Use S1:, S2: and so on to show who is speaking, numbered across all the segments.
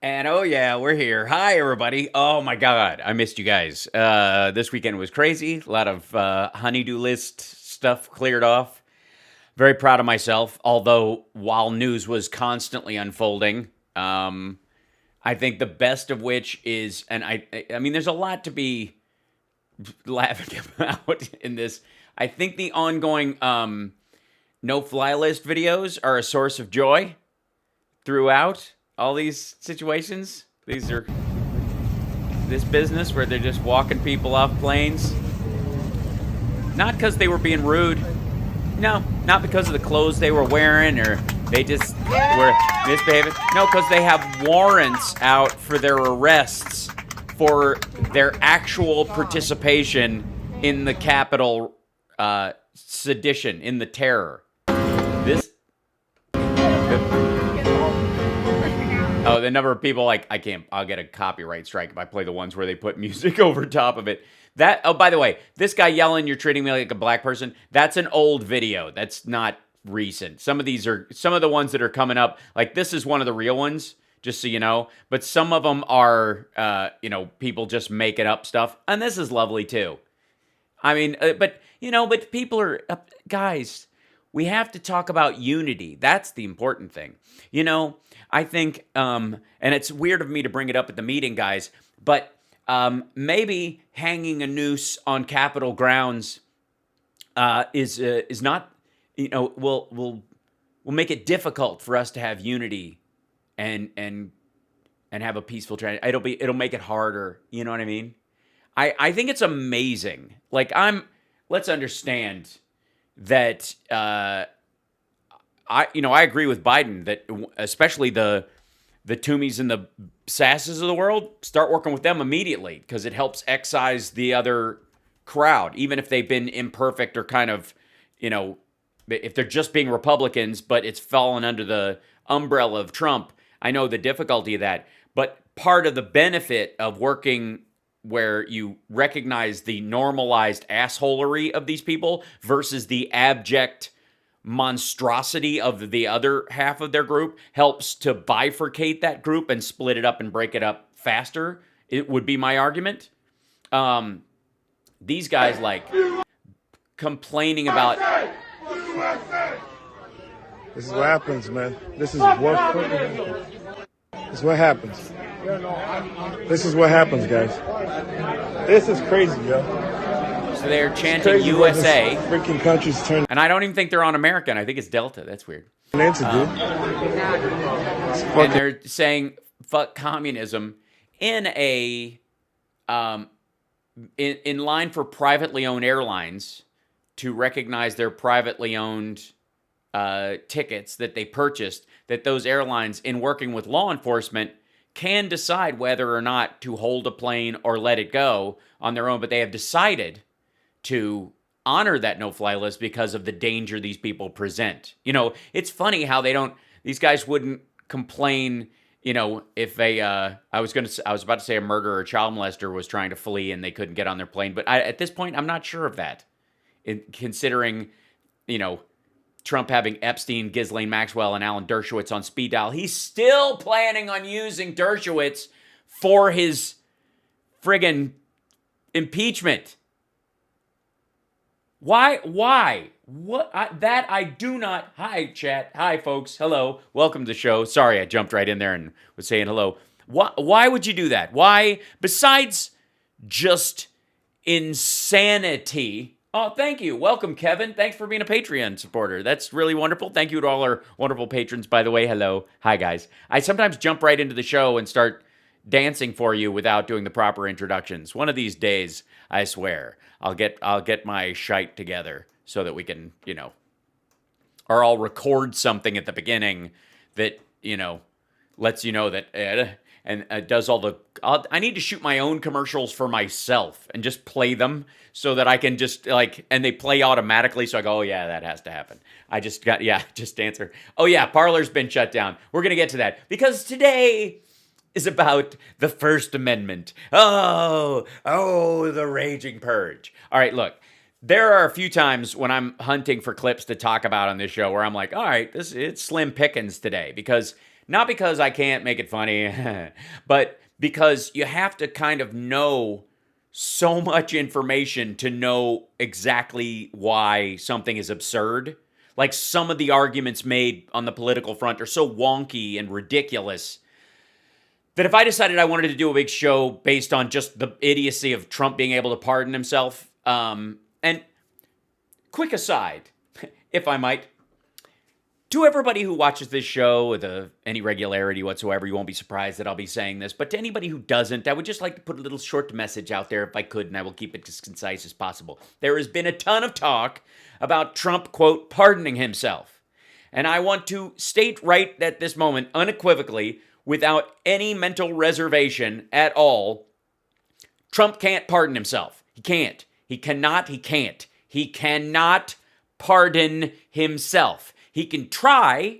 S1: And oh yeah, we're here. Hi everybody. Oh my god, I missed you guys. This weekend was crazy. A lot of honeydew list stuff cleared off. Very proud of myself. Although while news was constantly unfolding, I think the best of which is, and I mean, there's a lot to be laughing about in this. I think the ongoing no fly list videos are a source of joy throughout all these situations. These are this business where they're just walking people off planes. Not because they were being rude. No, not because of the clothes they were wearing or they just were misbehaving. No, because they have warrants out for their arrests for their actual participation in the Capitol sedition, in the terror. This. Oh, the number of people like, I'll get a copyright strike if I play the ones where they put music over top of it. Oh, by the way, this guy yelling, "You're treating me like a black person," that's an old video. That's not recent. Some of the ones that are coming up, like this is one of the real ones, just so you know. But some of them are, people just making up stuff. And this is lovely too. I mean, but people are, guys, we have to talk about unity. That's the important thing. I think, and it's weird of me to bring it up at the meeting, guys, but maybe hanging a noose on Capitol grounds is not, will make it difficult for us to have unity and have a peaceful transition. It'll make it harder. You know what I mean? I think it's amazing. Like let's understand that I agree with Biden that especially the Toomeys and the Sasses of the world, start working with them immediately because it helps excise the other crowd, even if they've been imperfect or kind of, if they're just being Republicans, but it's fallen under the umbrella of Trump. I know the difficulty of that, but part of the benefit of working where you recognize the normalized assholery of these people versus the abject monstrosity of the other half of their group helps to bifurcate that group and split it up and break it up faster. It would be my argument. These guys like complaining about.
S2: This is what happens, man. This is what happens. This is what happens, guys. This is crazy, yo.
S1: So they're chanting USA.
S2: Freaking country's turning.
S1: And I don't even think they're on American. I think it's Delta. That's weird.
S2: Into, dude.
S1: And they're saying fuck communism in a in line for privately owned airlines to recognize their privately owned tickets that they purchased, that those airlines, in working with law enforcement, can decide whether or not to hold a plane or let it go on their own, but they have decided to honor that no-fly list because of the danger these people present. It's funny how these guys wouldn't complain, if I was about to say a murderer or child molester was trying to flee and they couldn't get on their plane, but at this point, I'm not sure of that. Considering, Trump having Epstein, Ghislaine Maxwell, and Alan Dershowitz on speed dial, he's still planning on using Dershowitz for his friggin' impeachment. Why? What? I do not. Hi, chat. Hi, folks. Hello. Welcome to the show. Sorry, I jumped right in there and was saying hello. Why would you do that? Why? Besides just insanity. Oh, thank you. Welcome, Kevin. Thanks for being a Patreon supporter. That's really wonderful. Thank you to all our wonderful patrons, by the way. Hello. Hi, guys. I sometimes jump right into the show and start dancing for you without doing the proper introductions. One of these days, I swear, I'll get my shite together so that we can, or I'll record something at the beginning that, lets you know that, and does all the. I need to shoot my own commercials for myself and just play them so that I can just and they play automatically. So I go, oh yeah, that has to happen. Just answer. Oh yeah, Parler's been shut down. We're gonna get to that because today is about the First Amendment. Oh, the raging purge. All right, look. There are a few times when I'm hunting for clips to talk about on this show where I'm like, all right, it's slim pickings today because Not because I can't make it funny, but because you have to kind of know so much information to know exactly why something is absurd. Like some of the arguments made on the political front are so wonky and ridiculous that if I decided I wanted to do a big show based on just the idiocy of Trump being able to pardon himself, and quick aside, if I might, to everybody who watches this show with any regularity whatsoever, you won't be surprised that I'll be saying this, but to anybody who doesn't, I would just like to put a little short message out there if I could, and I will keep it as concise as possible. There has been a ton of talk about Trump, quote, pardoning himself. And I want to state right at this moment, unequivocally, without any mental reservation at all, Trump can't pardon himself. He can't. He cannot. He can't. He cannot pardon himself. He can try,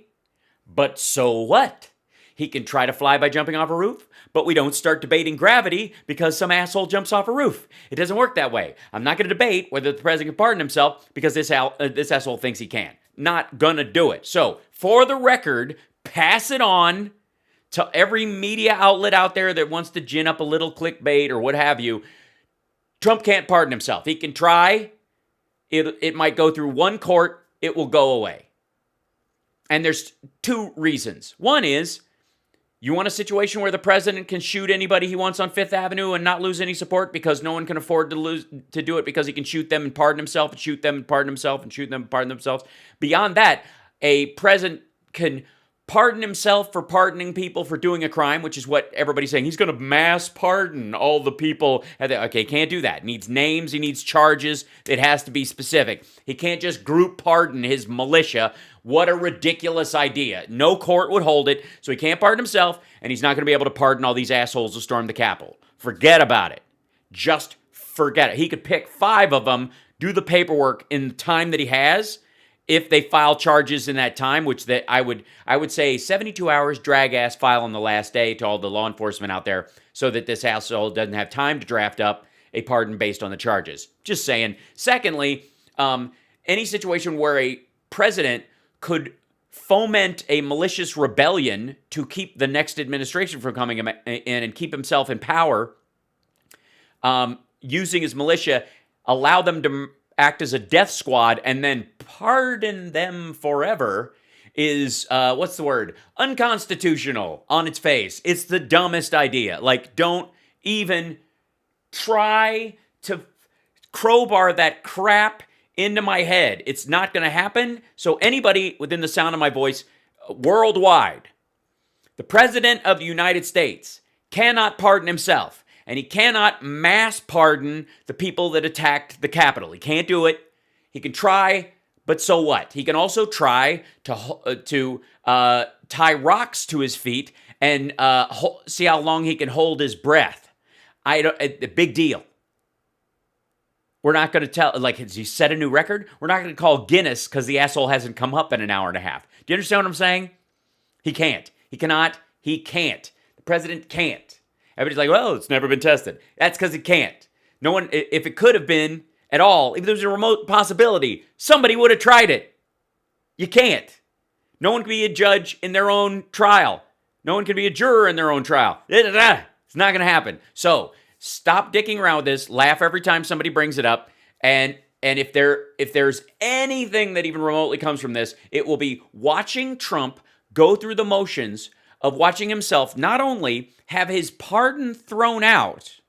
S1: but so what? He can try to fly by jumping off a roof, but we don't start debating gravity because some asshole jumps off a roof. It doesn't work that way. I'm not going to debate whether the president can pardon himself because this asshole thinks he can. Not going to do it. So, for the record, pass it on to every media outlet out there that wants to gin up a little clickbait or what have you. Trump can't pardon himself. He can try. It might go through one court. It will go away. And there's two reasons. One is, you want a situation where the president can shoot anybody he wants on Fifth Avenue and not lose any support because no one can afford to do it because he can shoot them and pardon himself and shoot them and pardon himself and shoot them and pardon themselves. Beyond that, a president can pardon himself for pardoning people for doing a crime, which is what everybody's saying. He's going to mass pardon all the people. Okay, can't do that. He needs names. He needs charges. It has to be specific. He can't just group pardon his militia. What a ridiculous idea. No court would hold it, so he can't pardon himself, and he's not going to be able to pardon all these assholes who stormed the Capitol. Forget about it. Just forget it. He could pick 5 of them, do the paperwork in the time that he has, if they file charges in that time, which that I would say 72 hours, drag ass file on the last day to all the law enforcement out there so that this household doesn't have time to draft up a pardon based on the charges. Just saying. Secondly, any situation where a president could foment a malicious rebellion to keep the next administration from coming in and keep himself in power, using his militia, allow them to act as a death squad, and then pardon them forever is, what's the word? Unconstitutional on its face. It's the dumbest idea. Like, don't even try to crowbar that crap into my head. It's not going to happen. So anybody within the sound of my voice, worldwide, the President of the United States cannot pardon himself. And he cannot mass pardon the people that attacked the Capitol. He can't do it. He can try, but so what? He can also try to tie rocks to his feet and see how long he can hold his breath. A big deal. We're not going to tell, like, has he set a new record? We're not going to call Guinness because the asshole hasn't come up in an hour and a half. Do you understand what I'm saying? He can't. He cannot. He can't. The president can't. Everybody's like, well, it's never been tested. That's because it can't. No one, if it could have been at all, if there was a remote possibility, somebody would have tried it. You can't. No one can be a judge in their own trial. No one can be a juror in their own trial. It's not going to happen. So stop dicking around with this. Laugh every time somebody brings it up. And if there's anything that even remotely comes from this, it will be watching Trump go through the motions of watching himself not only have his pardon thrown out,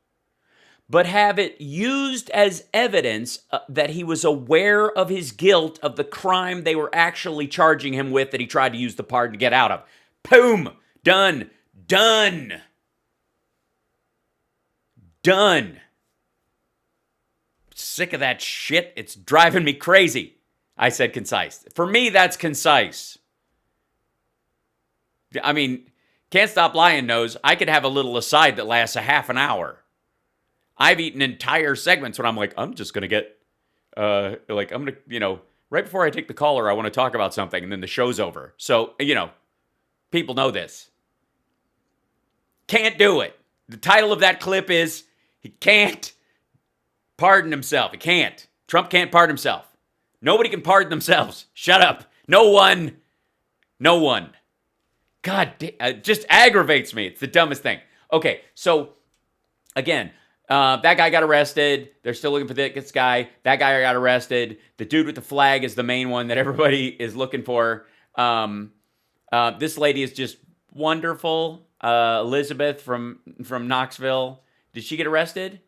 S1: but have it used as evidence that he was aware of his guilt of the crime they were actually charging him with that he tried to use the pardon to get out of. Boom! Done. Done. Done. Sick of that shit. It's driving me crazy. I said concise. For me, that's concise. I mean, Can't Stop Lying knows I could have a little aside that lasts a half an hour. I've eaten entire segments when I'm like, I'm just going to get, I'm going to, right before I take the caller, I want to talk about something, and then the show's over. So, people know this. Can't do it. The title of that clip is, he can't pardon himself. He can't. Trump can't pardon himself. Nobody can pardon themselves. Shut up. No one. God, it just aggravates me. It's the dumbest thing. Okay, so again, that guy got arrested. They're still looking for this guy. That guy got arrested. The dude with the flag is the main one that everybody is looking for. This lady is just wonderful. Elizabeth from Knoxville. Did she get arrested?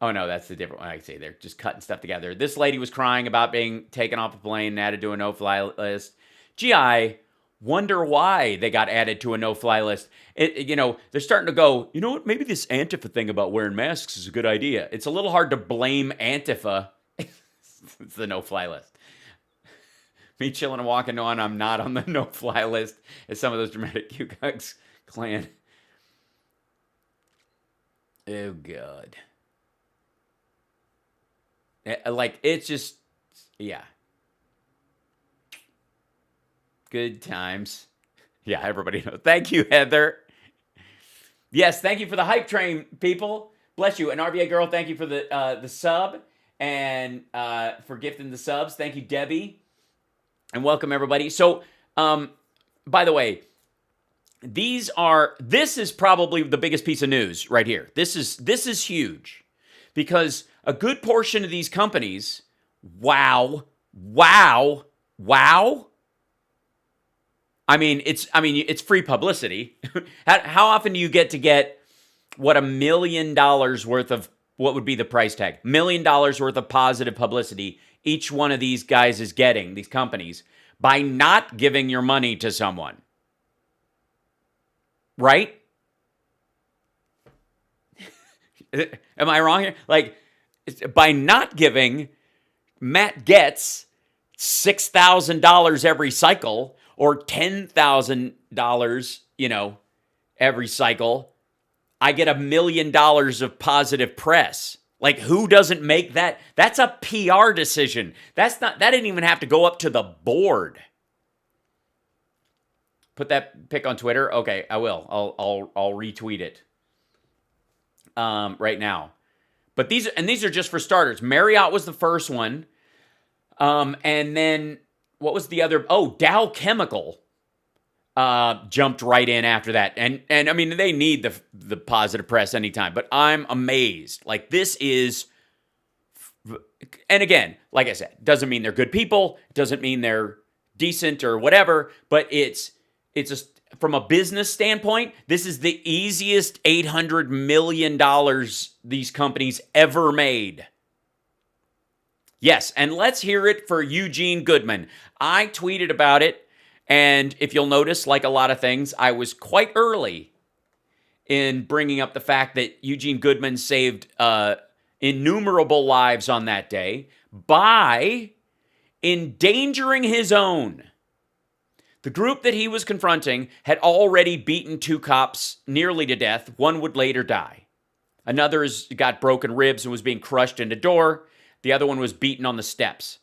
S1: Oh, no, that's the different one. I can say they're just cutting stuff together. This lady was crying about being taken off a plane and added to a no-fly list. Gee, I wonder why they got added to a no-fly list. They're starting to go, you know what, maybe this Antifa thing about wearing masks is a good idea. It's a little hard to blame Antifa. It's the no-fly list. Me chilling and walking on, I'm not on the no-fly list as some of those dramatic Q-Cugs clan. Oh, God. Like, it's just, yeah. Good times. Yeah, everybody knows. Thank you, Heather. Yes, thank you for the hype train, people. Bless you. And RBA Girl, thank you for the sub and for gifting the subs. Thank you, Debbie. And welcome, everybody. So, by the way, this is probably the biggest piece of news right here. This is huge because a good portion of these companies, wow. I mean, it's free publicity. How often do you get what $1 million worth of what would be the price tag? $1 million worth of positive publicity each one of these guys is getting, these companies, by not giving your money to someone. Right? Am I wrong here? Like, by not giving, Matt gets $6,000 every cycle or $10,000, every cycle. I get $1 million of positive press. Like, who doesn't make that? That's a PR decision. That didn't even have to go up to the board. Put that pic on Twitter. Okay, I will. I'll retweet it right now. But these are just for starters. Marriott was the first one. And then what was the other? Oh, Dow Chemical jumped right in after that. And I mean, they need the positive press anytime. But I'm amazed. Like, this is, and again, like I said, doesn't mean they're good people. Doesn't mean they're decent or whatever. But it's just, from a business standpoint, this is the easiest $800 million these companies ever made. Yes, and let's hear it for Eugene Goodman. I tweeted about it, and if you'll notice, like a lot of things, I was quite early in bringing up the fact that Eugene Goodman saved innumerable lives on that day by endangering his own. The group that he was confronting had already beaten 2 cops nearly to death. One would later die. Another has got broken ribs and was being crushed in a door. The other one was beaten on the steps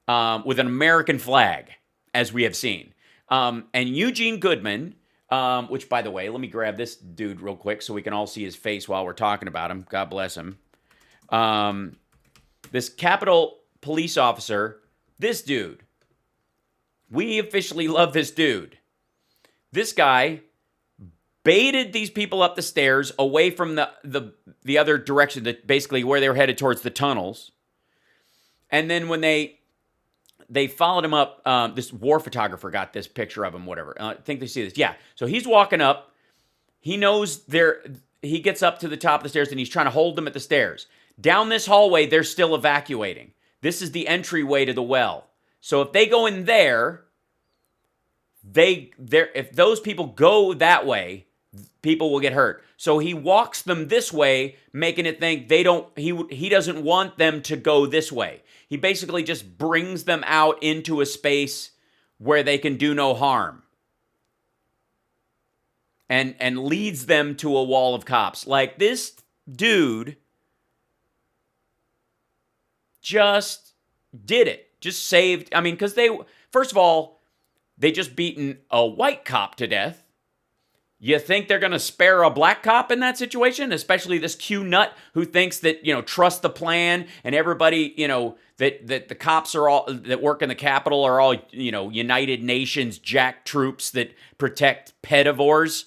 S1: with an American flag, as we have seen. And Eugene Goodman, which, by the way, let me grab this dude real quick so we can all see his face while we're talking about him. God bless him. This Capitol police officer, this dude. We officially love this dude. This guy baited these people up the stairs away from the other direction, that basically where they were headed towards the tunnels. And then when they followed him up, this war photographer got this picture of him, whatever. I think they see this. Yeah. So he's walking up. He knows he gets up to the top of the stairs and he's trying to hold them at the stairs. Down this hallway, they're still evacuating. This is the entryway to the well. So if they go in there, if those people go that way, people will get hurt. So he walks them this way, making it think he doesn't want them to go this way. He basically just brings them out into a space where they can do no harm. And leads them to a wall of cops. Like, this dude just did it. Just saved, because first of all, they just beaten a white cop to death. You think they're going to spare a black cop in that situation, especially this Q nut who thinks that, trust the plan and everybody, that the cops are all that work in the Capitol are all, United Nations jack troops that protect pedivores,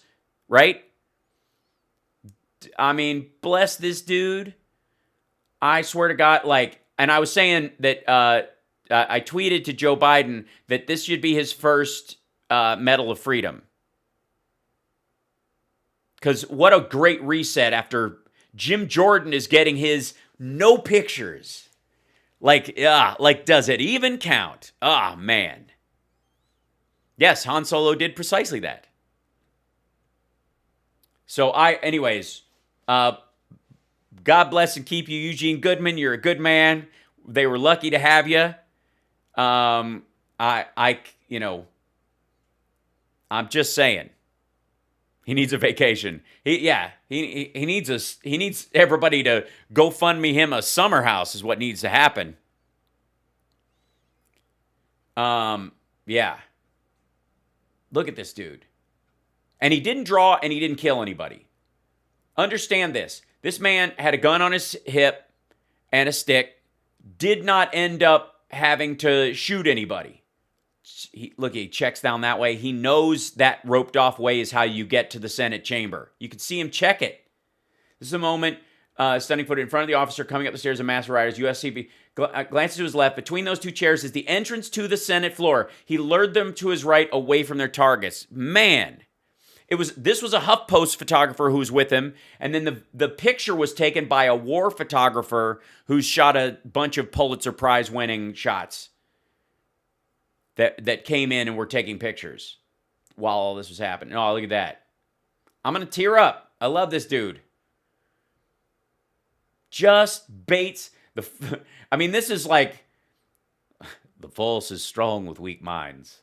S1: right? I mean, bless this dude. I swear to God, and I was saying that I tweeted to Joe Biden that this should be his first Medal of Freedom. Because what a great reset after Jim Jordan is getting his no pictures. Does it even count? Ah, man. Yes, Han Solo did precisely that. So anyways, God bless and keep you, Eugene Goodman. You're a good man. They were lucky to have you. I'm just saying. He needs a vacation. He needs everybody to go fund me him a summer house is what needs to happen. Yeah. Look at this dude. And he didn't draw and he didn't kill anybody. Understand this. This man had a gun on his hip and a stick, did not end up having to shoot anybody. He checks down that way. He knows that roped off way is how you get to the Senate chamber. You can see him check it. This is a moment, stunning footage in front of the officer coming up the stairs of mass rioters. USCP glances to his left. Between those two chairs is the entrance to the Senate floor. He lured them to his right away from their targets. Man, this was a HuffPost photographer who was with him, and then the picture was taken by a war photographer who's shot a bunch of Pulitzer Prize winning shots. That came in and were taking pictures while all this was happening. Oh, look at that. I'm going to tear up. I love this dude. Just baits. This is like, the force is strong with weak minds.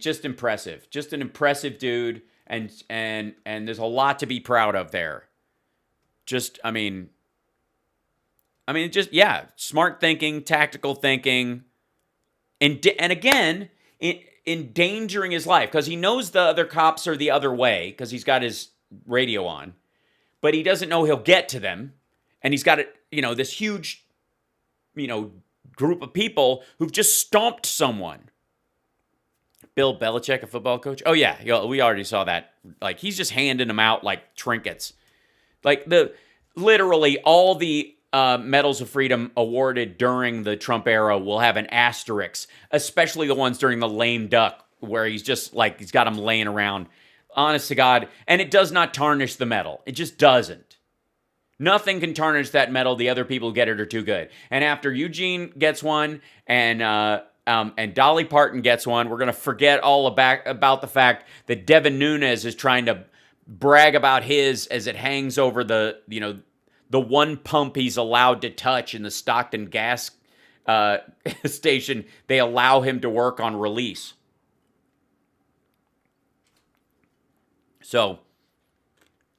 S1: Just impressive. Just an impressive dude. And there's a lot to be proud of there. Smart thinking, tactical thinking, and again, endangering his life because he knows the other cops are the other way because he's got his radio on, but he doesn't know he'll get to them, and he's got this huge, group of people who've just stomped someone. Bill Belichick, a football coach. Oh yeah, we already saw that. He's just handing them out like trinkets, literally all the medals of freedom awarded during the Trump era will have an asterisk, especially the ones during the lame duck where he's just he's got them laying around. Honest to God. And it does not tarnish the medal. It just doesn't. Nothing can tarnish that medal. The other people who get it are too good. And after Eugene gets one and Dolly Parton gets one, we're going to forget all about the fact that Devin Nunes is trying to brag about his as it hangs over the one pump he's allowed to touch in the Stockton gas station. They allow him to work on release. So,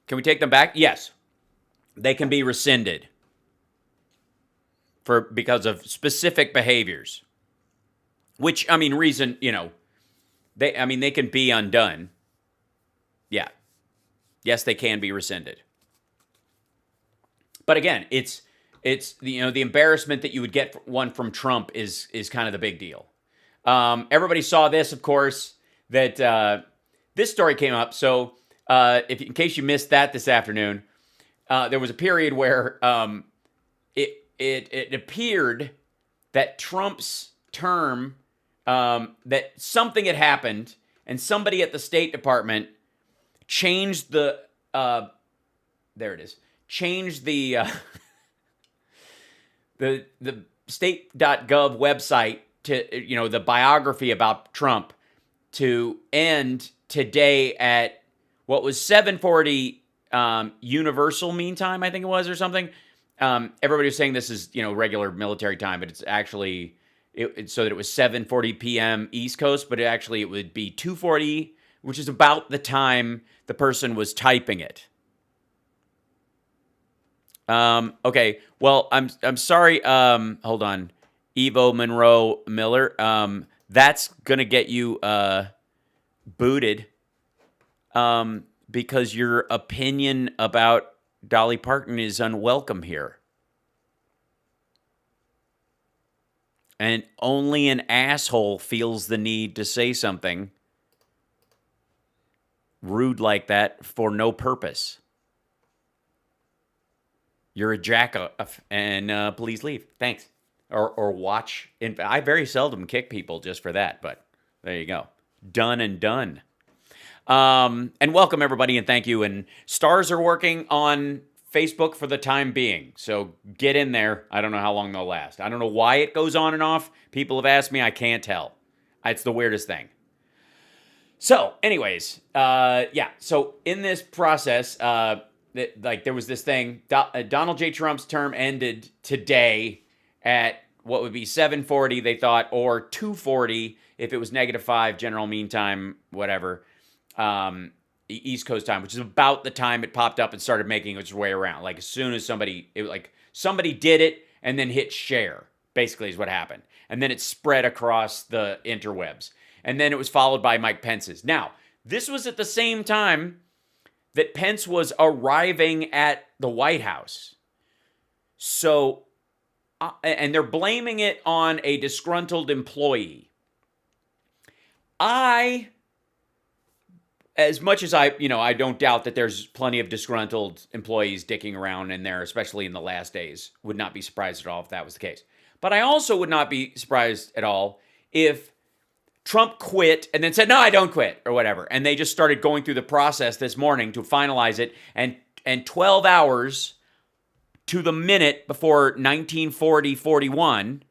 S1: can we take them back? Yes. They can be rescinded because of specific behaviors. Which, reason, they can be undone. Yeah. Yes, they can be rescinded. But again, it's the embarrassment that you would get one from Trump is kind of the big deal. Everybody saw this, of course, that this story came up. So in case you missed that this afternoon, there was a period where it appeared that Trump's term, that something had happened, and somebody at the State Department changed the changed the state.gov website to, the biography about Trump to end today at what was 7:40 Universal Mean Time, I think it was, or something. Everybody was saying this is, regular military time, but it's actually so that it was 7:40 p.m. East Coast, but it would be 2:40, which is about the time the person was typing it. Okay. Well, I'm sorry. Hold on. Evo Monroe Miller. That's gonna get you booted because your opinion about Dolly Parton is unwelcome here. And only an asshole feels the need to say something rude like that for no purpose. You're a jack-off, and please leave. Thanks. Or watch. I very seldom kick people just for that, but there you go. Done and done. And welcome, everybody, and thank you. And stars are working on Facebook for the time being, so get in there. I don't know how long they'll last. I don't know why it goes on and off. People have asked me. I can't tell. It's the weirdest thing. So, anyways, yeah. So in this process, there was this thing. Donald J. Trump's term ended today at what would be 7:40, they thought, or 2:40 if it was -5 general mean time, whatever. East Coast time, which is about the time it popped up and started making its way around. Like as soon as somebody did it and then hit share, basically is what happened. And then it spread across the interwebs. And then it was followed by Mike Pence's. Now, this was at the same time that Pence was arriving at the White House. So, and they're blaming it on a disgruntled employee. As much as I don't doubt that there's plenty of disgruntled employees dicking around in there, especially in the last days. Would not be surprised at all if that was the case. But I also would not be surprised at all if Trump quit and then said, no, I don't quit, or whatever. And they just started going through the process this morning to finalize it. And 12 hours to the minute before 1940-41,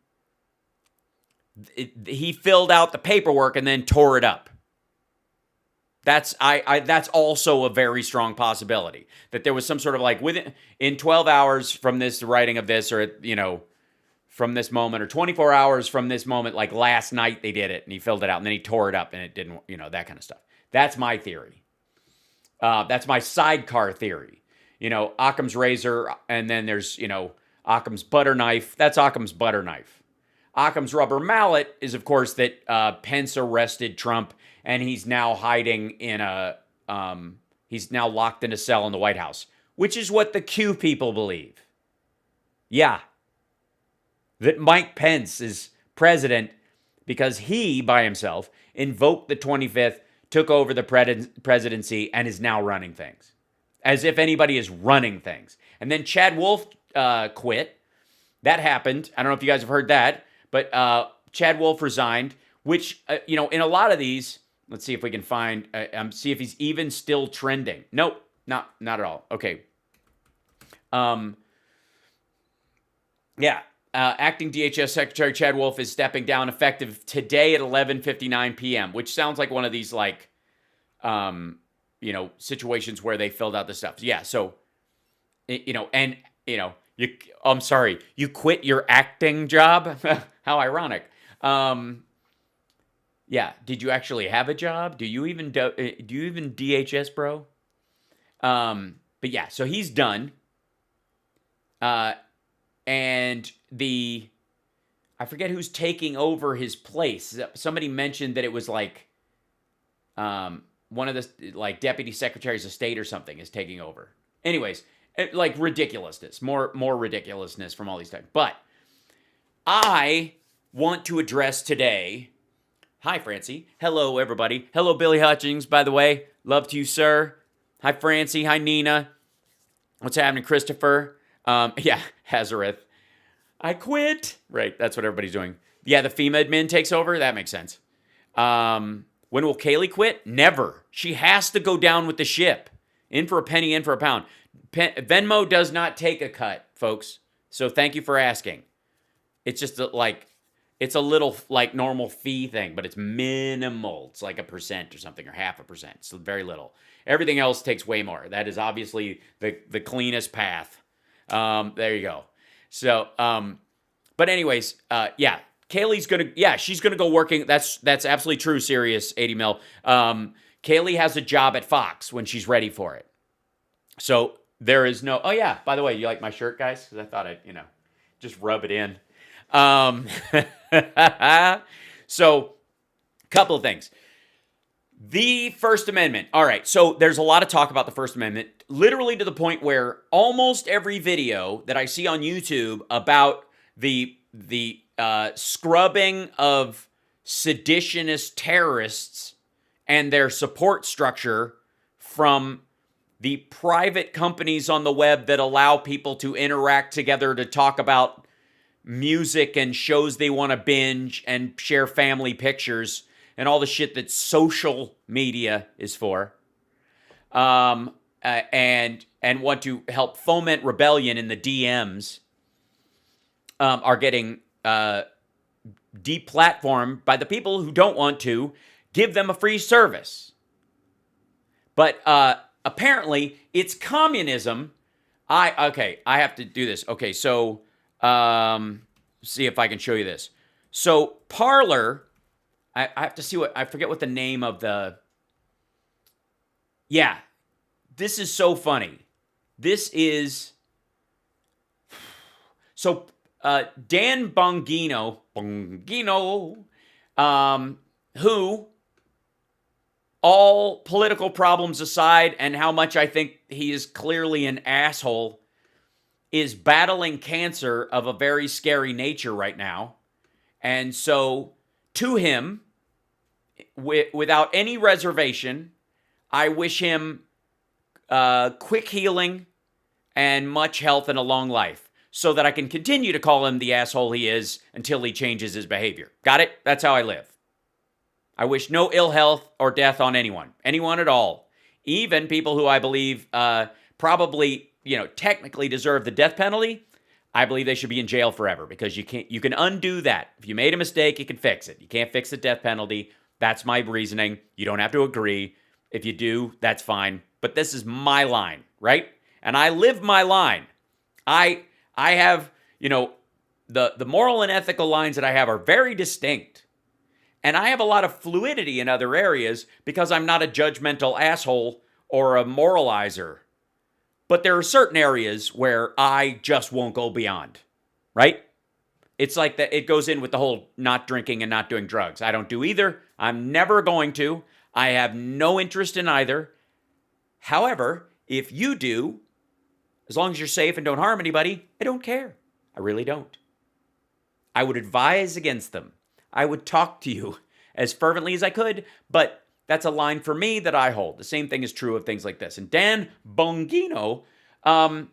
S1: he filled out the paperwork and then tore it up. That's also a very strong possibility that there was some sort of in 12 hours from this writing of this, or from this moment, or 24 hours from this moment, like last night they did it and he filled it out and then he tore it up and it didn't, that kind of stuff. That's my theory. That's my sidecar theory. Occam's razor, and then there's Occam's butter knife. That's Occam's butter knife. Occam's rubber mallet is, of course, that Pence arrested Trump. And he's now hiding he's now locked in a cell in the White House, which is what the Q people believe. Yeah. That Mike Pence is president because he, by himself, invoked the 25th, took over the presidency, and is now running things. As if anybody is running things. And then Chad Wolf quit. That happened. I don't know if you guys have heard that, but Chad Wolf resigned, which, in a lot of these... Let's see if we can find, see if he's even still trending. Nope, not at all. Okay. Yeah, acting DHS Secretary Chad Wolf is stepping down effective today at 11:59 p.m., which sounds like one of these situations where they filled out the stuff. Yeah, so, I'm sorry, you quit your acting job? How ironic. Yeah. Did you actually have a job? Do you even DHS, bro? But yeah, so he's done. And I forget who's taking over his place. Somebody mentioned that it was one of the deputy secretaries of state or something is taking over. Anyways, ridiculousness, more ridiculousness from all these things. But I want to address today. Hi, Francie. Hello, everybody. Hello, Billy Hutchings, by the way. Love to you, sir. Hi, Francie. Hi, Nina. What's happening, Christopher? Yeah, Hazareth. I quit. Right, that's what everybody's doing. Yeah, the FEMA admin takes over. That makes sense. When will Kaylee quit? Never. She has to go down with the ship. In for a penny, in for a pound. Venmo does not take a cut, folks. So thank you for asking. It's just it's a little normal fee thing, but it's minimal. It's like 1% or something, or 0.5%. It's very little. Everything else takes way more. That is obviously the cleanest path. There you go. So, but anyways, yeah, Kaylee's she's gonna go working. That's absolutely true. Serious 80 mil. Kaylee has a job at Fox when she's ready for it. So there is no. Oh yeah. By the way, you like my shirt, guys? Because I thought I'd just rub it in. So, couple of things. The First Amendment. All right, so there's a lot of talk about the First Amendment, literally to the point where almost every video that I see on YouTube about the scrubbing of seditionist terrorists and their support structure from the private companies on the web that allow people to interact together to talk about music and shows they want to binge and share family pictures and all the shit that social media is for, and want to help foment rebellion in the DMs, are getting deplatformed by the people who don't want to give them a free service. But apparently, it's communism. I have to do this. Okay, so see if I can show you this. So Parler, I have to see I forget what the name of the. Yeah, this is so funny. This is so Dan Bongino, who, all political problems aside, and how much I think he is clearly an asshole, is battling cancer of a very scary nature right now. And so, to him, without any reservation, I wish him quick healing and much health and a long life, so that I can continue to call him the asshole he is until he changes his behavior. Got it? That's how I live. I wish no ill health or death on anyone at all. Even people who I believe probably, technically deserve the death penalty. I believe they should be in jail forever, because you can undo that. If you made a mistake, you can fix it. You can't fix the death penalty. That's my reasoning. You don't have to agree. If you do, that's fine. But this is my line, right? And I live my line. I have, the moral and ethical lines that I have are very distinct. And I have a lot of fluidity in other areas because I'm not a judgmental asshole or a moralizer. But there are certain areas where I just won't go beyond, right? It's like that. It goes in with the whole not drinking and not doing drugs. I don't do either. I'm never going to. I have no interest in either. However, if you do, as long as you're safe and don't harm anybody, I don't care. I really don't. I would advise against them. I would talk to you as fervently as I could, but that's a line for me that I hold. The same thing is true of things like this. And Dan Bongino, well,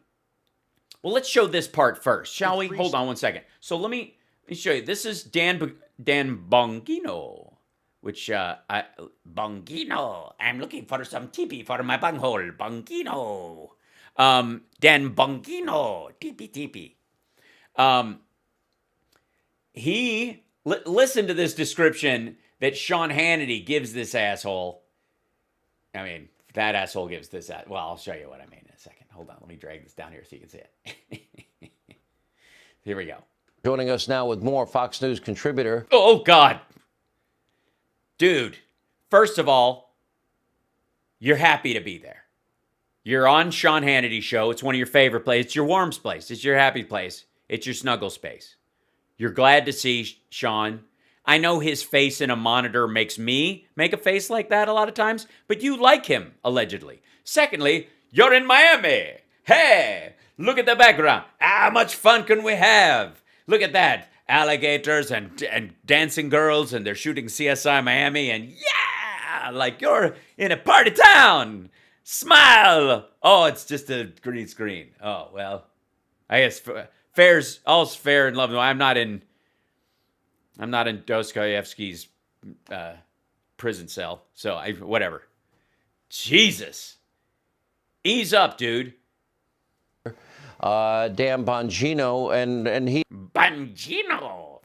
S1: let's show this part first, shall we? Hold on one second. So let me show you. This is Dan Bongino, which, Bongino, I'm looking for some tippy for my bunghole. Bongino. Dan Bongino, tippy. Listen to this description that Sean Hannity gives this asshole. I mean, that asshole gives this. Well, I'll show you what I mean in a second. Hold on. Let me drag this down here so you can see it. Here we go.
S3: Joining us now with more Fox News contributor.
S1: Oh, God. Dude, first of all, you're happy to be there. You're on Sean Hannity's show. It's one of your favorite places. It's your warm place. It's your happy place. It's your snuggle space. You're glad to see Sean. I know his face in a monitor makes me make a face like that a lot of times, but you like him, allegedly. Secondly, you're in Miami. Hey, look at the background. How much fun can we have? Look at that. Alligators and dancing girls, and they're shooting CSI Miami, and yeah, like you're in a party town. Smile. Oh, it's just a green screen. Oh, well, I guess all's fair and love. I'm not in Dostoevsky's prison cell, so whatever. Jesus, ease up, dude.
S3: Dan Bongino, and he...
S1: Bongino!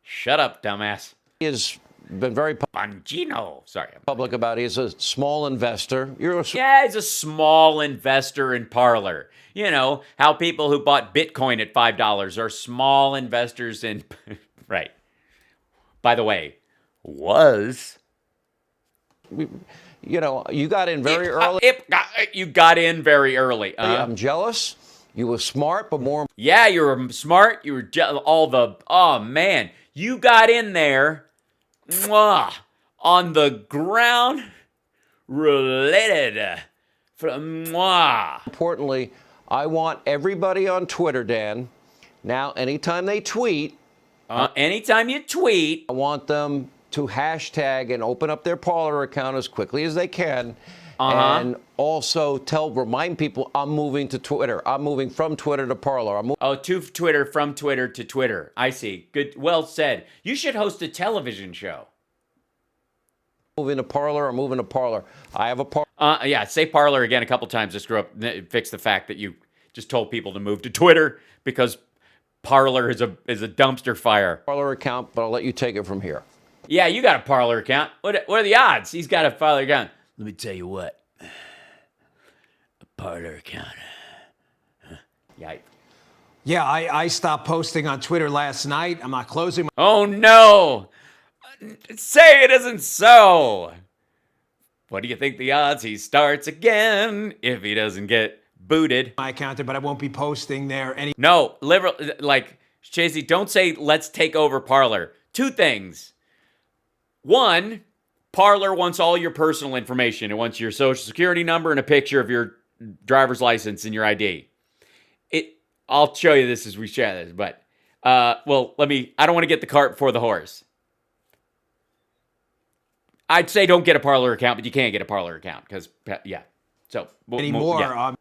S1: Shut up, dumbass.
S3: He has been very
S1: Bongino. Sorry.
S3: Public about it. He's a small investor.
S1: Yeah, he's a small investor in Parler. You know, how people who bought Bitcoin at $5 are small investors in... Right. By the way, was...
S3: You know, you got in very early.
S1: You got in very early.
S3: I'm jealous. You were smart, but more...
S1: Yeah, you were smart. You were oh, man. You got in there mwah, on the ground related from mwah.
S3: Importantly, I want everybody on Twitter, Dan, now anytime they tweet,
S1: Anytime you tweet,
S3: I want them to hashtag and open up their Parler account as quickly as they can. And also remind people I'm moving to Twitter. I'm moving from Twitter to Parler.
S1: to Twitter, from Twitter to Twitter. I see. Good. Well said. You should host a television show.
S3: Moving to Parler. I'm moving to Parler. I have a Parler.
S1: Yeah, say Parler again a couple times to screw up, fix the fact that you just told people to move to Twitter because Parler is a dumpster fire.
S3: Parler account, but I'll let you take it from here.
S1: Yeah, you got a Parler account. What are the odds? He's got a Parler account. Let me tell you what. A Parler account. Yeah.
S4: Yeah, I stopped posting on Twitter last night. I'm not closing
S1: Oh no! Say it isn't so. What do you think the odds he starts again if he doesn't get booted?
S4: my account there, but I won't be posting there any.
S1: No, Chasey, don't say let's take over Parler. Two things. One, Parler wants all your personal information. It wants your social security number and a picture of your driver's license and your ID. I'll show you this as we share this, but I don't want to get the cart before the horse. I'd say don't get a Parler account, but you can't get a Parler account because, yeah. So
S4: anymore.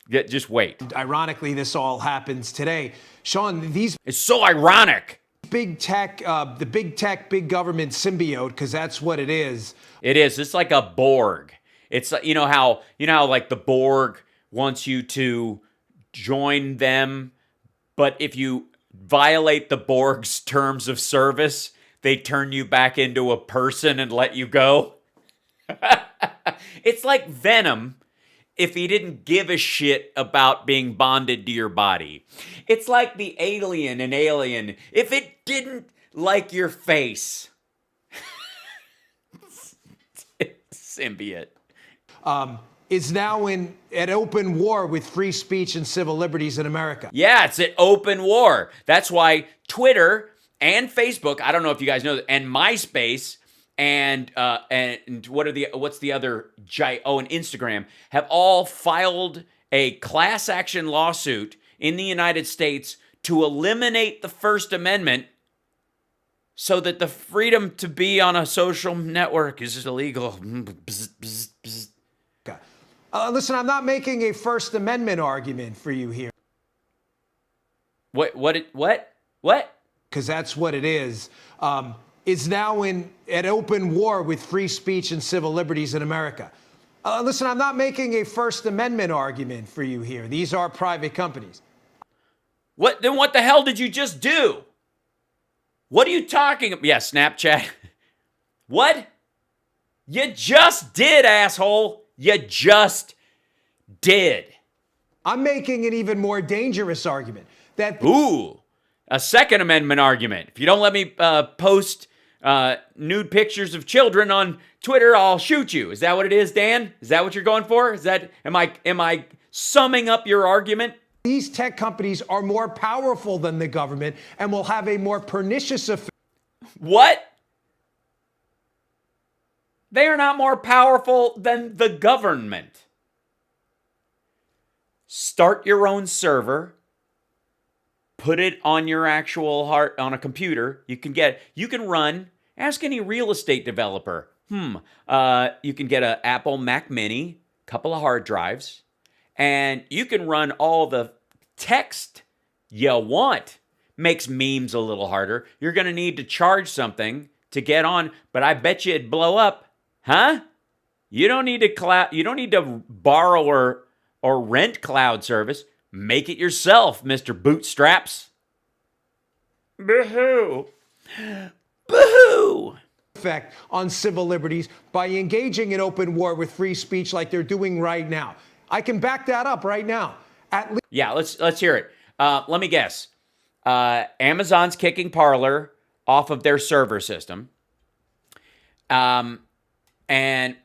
S1: Just wait.
S4: Ironically, this all happens today. Sean, these
S1: It's so ironic.
S4: big tech, the big tech, big government symbiote, because that's what it is.
S1: It is. It's like a Borg. It's you know how like the Borg wants you to join them, but if you violate the Borg's terms of service, they turn you back into a person and let you go. It's like Venom if he didn't give a shit about being bonded to your body. It's like the alien in Alien if it didn't like your face. Symbiote.
S4: Is now at open war with free speech and civil liberties in America.
S1: Yeah, it's an open war. That's why Twitter and Facebook, I don't know if you guys know, and MySpace and what's the other and Instagram have all filed a class action lawsuit in the United States to eliminate the First Amendment so that the freedom to be on a social network is illegal.
S4: Listen, I'm not making a First Amendment argument for you here.
S1: What?
S4: Because that's what it is now at open war with free speech and civil liberties in America. Listen, I'm not making a First Amendment argument for you here. These are private companies.
S1: Then what the hell did you just do? What are you talking about? Yeah, Snapchat. What? You just did, asshole. You just did.
S4: I'm making an even more dangerous argument that
S1: a Second Amendment argument. If you don't let me post nude pictures of children on Twitter, I'll shoot you. Is that what it is, Dan? Is that what you're going for? Am I summing up your argument?
S4: these tech companies are more powerful than the government and will have a more pernicious effect.
S1: What? They are not more powerful than the government. Start your own server. Put it on your actual on a computer. You can run. Ask any real estate developer. You can get an Apple Mac Mini, couple of hard drives, and you can run all the text you want. Makes memes a little harder. You're going to need to charge something to get on, but I bet you it'd blow up. Huh? You don't need to you don't need to borrow or rent cloud service. Make it yourself, Mr. Bootstraps. Boo-hoo. Boo-hoo.
S4: Effect on civil liberties by engaging in open war with free speech like they're doing right now. I can back that up right now.
S1: Yeah, let's hear it. Let me guess. Amazon's kicking Parler off of their server system. And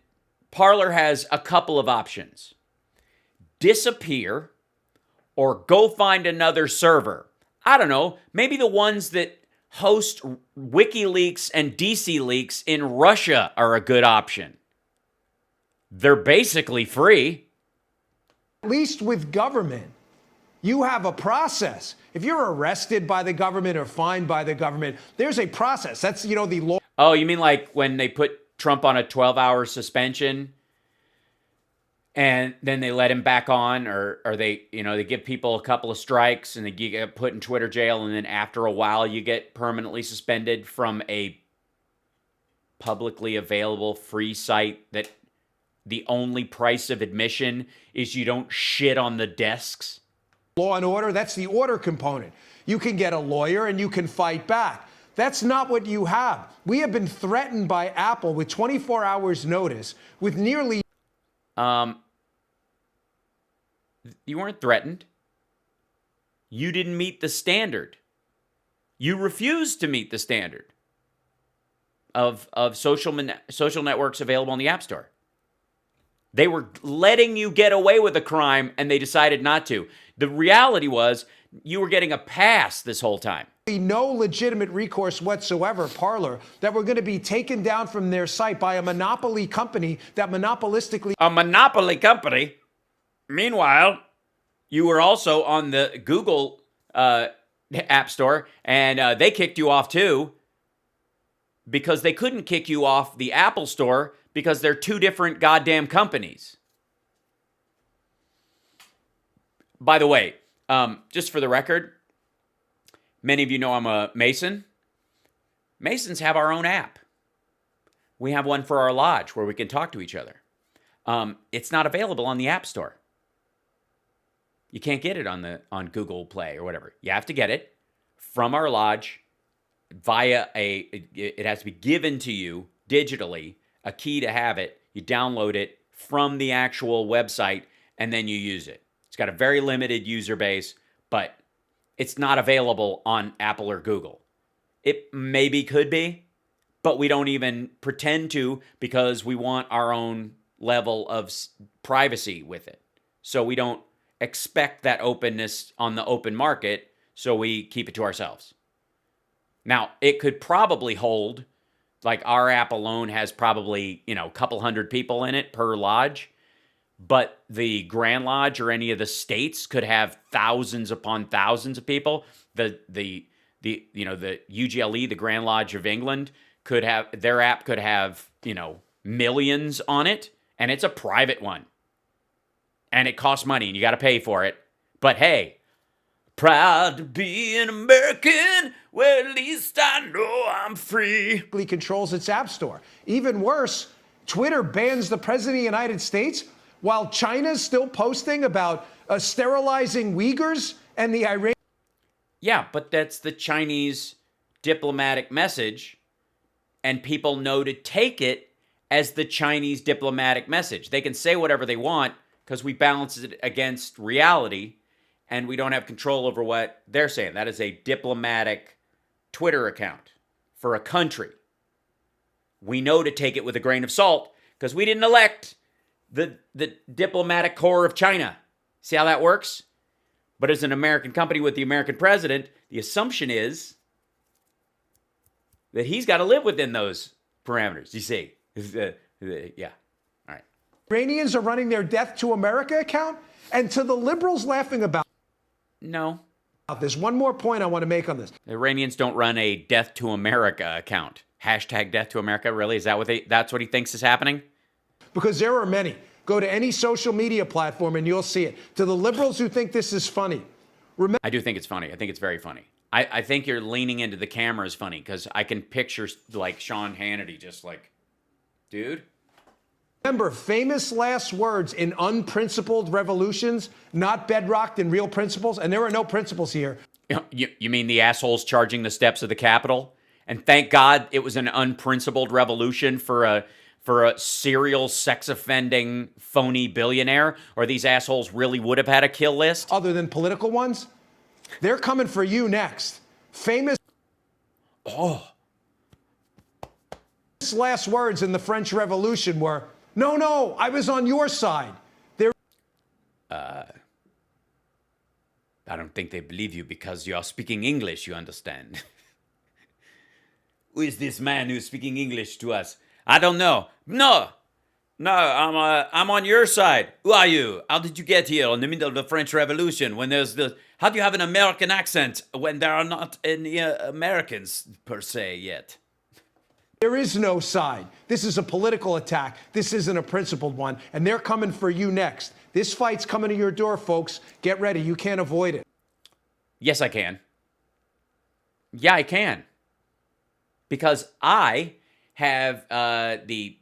S1: Parler has a couple of options. Disappear or go find another server. I don't know, maybe the ones that host WikiLeaks and DC Leaks in Russia are a good option. They're basically free.
S4: At least with government, you have a process. If you're arrested by the government or fined by the government, there's a process. That's, the law.
S1: Oh, you mean like when they put Trump on a 12-hour suspension and then they let him back on, or they, they give people a couple of strikes and they get put in Twitter jail, and then after a while you get permanently suspended from a publicly available free site that the only price of admission is you don't shit on the desks?
S4: Law and order, that's the order component. You can get a lawyer and you can fight back. That's not what you have. We have been threatened by Apple with 24 hours notice with nearly...
S1: You weren't threatened. You didn't meet the standard. You refused to meet the standard of social networks available in the App Store. They were letting you get away with a crime, and they decided not to. The reality was you were getting a pass this whole time.
S4: No legitimate recourse whatsoever, Parler, that were going to be taken down from their site by a monopoly company that monopolistically...
S1: A monopoly company? Meanwhile, you were also on the Google App Store, and they kicked you off too, because they couldn't kick you off the Apple Store because they're two different goddamn companies. By the way, just for the record, many of you know I'm a Mason. Masons have our own app. We have one for our lodge where we can talk to each other. It's not available on the App Store. You can't get it on Google Play or whatever. You have to get it from our lodge via it has to be given to you digitally, a key to have it. You download it from the actual website and then you use it. It's got a very limited user base, but it's not available on Apple or Google. It maybe could be, but we don't even pretend to because we want our own level of privacy with it. So we don't expect that openness on the open market, so we keep it to ourselves. Now, it could probably hold, like our app alone has probably, a couple hundred people in it per lodge, but the Grand Lodge or any of the states could have thousands upon thousands of people. The UGLE, the Grand Lodge of England, could have, their app could have, millions on it, and it's a private one. And it costs money, and you got to pay for it. But hey, proud to be an American, well, at least I know I'm free.
S4: Controls its app store. Even worse, Twitter bans the president of the United States while China's still posting about sterilizing Uyghurs and the Iranian...
S1: Yeah, but that's the Chinese diplomatic message, and people know to take it as the Chinese diplomatic message. They can say whatever they want because we balance it against reality, and we don't have control over what they're saying. That is a diplomatic Twitter account for a country. We know to take it with a grain of salt because we didn't elect the diplomatic corps of China. See how that works? But as an American company with the American president, the assumption is that he's got to live within those parameters. You see? Yeah. All right.
S4: Iranians are running their Death to America account? And to the liberals laughing about...
S1: No.
S4: There's one more point I want to make on this.
S1: The Iranians don't run a Death to America account. Hashtag Death to America, really? Is that that's what he thinks is happening?
S4: Because there are many. Go to any social media platform and you'll see it. To the liberals who think this is funny.
S1: I do think it's funny. I think it's very funny. I think you're leaning into the camera is funny because I can picture like Sean Hannity just like, dude.
S4: Remember, famous last words in unprincipled revolutions, not bedrocked in real principles, and there are no principles here.
S1: You mean the assholes charging the steps of the Capitol? And thank God it was an unprincipled revolution for a serial sex-offending phony billionaire, or these assholes really would have had a kill list?
S4: Other than political ones? They're coming for you next. Famous last words in the French Revolution were, no, I was on your side.
S1: I don't think they believe you because you're speaking English, you understand. Who is this man who's speaking English to us? I don't know. No, I'm on your side. Who are you? How did you get here in the middle of the French Revolution when there's the... How do you have an American accent when there are not any Americans per se yet?
S4: There is no side. This is a political attack. This isn't a principled one. And they're coming for you next. This fight's coming to your door, folks. Get ready. You can't avoid it.
S1: Yes, I can. Yeah, I can. Because I have the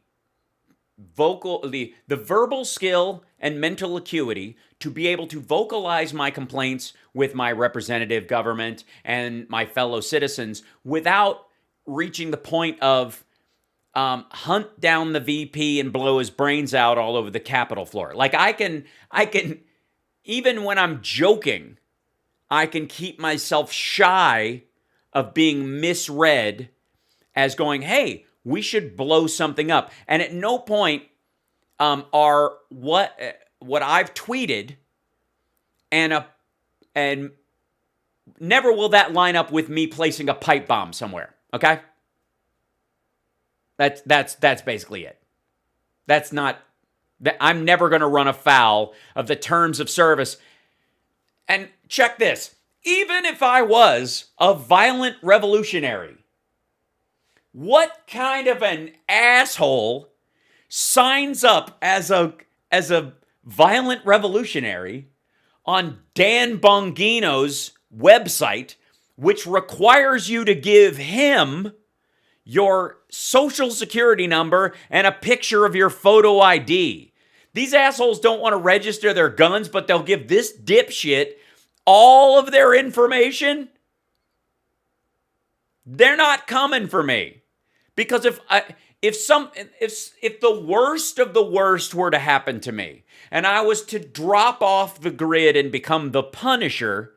S1: verbal skill and mental acuity to be able to vocalize my complaints with my representative government and my fellow citizens without reaching the point of hunt down the VP and blow his brains out all over the Capitol floor. Like I can, even when I'm joking, I can keep myself shy of being misread as going, hey, we should blow something up. And at no point are what I've tweeted and never will that line up with me placing a pipe bomb somewhere. Okay? That's basically it. I'm never going to run afoul of the terms of service. And check this. Even if I was a violent revolutionary, what kind of an asshole signs up as a violent revolutionary on Dan Bongino's website, which requires you to give him your social security number and a picture of your photo ID? These assholes don't want to register their guns, but they'll give this dipshit all of their information. They're not coming for me. Because if the worst of the worst were to happen to me and I was to drop off the grid and become the Punisher,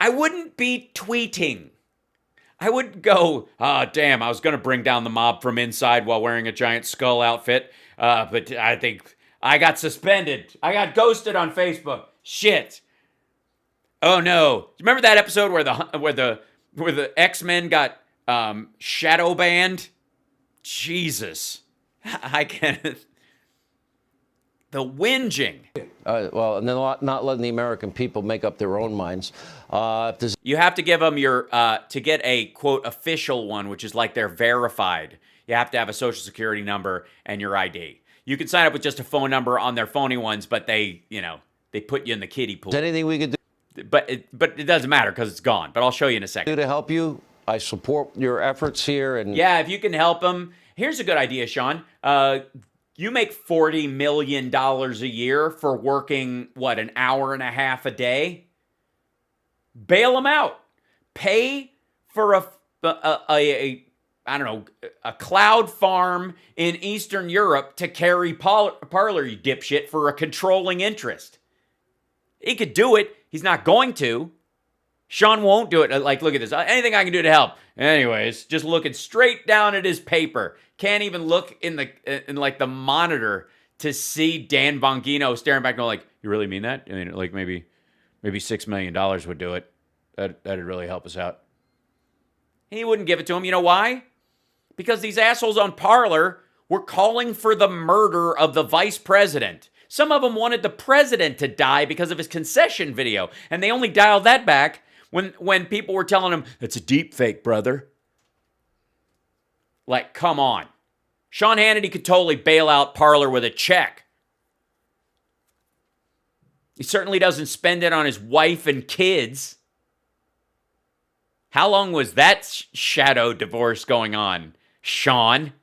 S1: I wouldn't be tweeting. I would go, damn, I was going to bring down the mob from inside while wearing a giant skull outfit, but I think I got suspended. I got ghosted on Facebook. Shit. Oh no! Remember that episode where the X-Men got shadow banned? Jesus, I can't. The whinging.
S3: Well, and then not letting the American people make up their own minds.
S1: You have to give them your, to get a, quote, official one, which is like they're verified. You have to have a social security number and your ID. You can sign up with just a phone number on their phony ones, but they put you in the kiddie pool.
S3: Is there anything we could do?
S1: But it doesn't matter because it's gone. But I'll show you in a second.
S3: To help you, I support your efforts here. And
S1: yeah, if you can help them. Here's a good idea, Sean. You make $40 million a year for working, an hour and a half a day? Bail them out. Pay for a cloud farm in Eastern Europe to carry Parler, you dipshit, for a controlling interest. He could do it. He's not going to. Sean won't do it. Like, look at this. Anything I can do to help. Anyways, just looking straight down at his paper. Can't even look in the monitor to see Dan Bongino staring back and going like, you really mean that? I mean, like maybe $6 million would do it. That'd really help us out. He wouldn't give it to him. You know why? Because these assholes on Parler were calling for the murder of the vice president. Some of them wanted the president to die because of his concession video, and they only dialed that back when people were telling him, it's a deep fake, brother. Like, come on. Sean Hannity could totally bail out Parler with a check. He certainly doesn't spend it on his wife and kids. How long was that shadow divorce going on, Sean?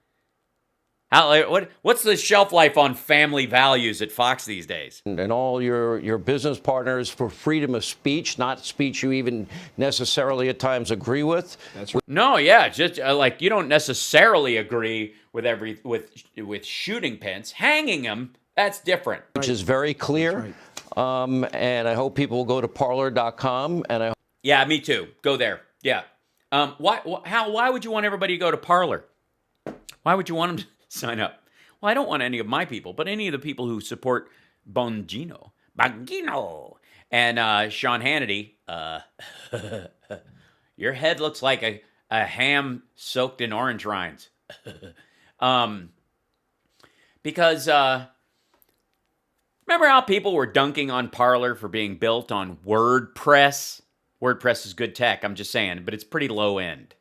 S1: What's the shelf life on family values at Fox these days?
S3: And all your business partners for freedom of speech, not speech you even necessarily at times agree with.
S4: That's right.
S1: No, yeah, just like you don't necessarily agree with shooting Pence, hanging him. That's different.
S3: Which is very clear. Right. And I hope people will go to Parler.com.
S1: Yeah, me too. Go there. Yeah. Why would you want everybody to go to Parler? Why would you want them to sign up? Well, I don't want any of my people, but any of the people who support Bongino and Sean Hannity. Your head looks like a ham soaked in orange rinds. Because remember how people were dunking on Parler for being built on WordPress? WordPress is good tech, I'm just saying, but it's pretty low end.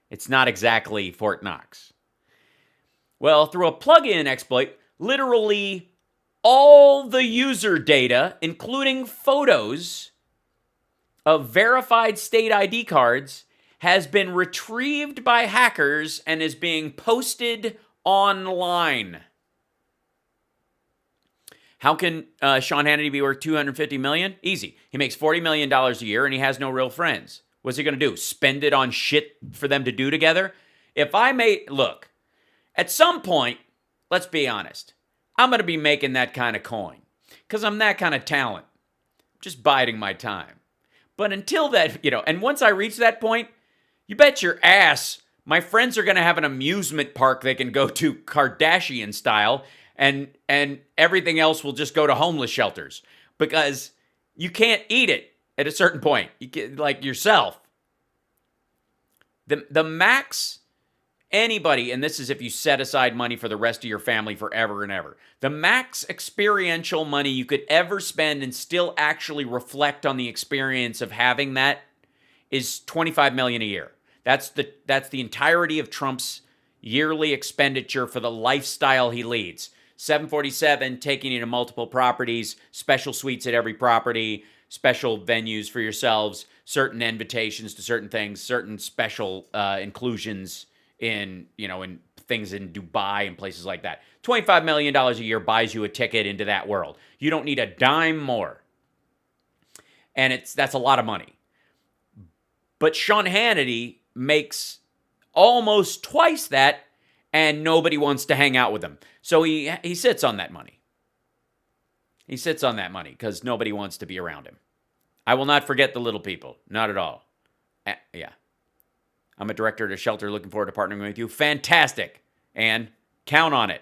S1: It's not exactly Fort Knox. Well, through a plugin exploit, literally all the user data, including photos of verified state ID cards, has been retrieved by hackers and is being posted online. How can Sean Hannity be worth $250 million? Easy. He makes $40 million a year and he has no real friends. What's he going to do? Spend it on shit for them to do together? Look, at some point, let's be honest, I'm going to be making that kind of coin because I'm that kind of talent. Just biding my time. But until that, and once I reach that point, you bet your ass my friends are going to have an amusement park they can go to Kardashian style, and everything else will just go to homeless shelters because you can't eat it at a certain point. You get, like yourself. The max anybody, and this is if you set aside money for the rest of your family forever and ever, the max experiential money you could ever spend and still actually reflect on the experience of having that is $25 million a year. That's the entirety of Trump's yearly expenditure for the lifestyle he leads. 747, taking you to multiple properties, special suites at every property, special venues for yourselves, certain invitations to certain things, certain special inclusions in things in Dubai and places like that. $25 million a year buys you a ticket into that world. You don't need a dime more. And that's a lot of money. But Sean Hannity makes almost twice that, and nobody wants to hang out with him. So he sits on that money. He sits on that money because nobody wants to be around him. I will not forget the little people. Not at all. Yeah. I'm a director at a shelter looking forward to partnering with you. Fantastic. And count on it.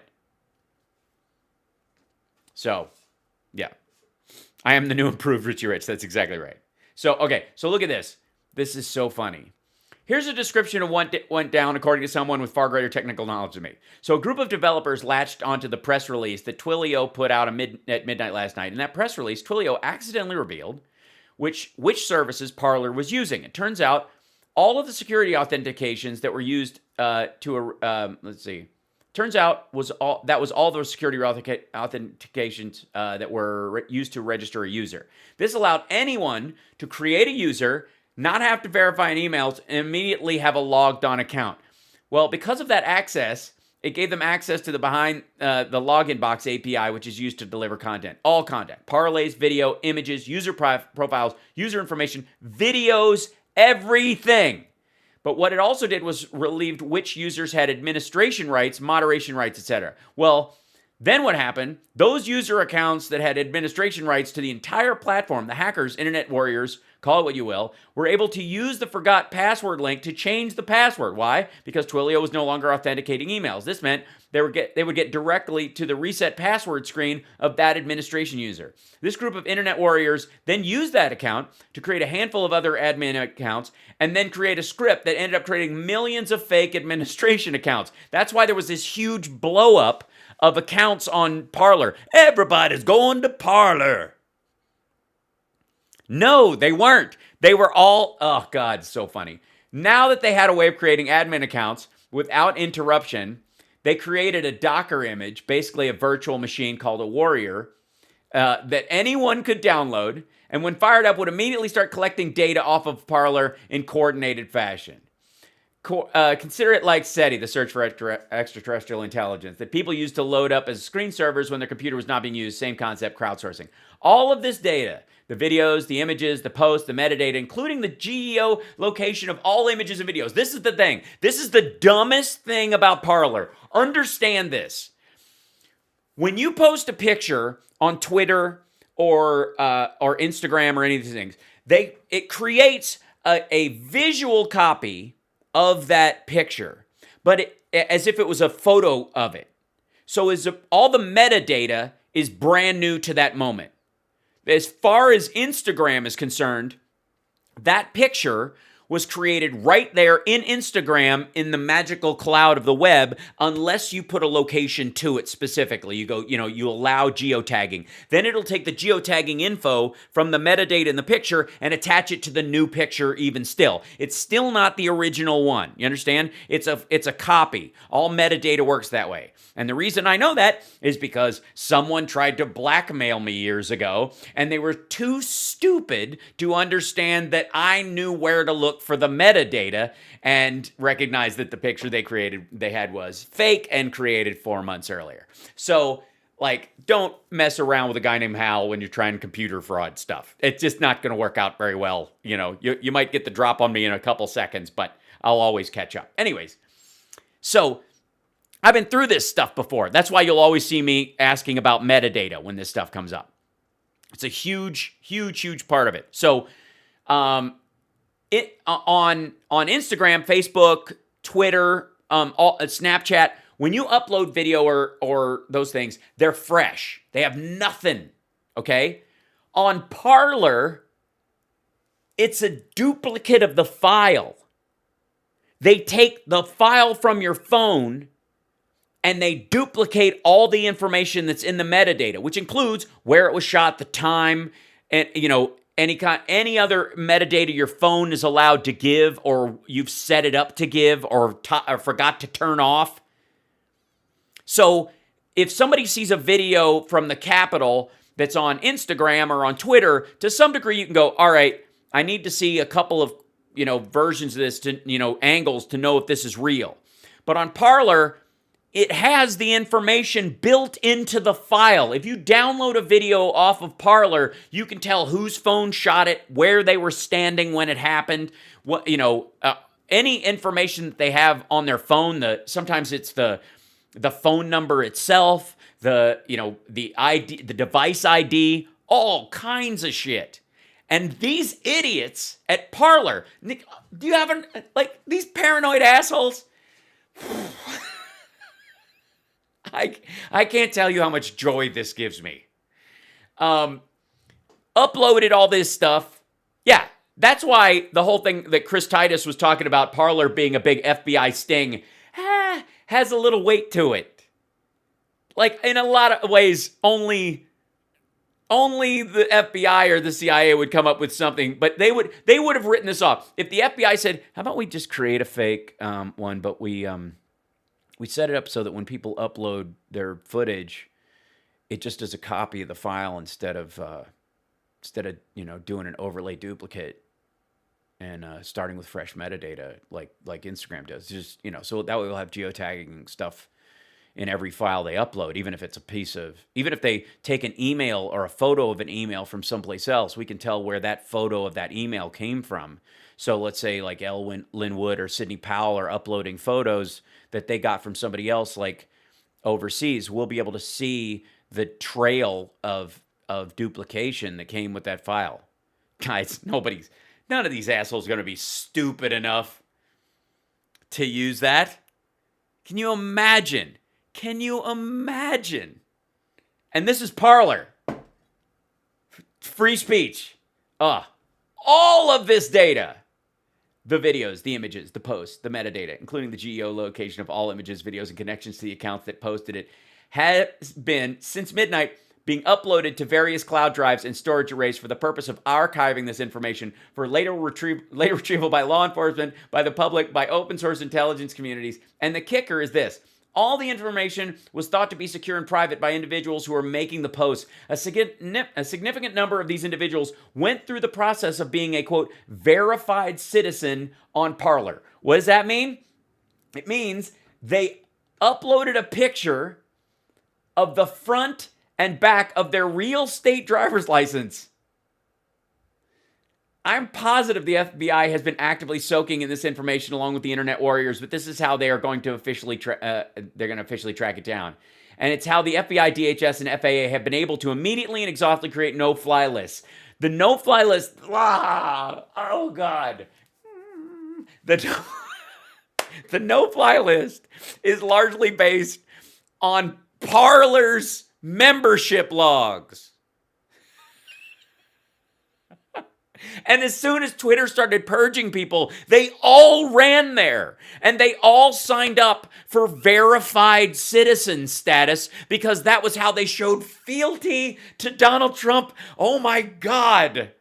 S1: So, yeah. I am the new improved Richie Rich. That's exactly right. So, okay. So look at this. This is so funny. Here's a description of what went down according to someone with far greater technical knowledge than me. So a group of developers latched onto the press release that Twilio put out at midnight last night. In that press release, Twilio accidentally revealed which services Parler was using. It turns out all of the security authentications that were used Turns out that was all the security authentications that were used to register a user. This allowed anyone to create a user, not have to verify an email, and immediately have a logged on account. Well, because of that access, it gave them access to the behind the login box API, which is used to deliver content. All content. Parlays, video, images, user profiles, user information, videos, everything. But what it also did was relieved which users had administration rights, moderation rights, etc. Well, then what happened? Those user accounts that had administration rights to the entire platform, the hackers, internet warriors, call it what you will, were able to use the forgot password link to change the password. Why? Because Twilio was no longer authenticating emails. This meant they would get directly to the reset password screen of that administration user. This group of internet warriors then used that account to create a handful of other admin accounts and then create a script that ended up creating millions of fake administration accounts. That's why there was this huge blow up of accounts on Parler. Everybody's going to Parler. No, they weren't. They were all, oh God, so funny. Now that they had a way of creating admin accounts without interruption, they created a Docker image, basically a virtual machine called a Warrior, that anyone could download, and when fired up would immediately start collecting data off of Parler in coordinated fashion. Consider it like SETI, the search for extraterrestrial intelligence, that people used to load up as screen servers when their computer was not being used. Same concept, crowdsourcing. All of this data, the videos, the images, the posts, the metadata, including the geo location of all images and videos. This is the thing. This is the dumbest thing about Parler. Understand this. When you post a picture on Twitter or Instagram or any of these things, it creates a visual copy of that picture, but as if it was a photo of it. So all the metadata is brand new to that moment. As far as Instagram is concerned, that picture was created right there in Instagram in the magical cloud of the web, unless you put a location to it specifically. You go, you allow geotagging. Then it'll take the geotagging info from the metadata in the picture and attach it to the new picture even still. It's still not the original one. You understand? It's a copy. All metadata works that way. And the reason I know that is because someone tried to blackmail me years ago, and they were too stupid to understand that I knew where to look for the metadata and recognize that the picture they had was fake and created 4 months earlier. So, don't mess around with a guy named Hal when you're trying computer fraud stuff. It's just not going to work out very well. You might get the drop on me in a couple seconds, but I'll always catch up. Anyways, so I've been through this stuff before. That's why you'll always see me asking about metadata when this stuff comes up. It's a huge, huge, huge part of it. So, on Instagram, Facebook, Twitter, Snapchat, when you upload video or those things, they're fresh. They have nothing. Okay? On Parler, it's a duplicate of the file. They take the file from your phone and they duplicate all the information that's in the metadata, which includes where it was shot, the time, and any other metadata your phone is allowed to give, or you've set it up to give, or forgot to turn off. So if somebody sees a video from the Capitol that's on Instagram or on Twitter, to some degree you can go, all right, I need to see a couple of versions of this to angles to know if this is real. But on Parler, it has the information built into the file. If you download a video off of Parler, you can tell whose phone shot it, where they were standing when it happened, what any information that they have on their phone. Sometimes it's the phone number itself, the ID, the device ID, all kinds of shit. And these idiots at Parler, Nick, do you have these paranoid assholes? I can't tell you how much joy this gives me. Uploaded all this stuff. Yeah, that's why the whole thing that Chris Titus was talking about, Parler being a big FBI sting, has a little weight to it. In a lot of ways, only the FBI or the CIA would come up with something, but they would have written this off. If the FBI said, how about we just create a fake one, but we set it up so that when people upload their footage, it just is a copy of the file instead of doing an overlay duplicate and starting with fresh metadata like Instagram does. Just so that way we'll have geotagging stuff in every file they upload, even if they take an email or a photo of an email from someplace else, we can tell where that photo of that email came from. So let's say Elle Lynn Wood or Sidney Powell are uploading photos that they got from somebody else overseas. We'll be able to see the trail of duplication that came with that file. Guys, none of these assholes are going to be stupid enough to use that. Can you imagine? And this is Parler. Free speech. All of this data. The videos, the images, the posts, the metadata, including the geolocation of all images, videos, and connections to the accounts that posted it, has been, since midnight, being uploaded to various cloud drives and storage arrays for the purpose of archiving this information for later retrieval by law enforcement, by the public, by open source intelligence communities. And the kicker is this. All the information was thought to be secure and private by individuals who were making the posts. A significant number of these individuals went through the process of being a, quote, verified citizen on Parler. What does that mean? It means they uploaded a picture of the front and back of their real state driver's license. I'm positive the FBI has been actively soaking in this information along with the internet warriors, but this is how they are going to officially track it down. And it's how the FBI, DHS, and FAA have been able to immediately and exhaustively create no-fly lists. The no-fly list, oh God. The no-fly list is largely based on Parler's membership logs. And as soon as Twitter started purging people, they all ran there. And they all signed up for verified citizen status because that was how they showed fealty to Donald Trump. Oh my God.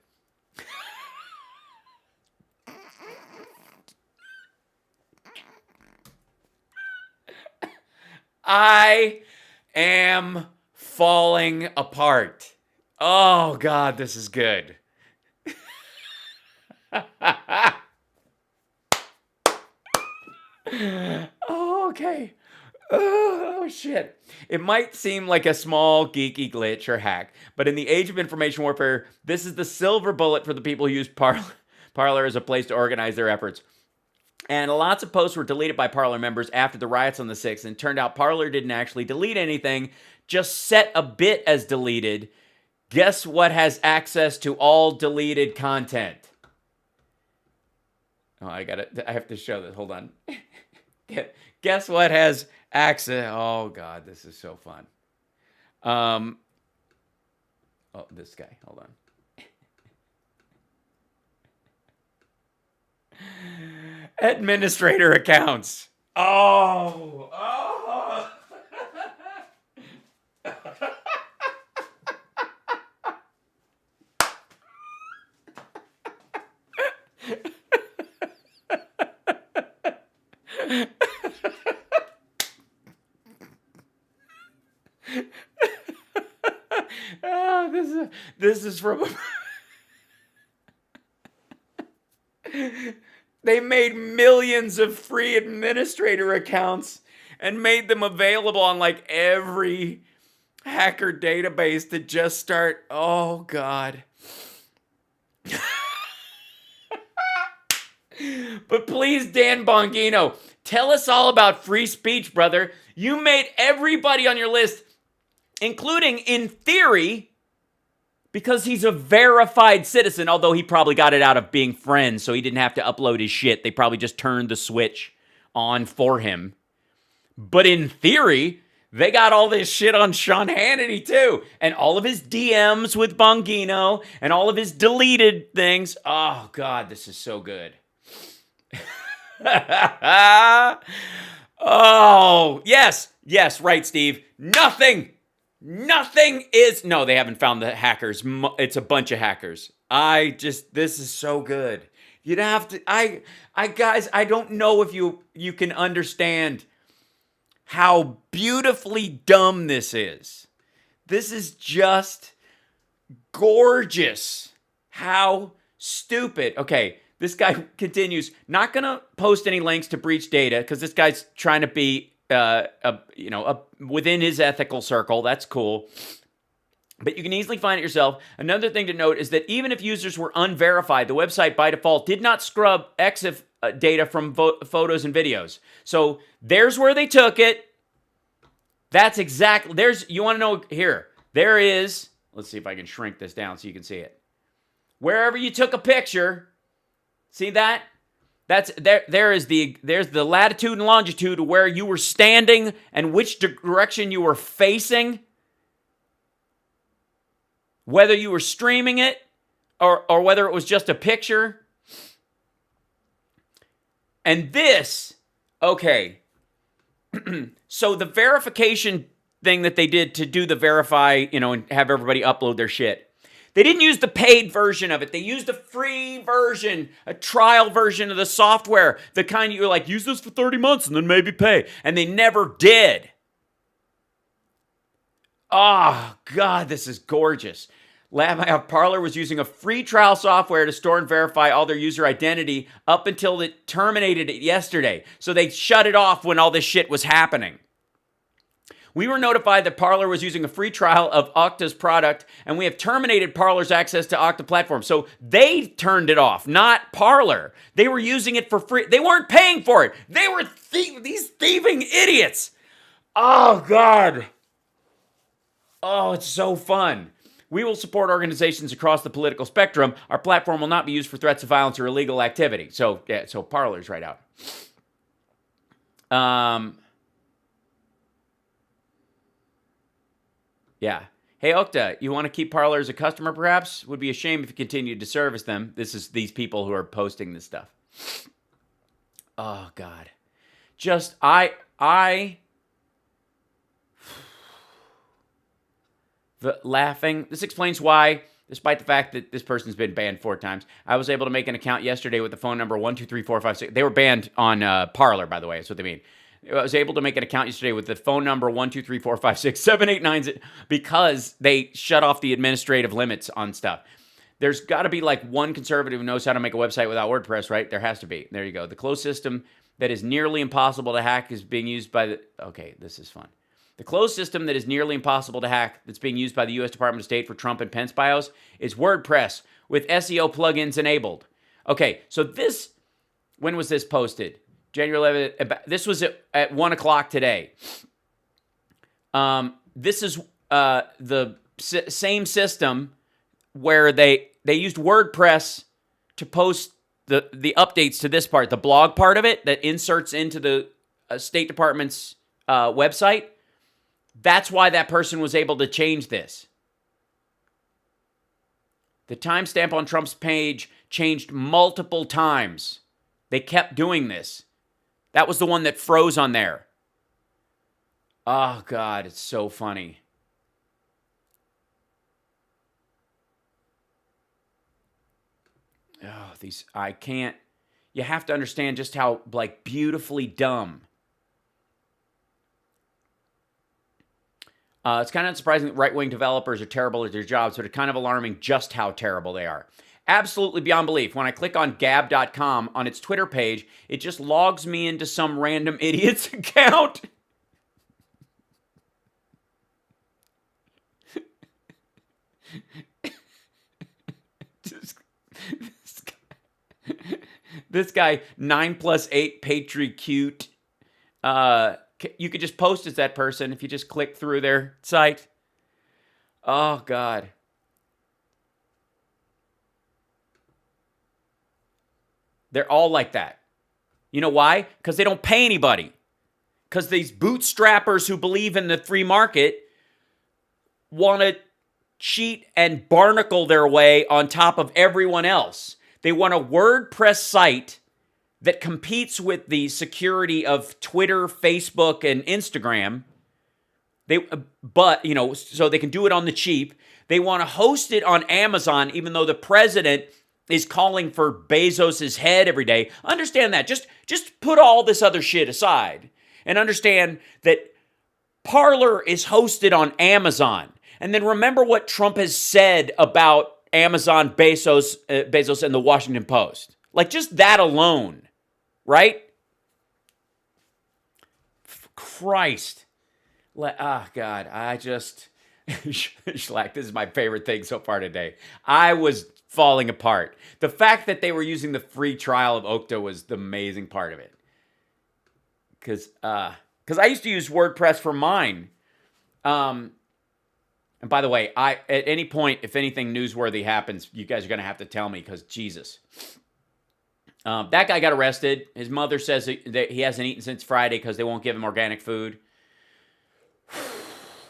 S1: I am falling apart. Oh God, this is good. Oh, okay. Oh, shit. It might seem like a small geeky glitch or hack, but in the age of information warfare, this is the silver bullet for the people who use Parler as a place to organize their efforts. And lots of posts were deleted by Parler members after the riots on the 6th, and it turned out Parler didn't actually delete anything, just set a bit as deleted. Guess what has access to all deleted content? Oh, I have to show this. Hold on. Guess what has access? Oh God, this is so fun. Oh, this guy. Hold on. Administrator accounts. Oh. Oh, this is from. They made millions of free administrator accounts and made them available on like every hacker database to just start. Oh God. But please, Dan Bongino, tell us all about free speech, brother. You made everybody on your list, including, in theory, because he's a verified citizen, although he probably got it out of being friends, so he didn't have to upload his shit. They probably just turned the switch on for him. But in theory, they got all this shit on Sean Hannity, too. And all of his DMs with Bongino and all of his deleted things. Oh, God, this is so good. Oh, yes, right, Steve. Nothing is... No, they haven't found the hackers. It's a bunch of hackers. This is so good. You'd have to... guys, I don't know if you can understand how beautifully dumb this is. This is just gorgeous. How stupid. Okay, this guy continues, not going to post any links to breach data because this guy's trying to be, within his ethical circle. That's cool. But you can easily find it yourself. Another thing to note is that even if users were unverified, the website by default did not scrub EXIF data from photos and videos. So there's where they took it. That's exactly, you want to know here. There is, let's see if I can shrink this down so you can see it. Wherever you took a picture, see that? There's the latitude and longitude of where you were standing and which direction you were facing. Whether you were streaming it or whether it was just a picture. And this, okay. So the verification thing that they did to do the verify, and have everybody upload their shit. They didn't use the paid version of it. They used a free version, a trial version of the software. The kind you're like, use this for 30 months and then maybe pay. And they never did. Oh, God, this is gorgeous. Parler was using a free trial software to store and verify all their user identity up until it terminated it yesterday. So they shut it off when all this shit was happening. We were notified that Parler was using a free trial of Okta's product, and we have terminated Parler's access to Okta platform. So they turned it off, not Parler. They were using it for free. They weren't paying for it. They were these thieving idiots. Oh, God. Oh, it's so fun. We will support organizations across the political spectrum. Our platform will not be used for threats of violence or illegal activity. So Parler's right out. Yeah. Hey, Okta, you want to keep Parler as a customer, perhaps? Would be a shame if you continued to service them. This is these people who are posting this stuff. Oh, God. Just, laughing. This explains why, despite the fact that this person's been banned 4 times, I was able to make an account yesterday with the phone number 123456. They were banned on Parler, by the way. That's what they mean. I was able to make an account yesterday with the phone number 123456789 because they shut off the administrative limits on stuff. There's got to be like one conservative who knows how to make a website without WordPress, right? There has to be. There you go. The closed system that is nearly impossible to hack is being used by the... Okay, this is fun. The closed system that is nearly impossible to hack that's being used by the U.S. Department of State for Trump and Pence bios is WordPress with SEO plugins enabled. Okay, so this... When was this posted? January 11th. This was at 1 o'clock today. This is the same system where they used WordPress to post the updates to this part, the blog part of it that inserts into the State Department's website. That's why that person was able to change this. The timestamp on Trump's page changed multiple times. They kept doing this. That was the one that froze on there. Oh, God, it's so funny. Oh, I can't. You have to understand just how, like, beautifully dumb. It's kind of unsurprising that right-wing developers are terrible at their jobs, but it's kind of alarming just how terrible they are. Absolutely beyond belief. When I click on gab.com on its Twitter page, it just logs me into some random idiot's account. This guy 9+8 Patriot. You could just post as that person if you just click through their site. Oh, God. They're all like that. You know why? Because they don't pay anybody. Because these bootstrappers who believe in the free market want to cheat and barnacle their way on top of everyone else. They want a WordPress site that competes with the security of Twitter, Facebook, and Instagram. So they can do it on the cheap. They want to host it on Amazon, even though the president is calling for Bezos' head every day. Understand that. Just put all this other shit aside and understand that Parler is hosted on Amazon. And then remember what Trump has said about Amazon, Bezos, and the Washington Post. Like, just that alone, right? Christ. God, I just... Schlack, this is my favorite thing so far today. I was falling apart. The fact that they were using the free trial of Okta was the amazing part of it. Because I used to use WordPress for mine. And by the way, at any point, if anything newsworthy happens, you guys are going to have to tell me because Jesus. That guy got arrested. His mother says that he hasn't eaten since Friday because they won't give him organic food.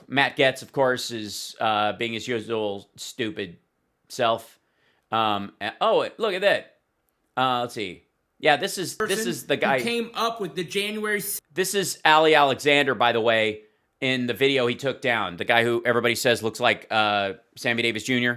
S1: Matt Getz, of course, is being his usual stupid self. Look at that. Let's see. Yeah, this is the guy
S5: who came up with the January.
S1: This is Ali Alexander, by the way, in the video he took down. The guy who everybody says looks like Sammy Davis Jr.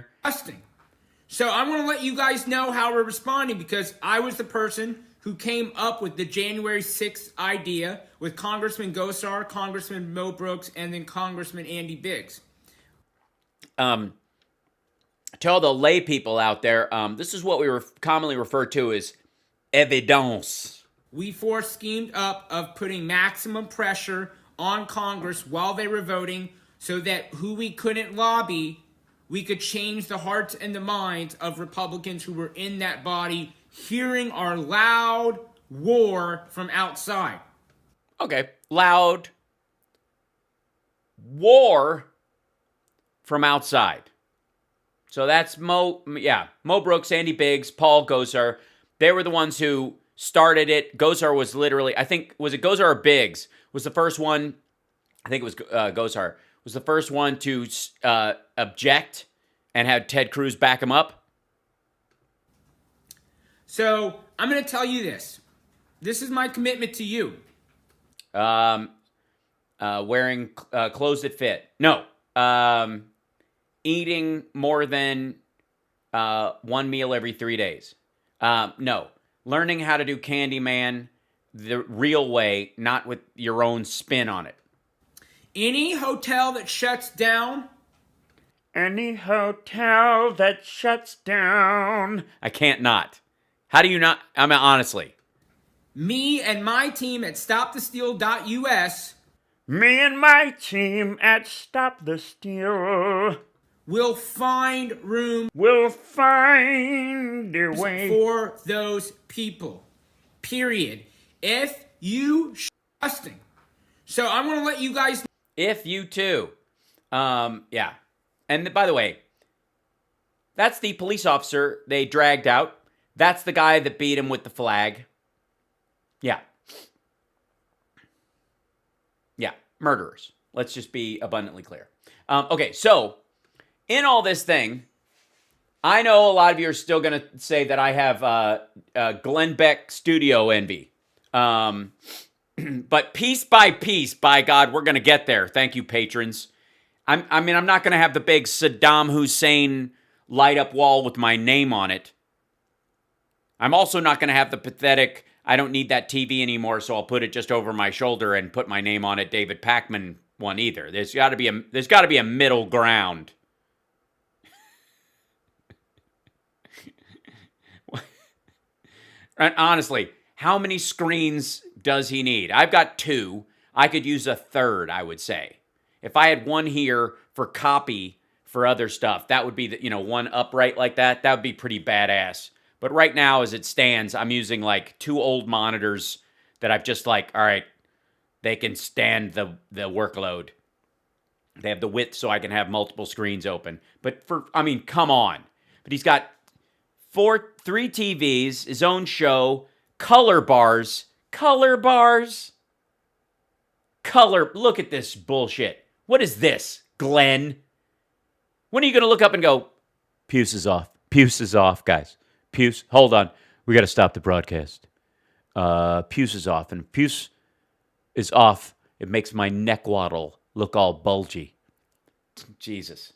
S5: So I want to let you guys know how we're responding because I was the person who came up with the January 6th idea with Congressman Gosar, Congressman Mo Brooks, and then Congressman Andy Biggs.
S1: To all the lay people out there, this is what we commonly refer to as evidence.
S5: We schemed up of putting maximum pressure on Congress while they were voting so that who we couldn't lobby, we could change the hearts and the minds of Republicans who were in that body hearing our loud war from outside.
S1: Okay, loud war from outside. So that's Mo Brooks, Andy Biggs, Paul Gosar. They were the ones who started it. Gosar was literally, was it Gosar or Biggs? Was the first one, I think it was Gosar, was the first one to object and had Ted Cruz back him up.
S5: So I'm going to tell you this. This is my commitment to you.
S1: Wearing clothes that fit. No. Eating more than one meal every 3 days. No. Learning how to do Candyman the real way, not with your own spin on it.
S5: Any hotel that shuts down.
S1: Any hotel that shuts down. I can't not. How do you not? I mean, honestly.
S5: Me and my team at StopTheSteal.us.
S1: Me and my team at Stop the Steal
S5: will find room.
S1: We'll find a way
S5: for those people. Period. If you trusting. So I'm going to let you guys know.
S1: If you too. Yeah. And by the way, that's the police officer they dragged out. That's the guy that beat him with the flag. Yeah. Yeah. Murderers. Let's just be abundantly clear. Okay, so in all this thing, I know a lot of you are still going to say that I have Glenn Beck studio envy. But piece by piece, by God, we're going to get there. Thank you, patrons. I'm not going to have the big Saddam Hussein light up wall with my name on it. I'm also not going to have the pathetic, I don't need that TV anymore, so I'll put it just over my shoulder and put my name on it, David Pakman one either. There's got to be a middle ground. And honestly, how many screens does he need? I've got 2. I could use a third, I would say. If I had one here for copy for other stuff, that would be one upright like that. That would be pretty badass. But right now, as it stands, I'm using like 2 old monitors that I've just all right, they can stand the workload. They have the width so I can have multiple screens open. But come on. But he's got 3 TVs, his own show, color bars. Look at this bullshit. What is this, Glenn? When are you going to look up and go, Puce is off. Puce is off, guys. Puce, hold on. We got to stop the broadcast. Puce is off. And Puce is off. It makes my neck waddle look all bulgy. Jesus.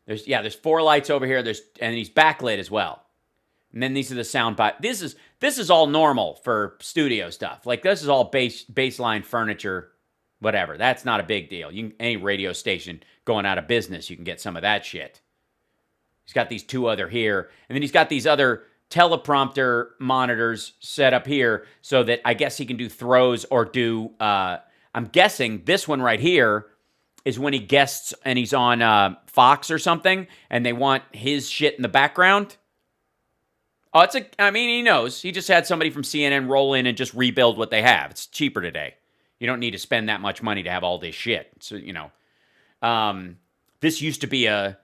S1: There's 4 lights over here. And he's backlit as well. And then these are the sound bite. This is all normal for studio stuff. Like this is all baseline furniture, whatever. That's not a big deal. Any radio station going out of business, you can get some of that shit. He's got these 2 other here, and then he's got these other teleprompter monitors set up here so that I guess he can do throws or do. I'm guessing this one right here is when he guests and he's on Fox or something, and they want his shit in the background. Oh, he knows. He just had somebody from CNN roll in and just rebuild what they have. It's cheaper today. You don't need to spend that much money to have all this shit. So, this used to be a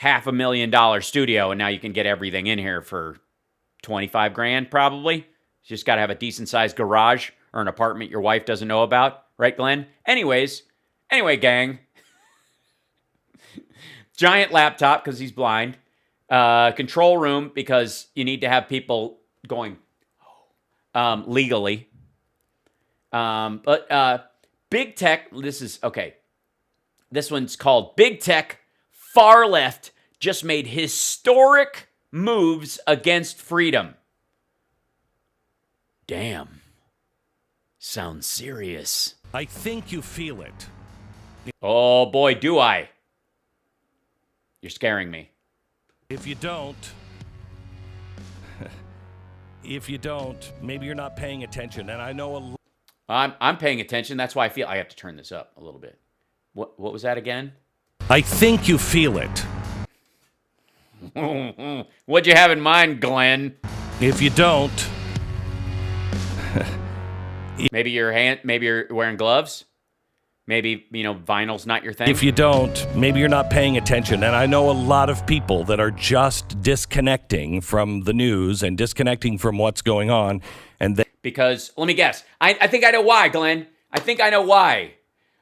S1: $500,000 studio, and now you can get everything in here for $25,000 probably. You just got to have a decent-sized garage or an apartment your wife doesn't know about. Right, Glenn? Anyway, gang. Giant laptop because he's blind. Control room because you need to have people going legally. But big tech, this one's called Big Tech Far Left just made historic moves against freedom. Damn. Sounds serious.
S6: I think you feel it.
S1: Oh boy, do I. You're scaring me.
S6: If you don't, maybe you're not paying attention. And I know
S1: I'm paying attention. That's why I have to turn this up a little bit. What was that again?
S6: I think you feel it.
S1: What'd you have in mind, Glenn?
S6: If you don't,
S1: maybe you're wearing gloves. Maybe, vinyl's not your thing.
S6: If you don't, maybe you're not paying attention. And I know a lot of people that are just disconnecting from the news and disconnecting from what's going on. And
S1: because, let me guess. I think I know why, Glenn. I think I know why.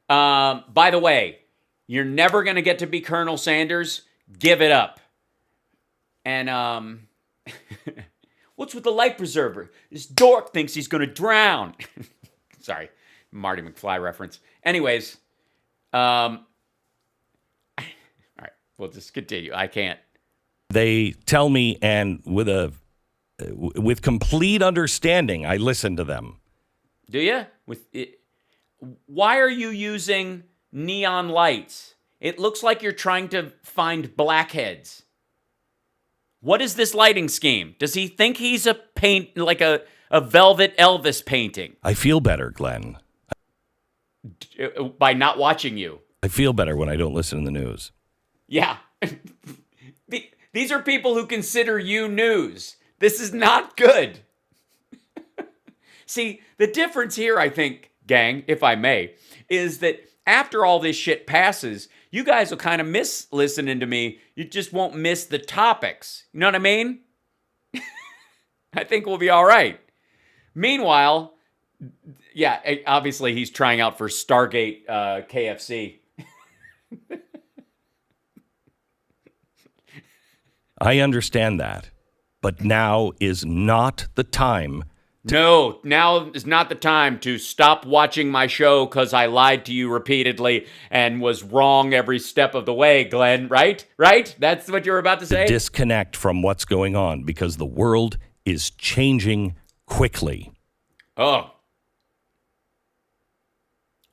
S1: By the way, you're never going to get to be Colonel Sanders. Give it up. And what's with the life preserver? This dork thinks he's going to drown. Sorry, Marty McFly reference. Anyways, all right, we'll just continue. I can't.
S6: They tell me, and with complete understanding, I listen to them.
S1: Do you? Why are you using neon lights? It looks like you're trying to find blackheads. What is this lighting scheme? Does he think he's a Velvet Elvis painting?
S6: I feel better, Glenn.
S1: By not watching you.
S6: I feel better when I don't listen to the news.
S1: Yeah. These are people who consider you news. This is not good. See, the difference here, I think, gang, if I may, is that after all this shit passes, you guys will kind of miss listening to me. You just won't miss the topics. You know what I mean? I think we'll be all right. Meanwhile, yeah, obviously he's trying out for Stargate KFC.
S6: I understand that, but now is not the time.
S1: No, now is not the time to stop watching my show because I lied to you repeatedly and was wrong every step of the way, Glenn. Right? Right? That's what you were about to say?
S6: Disconnect from what's going on because the world is changing quickly.
S1: Oh.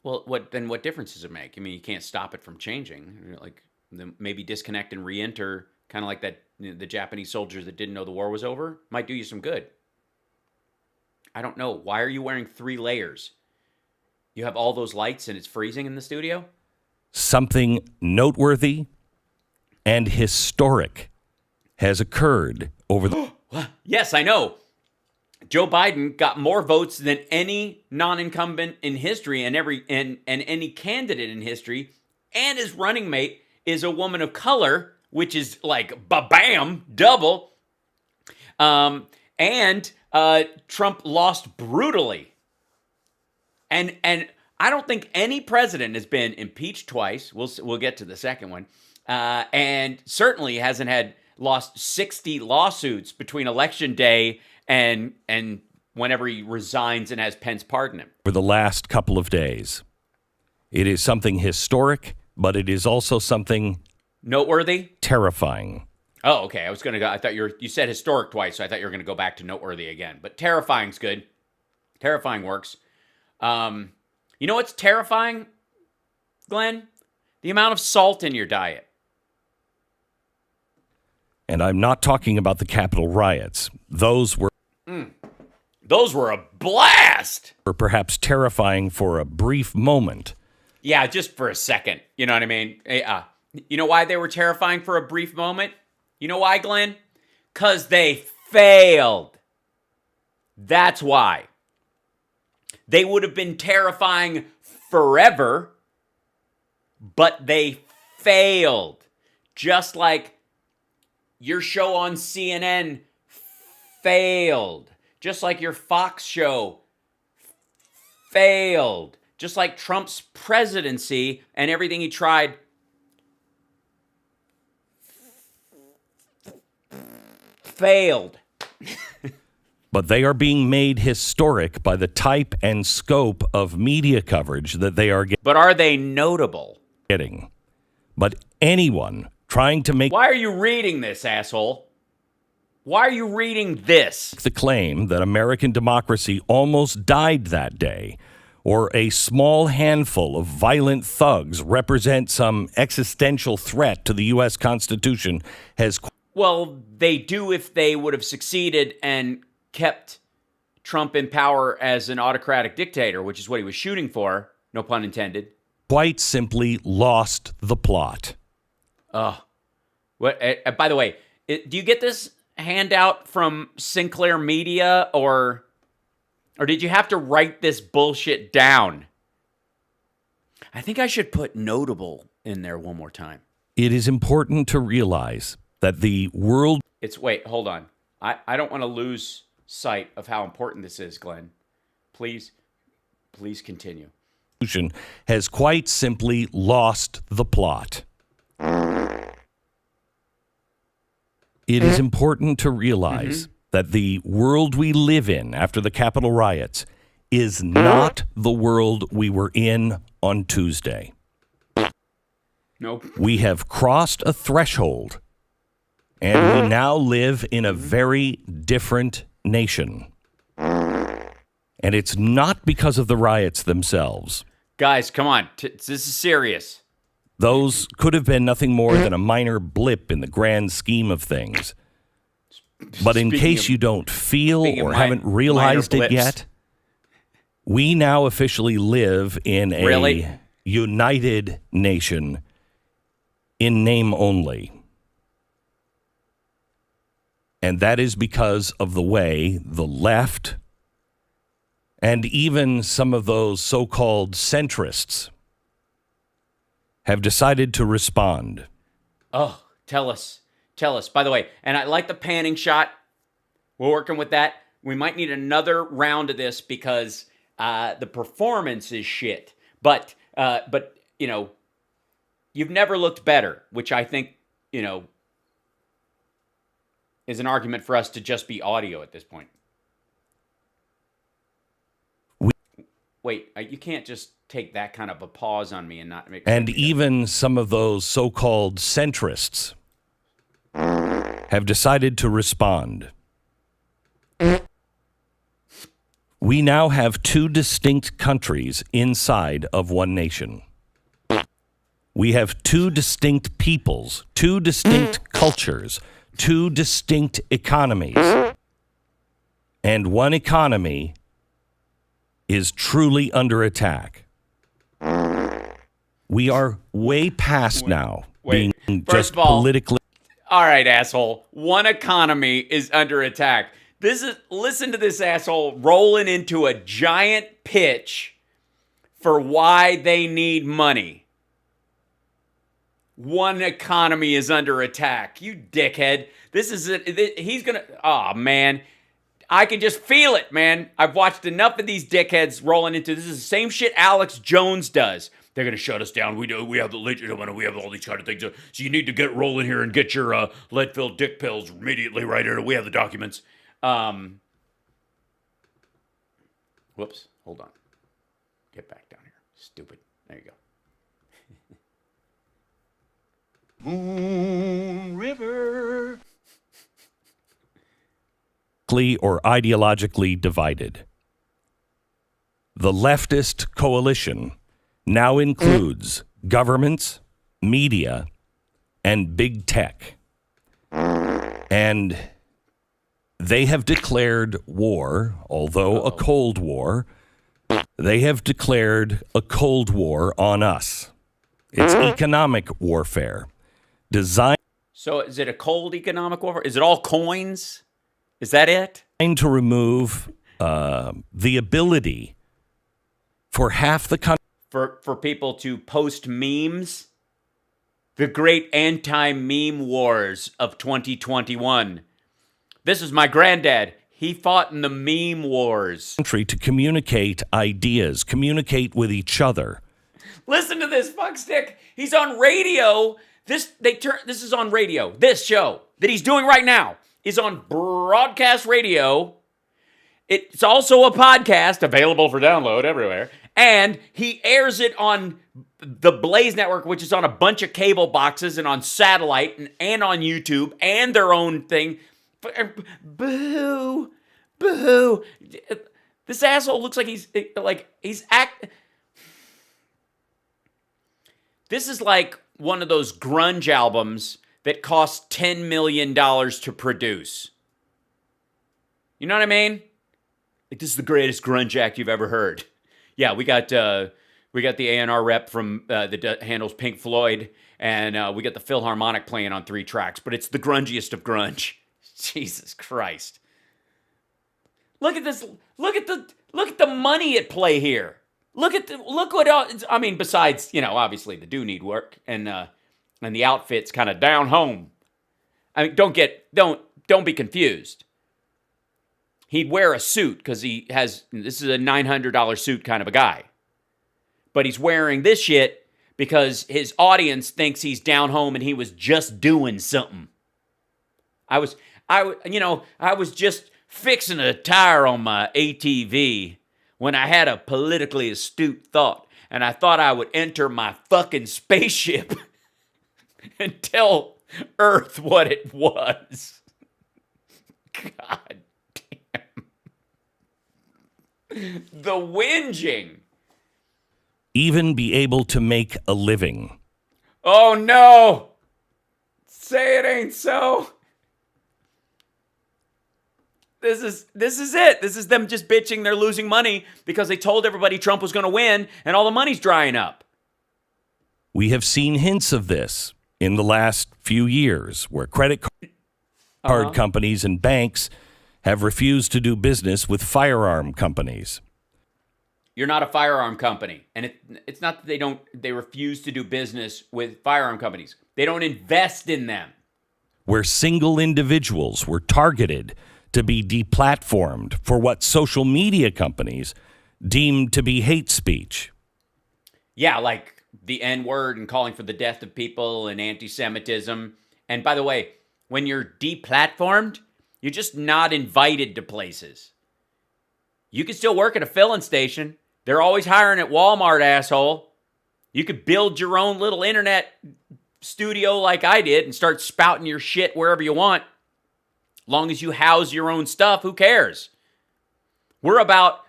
S1: Well, what difference does it make? I mean, you can't stop it from changing. Like, maybe disconnect and re-enter, kind of like that the Japanese soldiers that didn't know the war was over. Might do you some good. I don't know. Why are you wearing 3 layers? You have all those lights and it's freezing in the studio?
S6: Something noteworthy and historic has occurred over the...
S1: Yes, I know. Joe Biden got more votes than any non-incumbent in history and any candidate in history, and his running mate is a woman of color, which is like ba-bam, double. And Trump lost brutally. And I don't think any president has been impeached twice. We'll get to the second one. And certainly hasn't lost 60 lawsuits between election day and whenever he resigns and has Pence pardon him.
S6: For the last couple of days. It is something historic, but it is also something
S1: noteworthy,
S6: terrifying.
S1: Oh, okay. I thought you said historic twice, so I thought you were gonna go back to noteworthy again. But terrifying's good. Terrifying works. You know what's terrifying, Glenn? The amount of salt in your diet.
S6: And I'm not talking about the Capitol riots. Those were
S1: a blast.
S6: Were perhaps terrifying for a brief moment.
S1: Yeah, just for a second. You know what I mean? You know why they were terrifying for a brief moment? You know why, Glenn? Because they failed. That's why. They would have been terrifying forever, but they failed. Just like your show on CNN failed. Just like your Fox show failed. Just like Trump's presidency and everything he tried failed.
S6: But they are being made historic by the type and scope of media coverage that they are getting.
S1: But are they notable?
S6: But anyone trying to make...
S1: Why are you reading this, asshole? Why are you reading this?
S6: The claim that American democracy almost died that day, or a small handful of violent thugs represent some existential threat to the U.S. Constitution has...
S1: Well, they do if they would have succeeded and kept Trump in power as an autocratic dictator, which is what he was shooting for, no pun intended.
S6: Quite simply lost the plot.
S1: What? By the way, do you get this handout from Sinclair Media, or did you have to write this bullshit down? I think I should put notable in there one more time.
S6: It is important to realize that the world...
S1: Wait, hold on. I don't want to lose sight of how important this is, Glenn. Please continue.
S6: has quite simply lost the plot. It is important to realize that the world we live in after the Capitol riots is not the world we were in on Tuesday.
S1: Nope.
S6: We have crossed a threshold, and we now live in a very different nation. And it's not because of the riots themselves.
S1: Guys, come on. This is serious.
S6: Those could have been nothing more than a minor blip in the grand scheme of things. But in case you don't feel or haven't realized it yet, we now officially live in a united nation in name only. And that is because of the way the left and even some of those so-called centrists have decided to respond.
S1: Oh, tell us. By the way, and I like the panning shot. We're working with that. We might need another round of this because the performance is shit. But you know, you've never looked better, which I think, you know, is an argument for us to just be audio at this point. Wait, you can't just take that kind of a pause on me and not make.
S6: And even some of those so-called centrists have decided to respond. We now have two distinct countries inside of one nation. We have two distinct peoples, two distinct cultures, two distinct economies. And one economy is truly under attack. We are way past now being just politically.
S1: All right, asshole. One economy is under attack. Listen to this asshole rolling into a giant pitch for why they need money. One economy is under attack. You dickhead. This is it. He's gonna. Oh man, I can just feel it, man. I've watched enough of these dickheads rolling into this. Is the same shit Alex Jones does. They're gonna shut us down. We have the legitimate. We have all these kind of things. So you need to get rolling here and get your lead-filled dick pills immediately right here. We have the documents. Whoops. Hold on. Get back down here. Stupid. There you go.
S7: Moon River.
S6: Or ideologically divided. The leftist coalition now includes governments, media, and big tech. And they have declared war, although a Cold War. They have declared a Cold War on us. It's economic warfare.
S1: So is it a cold economic warfare? Is it all coins? Is that it?
S6: Trying to remove the ability for half the country.
S1: For people to post memes? The great anti-meme wars of 2021. This is my granddad. He fought in the meme wars.
S6: To communicate ideas, communicate with each other.
S1: Listen to this fuckstick. He's on radio. This is on radio. This show that he's doing right now is on broadcast radio. It's also a podcast available for download everywhere. And he airs it on the Blaze Network, which is on a bunch of cable boxes and on satellite and on YouTube and their own thing. Boo. Boo. This asshole looks like he's This is like one of those grunge albums that cost $10 million to produce. You know what I mean? Like, this is the greatest grunge act you've ever heard. Yeah, we got the A&R rep from that handles Pink Floyd, and we got the Philharmonic playing on 3 tracks, but it's the grungiest of grunge. Jesus Christ. Look at this. Look at the money at play here. Look what else. I mean, besides, obviously the do need work and the outfit's kind of down home. I mean, don't be confused. He'd wear a suit because this is a $900 suit kind of a guy. but he's wearing this shit because his audience thinks he's down home and he was just doing something. I was just fixing a tire on my ATV when I had a politically astute thought, and I thought I would enter my fucking spaceship and tell Earth what it was. God damn. The whinging.
S6: Even be able to make a living.
S1: Oh no! Say it ain't so. This is it. This is them just bitching they're losing money because they told everybody Trump was going to win and all the money's drying up.
S6: We have seen hints of this in the last few years where credit card companies and banks have refused to do business with firearm companies.
S1: You're not a firearm company. And it's not that they refuse to do business with firearm companies. They don't invest in them.
S6: Where single individuals were targeted to be deplatformed for what social media companies deemed to be hate speech.
S1: Yeah, like the N-word and calling for the death of people and anti-Semitism. And by the way, when you're deplatformed, you're just not invited to places. You can still work at a filling station. They're always hiring at Walmart, asshole. You could build your own little internet studio like I did and start spouting your shit wherever you want. Long as you house your own stuff, who cares? We're about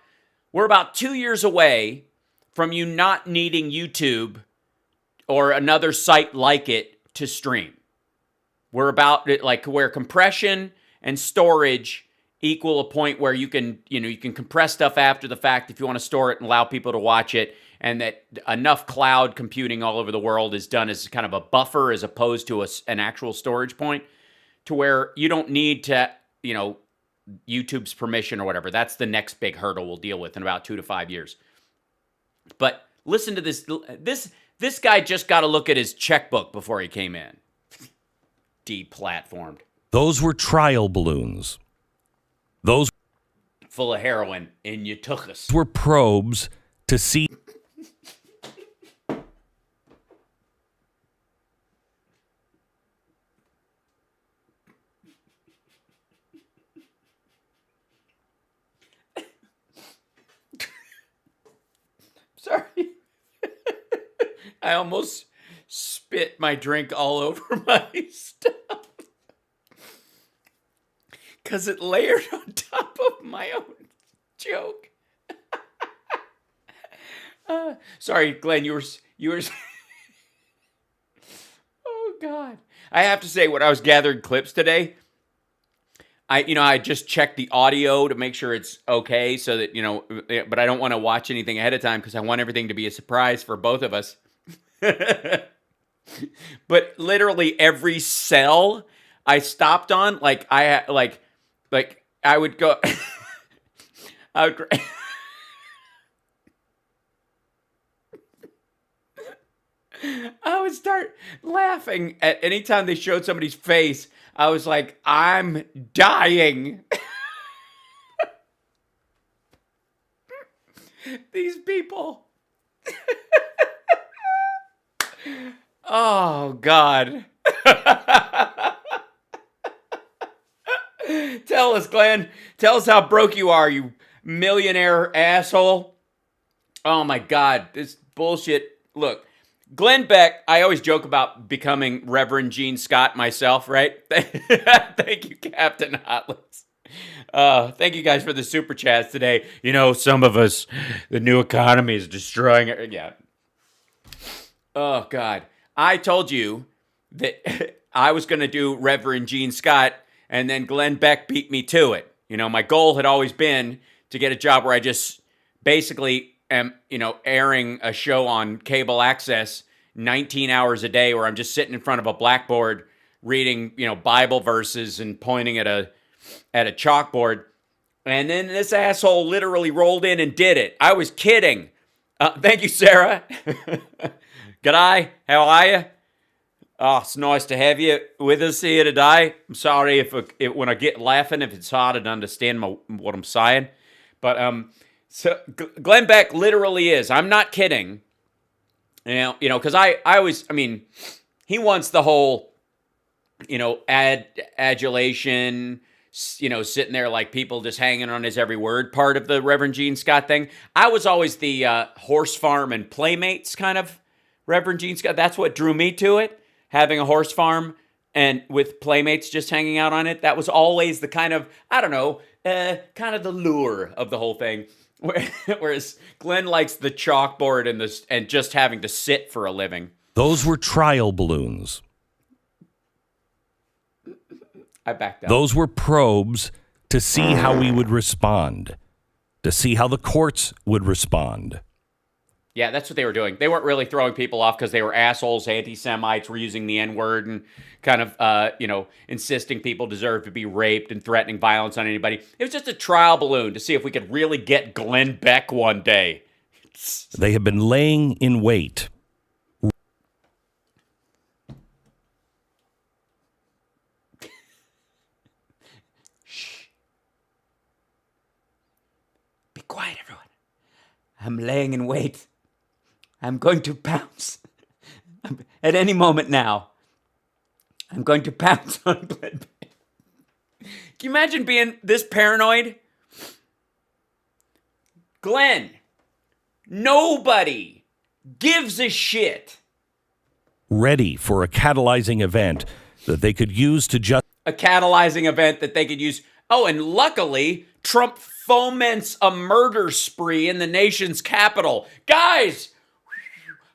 S1: 2 years away from you not needing YouTube or another site like it to stream. We're about it, like where compression and storage equal a point where you can compress stuff after the fact if you want to store it and allow people to watch it, and that enough cloud computing all over the world is done as kind of a buffer as opposed to an actual storage point, to where you don't need to, YouTube's permission or whatever. That's the next big hurdle we'll deal with in about 2 to 5 years. But listen to this. This guy just got to look at his checkbook before he came in. Deplatformed.
S6: Those were trial balloons. Those
S1: full of heroin, and you took us.
S6: Were probes to see.
S1: Sorry. I almost spit my drink all over my stuff. Because it layered on top of my own joke. Sorry, Glenn, you were. Oh, God. I have to say, when I was gathering clips today, I just checked the audio to make sure it's okay so that, but I don't want to watch anything ahead of time because I want everything to be a surprise for both of us. But literally every cell I stopped on, I would go, I would start laughing at any time they showed somebody's face. I was like, I'm dying. These people. Oh, God. Tell us, Glenn. Tell us how broke you are, you millionaire asshole. Oh, my God. This bullshit. Look. Glenn Beck, I always joke about becoming Reverend Gene Scott myself, right? Thank you, Captain Hotless. Thank you guys for the super chats today. Some of us, the new economy is destroying it. Yeah. Oh, God. I told you that I was going to do Reverend Gene Scott, and then Glenn Beck beat me to it. My goal had always been to get a job where I just basically am, airing a show on cable access 19 hours a day where I'm just sitting in front of a blackboard reading, Bible verses and pointing at a chalkboard. And then this asshole literally rolled in and did it. I was kidding. Thank you, Sarah. G'day. How are you? Oh, it's nice to have you with us here today. I'm sorry if when I get laughing, if it's harder to understand what I'm saying. But So Glenn Beck literally is, I'm not kidding, Because I always, I mean, he wants the whole, adulation, sitting there like people just hanging on his every word part of the Reverend Gene Scott thing. I was always the horse farm and playmates kind of Reverend Gene Scott. That's what drew me to it, having a horse farm and with playmates just hanging out on it. That was always the kind of, I don't know, kind of the lure of the whole thing. Whereas Glenn likes the chalkboard and just having to sit for a living.
S6: Those were trial balloons.
S1: I backed out.
S6: Those were probes to see how we would respond, to see how the courts would respond.
S1: Yeah, that's what they were doing. They weren't really throwing people off because they were assholes, anti-Semites, were using the N-word and kind of, insisting people deserve to be raped and threatening violence on anybody. It was just a trial balloon to see if we could really get Glenn Beck one day.
S6: They have been laying in wait.
S1: Be quiet, everyone. I'm laying in wait. I'm going to pounce. At any moment now, I'm going to pounce on Glenn Beck. Can you imagine being this paranoid? Glenn, nobody gives a shit.
S6: Ready for a catalyzing event that they could use to just...
S1: A catalyzing event that they could use. Oh, and luckily, Trump foments a murder spree in the nation's capital. Guys,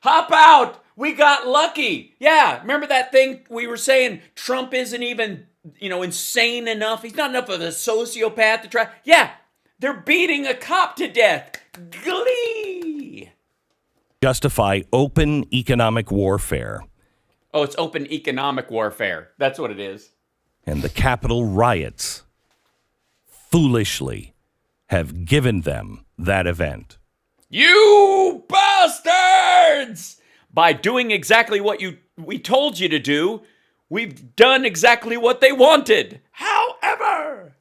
S1: hop out. We got lucky. Yeah, remember that thing we were saying? Trump isn't even, insane enough. He's not enough of a sociopath to try. Yeah, they're beating a cop to death. Glee.
S6: Justify open economic warfare.
S1: Oh, it's open economic warfare. That's what it is.
S6: And the Capitol riots foolishly have given them that event.
S1: You bastards! By doing exactly what we told you to do, we've done exactly what they wanted. However,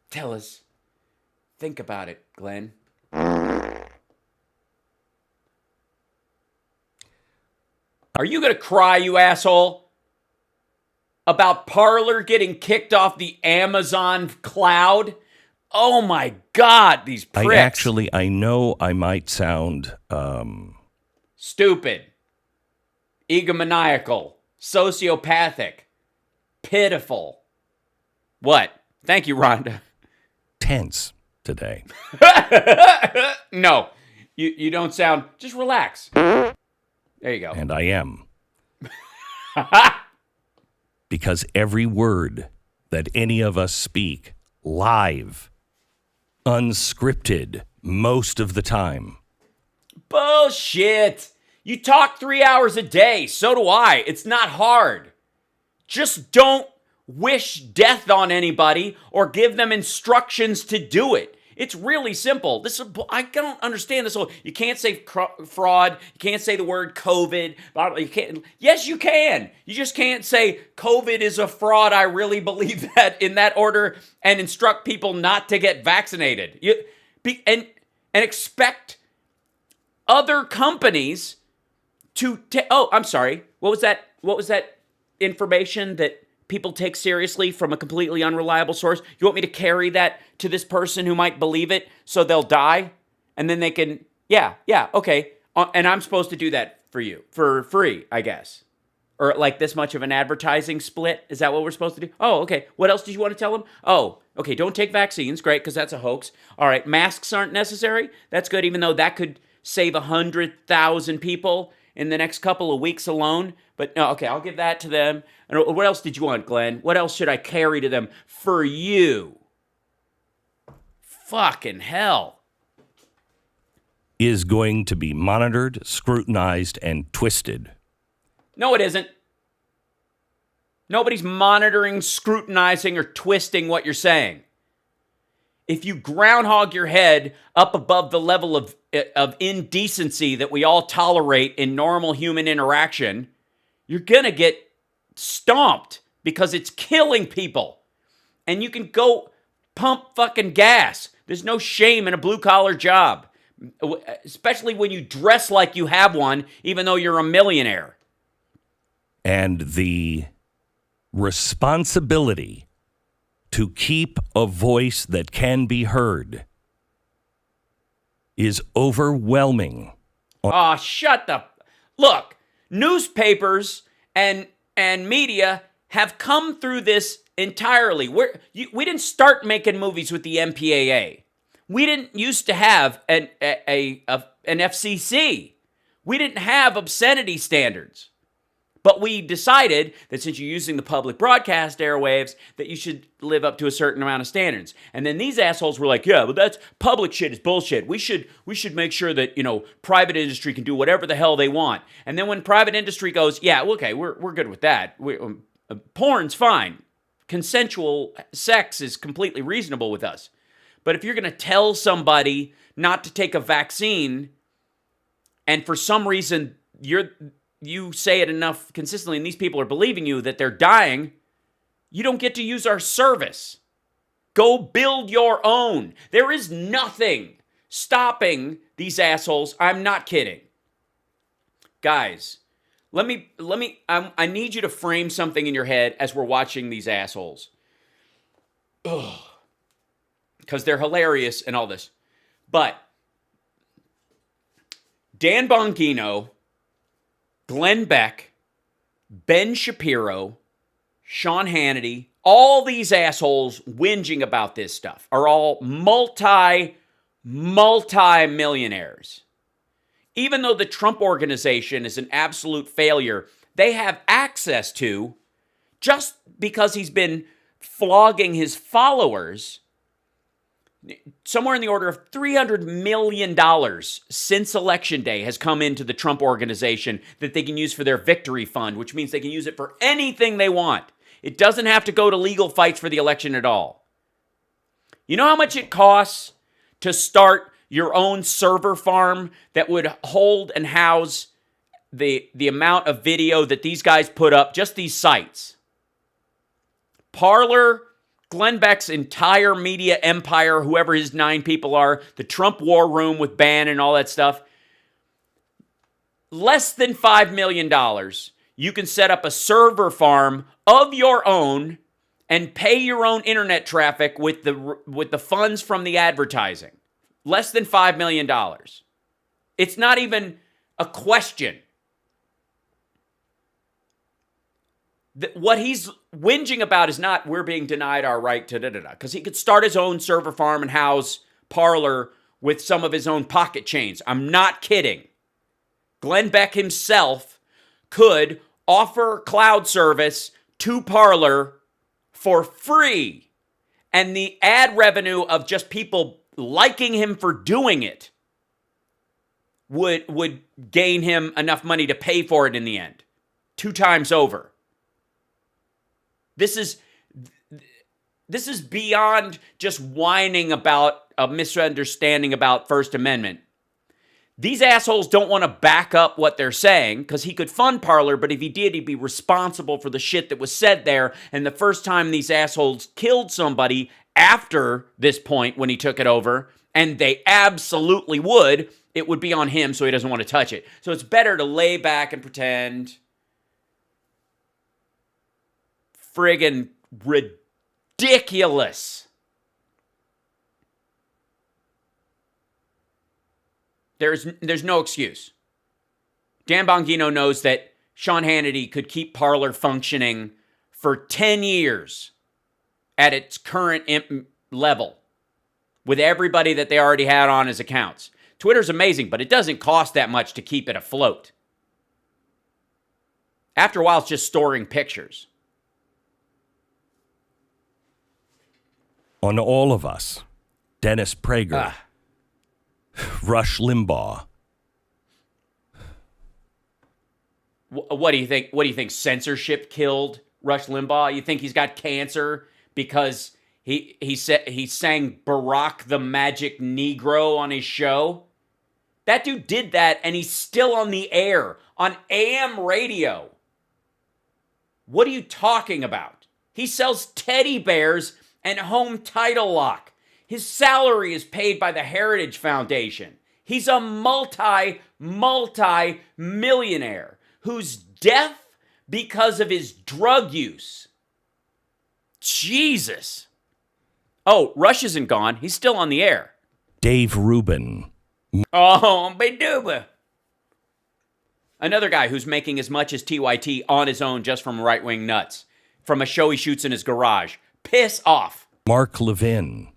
S1: tell us. Think about it, Glenn. Are you going to cry, you asshole? About Parler getting kicked off the Amazon cloud? Oh my God, these pricks.
S6: I know I might sound...
S1: Stupid. Egomaniacal. Sociopathic. Pitiful. What? Thank you, Rhonda.
S6: Tense today.
S1: No, you don't sound... Just relax. There you go.
S6: And I am. Because every word that any of us speak live, unscripted most of the time.
S1: Bullshit. You talk 3 hours a day. So do I. It's not hard. Just don't wish death on anybody or give them instructions to do it. It's really simple. I don't understand this whole, you can't say fraud, you can't say the word COVID, you can't. Yes, you can. You just can't say COVID is a fraud. I really believe that in that order and instruct people not to get vaccinated. And expect other companies to I'm sorry. What was that? What was that information that people take seriously from a completely unreliable source? You want me to carry that to this person who might believe it so they'll die? And then they can, yeah, okay. And I'm supposed to do that for you, for free, I guess. Or like this much of an advertising split? Is that what we're supposed to do? Oh, okay. What else did you want to tell them? Oh, okay, don't take vaccines. Great, because that's a hoax. All right, masks aren't necessary. That's good, even though that could save 100,000 people in the next couple of weeks alone. But no, okay, I'll give that to them. And what else did you want, Glenn? What else should I carry to them for you? Fucking hell.
S6: Is going to be monitored, scrutinized, and twisted.
S1: No, it isn't. Nobody's monitoring, scrutinizing, or twisting what you're saying. If you groundhog your head up above the level of indecency that we all tolerate in normal human interaction, you're going to get stomped because it's killing people. And you can go pump fucking gas. There's no shame in a blue-collar job, especially when you dress like you have one, even though you're a millionaire.
S6: And the responsibility to keep a voice that can be heard is overwhelming.
S1: Oh, shut the... Look, newspapers and media have come through this entirely. We didn't start making movies with the MPAA. We didn't used to have an FCC. We didn't have obscenity standards. But we decided that since you're using the public broadcast airwaves, that you should live up to a certain amount of standards. And then these assholes were like, yeah, but that's public shit is bullshit. We should make sure that, private industry can do whatever the hell they want. And then when private industry goes, yeah, okay, we're good with that. Porn's fine. Consensual sex is completely reasonable with us. But if you're going to tell somebody not to take a vaccine, and for some reason you say it enough consistently and these people are believing you that they're dying, you don't get to use our service. Go build your own. There is nothing stopping these assholes. I'm not kidding. Guys, I need you to frame something in your head as we're watching these assholes. Ugh. Because they're hilarious and all this. But Dan Bongino, Glenn Beck, Ben Shapiro, Sean Hannity, all these assholes whinging about this stuff are all multi-millionaires. Even though the Trump organization is an absolute failure, they have access to, just because he's been flogging his followers, somewhere in the order of $300 million since Election Day has come into the Trump organization that they can use for their victory fund, which means they can use it for anything they want. It doesn't have to go to legal fights for the election at all. You know how much it costs to start your own server farm that would hold and house the amount of video that these guys put up, just these sites? Parler, Glenn Beck's entire media empire, whoever his 9 people are, the Trump war room with Bannon and all that stuff, less than $5 million, you can set up a server farm of your own and pay your own internet traffic with the funds from the advertising. Less than $5 million. It's not even a question. What he's whinging about is not we're being denied our right to da-da-da. Because he could start his own server farm and house Parler with some of his own pocket chains. I'm not kidding. Glenn Beck himself could offer cloud service to Parler for free. And the ad revenue of just people liking him for doing it would gain him enough money to pay for it in the end. 2 times over. This is beyond just whining about a misunderstanding about First Amendment. These assholes don't want to back up what they're saying because he could fund Parler, but if he did, he'd be responsible for the shit that was said there. And the first time these assholes killed somebody after this point when he took it over, and they absolutely would, it would be on him, so he doesn't want to touch it. So it's better to lay back and pretend. Friggin' ridiculous. There's no excuse. Dan Bongino knows that Sean Hannity could keep Parler functioning for 10 years at its current level with everybody that they already had on his accounts. Twitter's amazing, but it doesn't cost that much to keep it afloat. After a while, it's just storing pictures.
S6: On all of us, Dennis Prager, Rush Limbaugh.
S1: What do you think? What do you think? Censorship killed Rush Limbaugh? You think he's got cancer because he sang Barack the Magic Negro on his show? That dude did that, and he's still on the air on AM radio. What are you talking about? He sells teddy bears and home title lock. His salary is paid by the Heritage Foundation. He's a multi-millionaire who's deaf because of his drug use. Jesus. Oh, Rush isn't gone. He's still on the air.
S6: Dave Rubin.
S1: Oh, Beduba. Another guy who's making as much as TYT on his own just from right-wing nuts. From a show he shoots in his garage. Piss off.
S6: Mark Levin.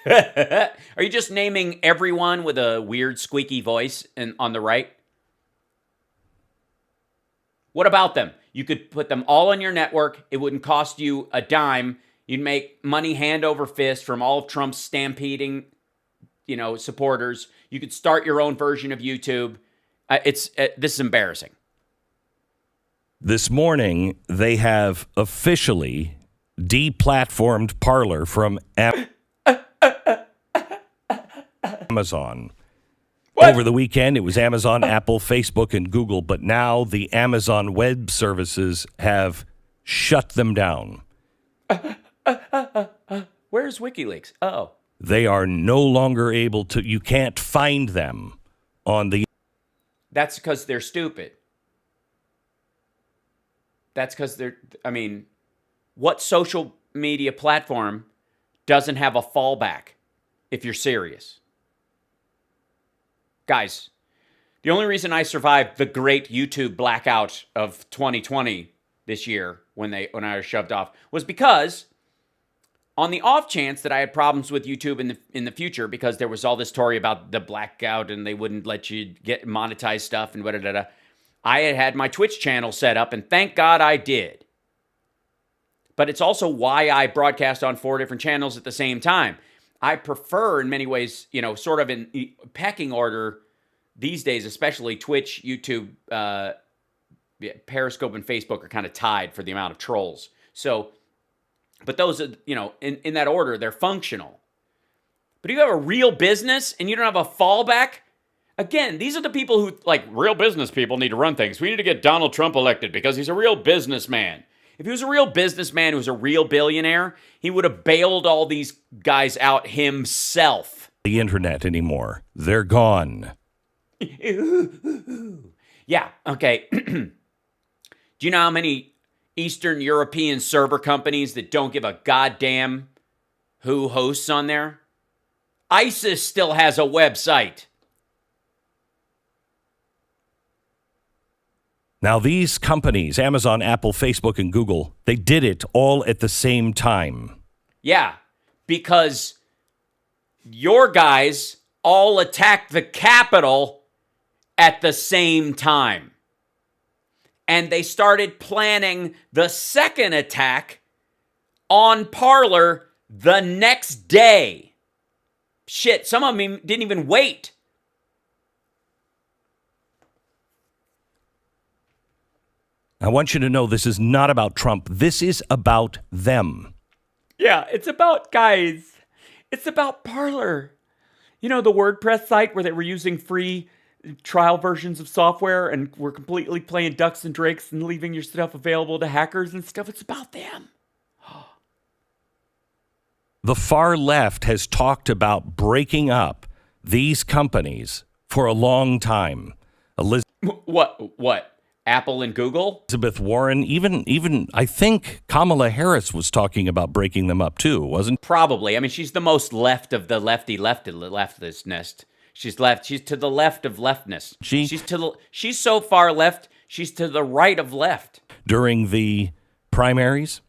S1: Are you just naming everyone with a weird squeaky voice on the right? What about them? You could put them all on your network. It wouldn't cost you a dime. You'd make money hand over fist from all of Trump's stampeding, supporters. You could start your own version of YouTube. This is embarrassing.
S6: This morning, they have officially deplatformed Parler from Amazon.
S1: What?
S6: Over the weekend, it was Amazon, Apple, Facebook, and Google, but now the Amazon Web Services have shut them down.
S1: Where's WikiLeaks? Oh.
S6: They are no longer able to, you can't find them on the...
S1: That's because they're stupid. That's because what social media platform doesn't have a fallback if you're serious? Guys, the only reason I survived the great YouTube blackout of 2020 this year when I was shoved off was because on the off chance that I had problems with YouTube in the future because there was all this story about the blackout and they wouldn't let you get monetized stuff and da-da-da-da, I had my Twitch channel set up, and thank God I did. But it's also why I broadcast on 4 different channels at the same time. I prefer, in many ways, sort of in pecking order these days, especially Twitch, YouTube, Periscope, and Facebook are kind of tied for the amount of trolls. So, but those are, in that order, they're functional. But if you have a real business and you don't have a fallback, again, these are the people who, real business people need to run things. We need to get Donald Trump elected because he's a real businessman. If he was a real businessman who was a real billionaire, he would have bailed all these guys out himself.
S6: The internet anymore. They're gone.
S1: Yeah, okay. Do you know how many Eastern European server companies that don't give a goddamn who hosts on there? ISIS still has a website.
S6: Now, these companies, Amazon, Apple, Facebook, and Google, they did it all at the same time.
S1: Yeah, because your guys all attacked the Capitol at the same time. And they started planning the second attack on Parler the next day. Shit, some of them didn't even wait.
S6: I want you to know this is not about Trump. This is about them.
S1: Yeah, it's about, guys, it's about Parler. The WordPress site where they were using free trial versions of software and were completely playing ducks and drakes and leaving your stuff available to hackers and stuff. It's about them.
S6: The far left has talked about breaking up these companies for a long time.
S1: What? Apple and Google?
S6: Elizabeth Warren, even I think Kamala Harris was talking about breaking them up too, wasn't?
S1: Probably. She's the most left of the leftist nest. She's left. She's to the left of leftness. She's so far left, she's to the right of left.
S6: During the primaries,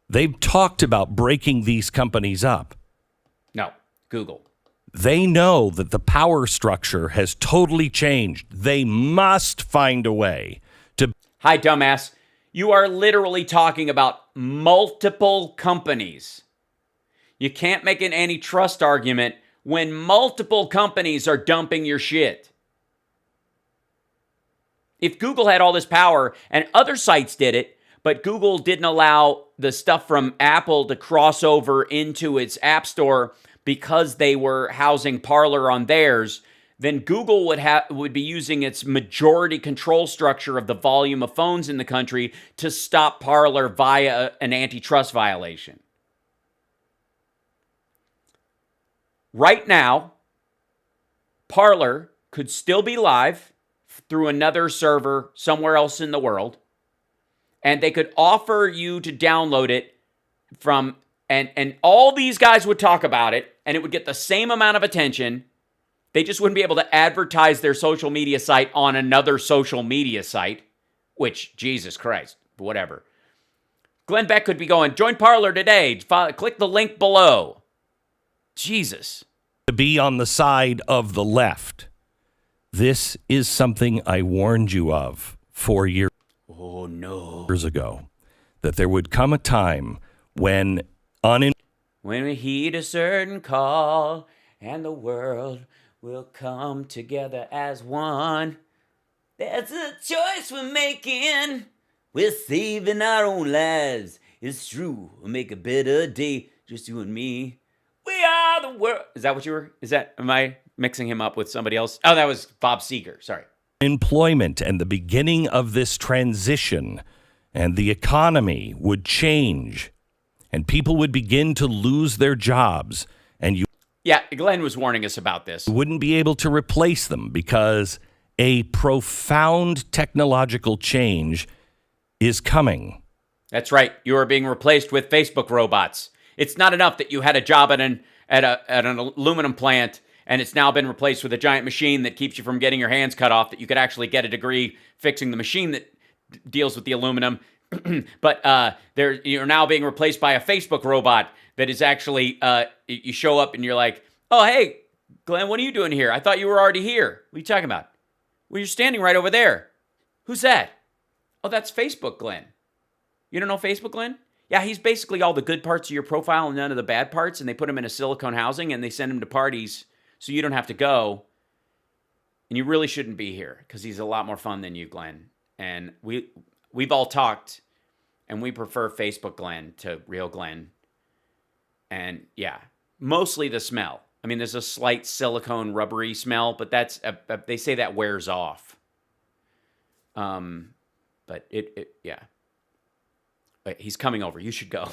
S6: they've talked about breaking these companies up.
S1: No, Google.
S6: They know that the power structure has totally changed. They must find a way to...
S1: Hi, dumbass. You are literally talking about multiple companies. You can't make an antitrust argument when multiple companies are dumping your shit. If Google had all this power and other sites did it, but Google didn't allow the stuff from Apple to cross over into its app store because they were housing Parler on theirs, then Google would be using its majority control structure of the volume of phones in the country to stop Parler via an antitrust violation. right now, Parler could still be live through another server somewhere else in the world, and they could offer you to download it from, and all these guys would talk about it, and it would get the same amount of attention. They just wouldn't be able to advertise their social media site on another social media site, which, Jesus Christ, whatever. Glenn Beck could be going, join Parler today. Click the link below. Jesus.
S6: To be on the side of the left. This is something I warned you of 4 years ago, that there would come a time when
S1: when we heed a certain call and the world will come together as one. That's a choice we're making. We're saving our own lives. It's true. We'll make a better day. Just you and me. We are the world. Is that what you were? Am I mixing him up with somebody else? Oh, that was Bob Seger. Sorry.
S6: Employment and the beginning of this transition, and the economy would change, and people would begin to lose their jobs, and you
S1: Glenn was warning us about this.
S6: Wouldn't be able to replace them because a profound technological change is coming.
S1: That's right. You are being replaced with Facebook robots. It's not enough that you had a job at an aluminum plant, and it's now been replaced with a giant machine that keeps you from getting your hands cut off, that you could actually get a degree fixing the machine that deals with the aluminum. But you're now being replaced by a Facebook robot that is actually, you show up and you're like, oh, hey, Glenn, what are you doing here? I thought you were already here. What are you talking about? Well, you're standing right over there. Who's that? Oh, that's Facebook Glenn. You don't know Facebook Glenn? Yeah, he's basically all the good parts of your profile and none of the bad parts, and they put him in a silicone housing and they send him to parties so you don't have to go. And you really shouldn't be here because he's a lot more fun than you, Glenn. And we've all talked, and we prefer Facebook Glenn to real Glenn. And yeah, mostly the smell. I mean, there's a slight silicone rubbery smell, but that's they say that wears off. But yeah. But he's coming over. You should go.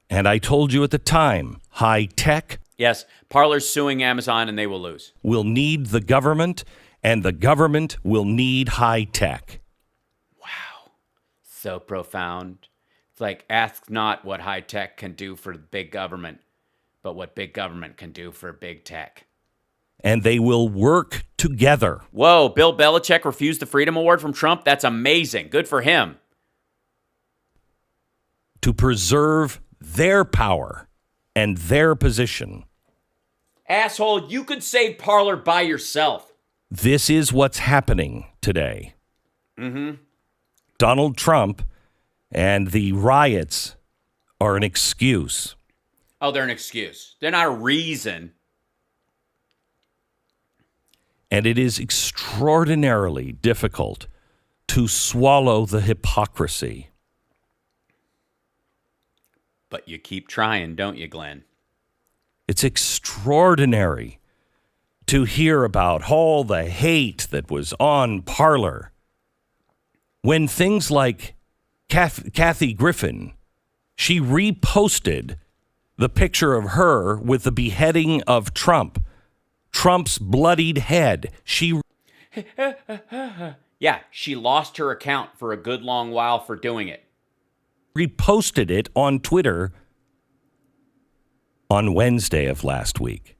S6: And I told you at the time, high tech.
S1: Yes, Parler's suing Amazon and they will lose.
S6: Will need the government, and the government will need high tech.
S1: Wow. So profound. It's like, ask not what high tech can do for big government, but what big government can do for big tech.
S6: And they will work together.
S1: Whoa, Bill Belichick refused the Freedom Award from Trump? That's amazing. Good for him.
S6: To preserve their power and their position.
S1: Asshole, you could save Parler by yourself.
S6: This is what's happening today.
S1: Mm-hmm.
S6: Donald Trump and the riots are an excuse.
S1: Oh, they're an excuse. They're not a reason.
S6: And it is extraordinarily difficult to swallow the hypocrisy.
S1: But you keep trying, don't you, Glenn?
S6: It's extraordinary to hear about all the hate that was on Parler when things like Kathy Griffin, she reposted the picture of her with the beheading of Trump's bloodied head.
S1: Yeah, she lost her account for a good long while for doing it.
S6: Reposted it on Twitter on Wednesday of last week.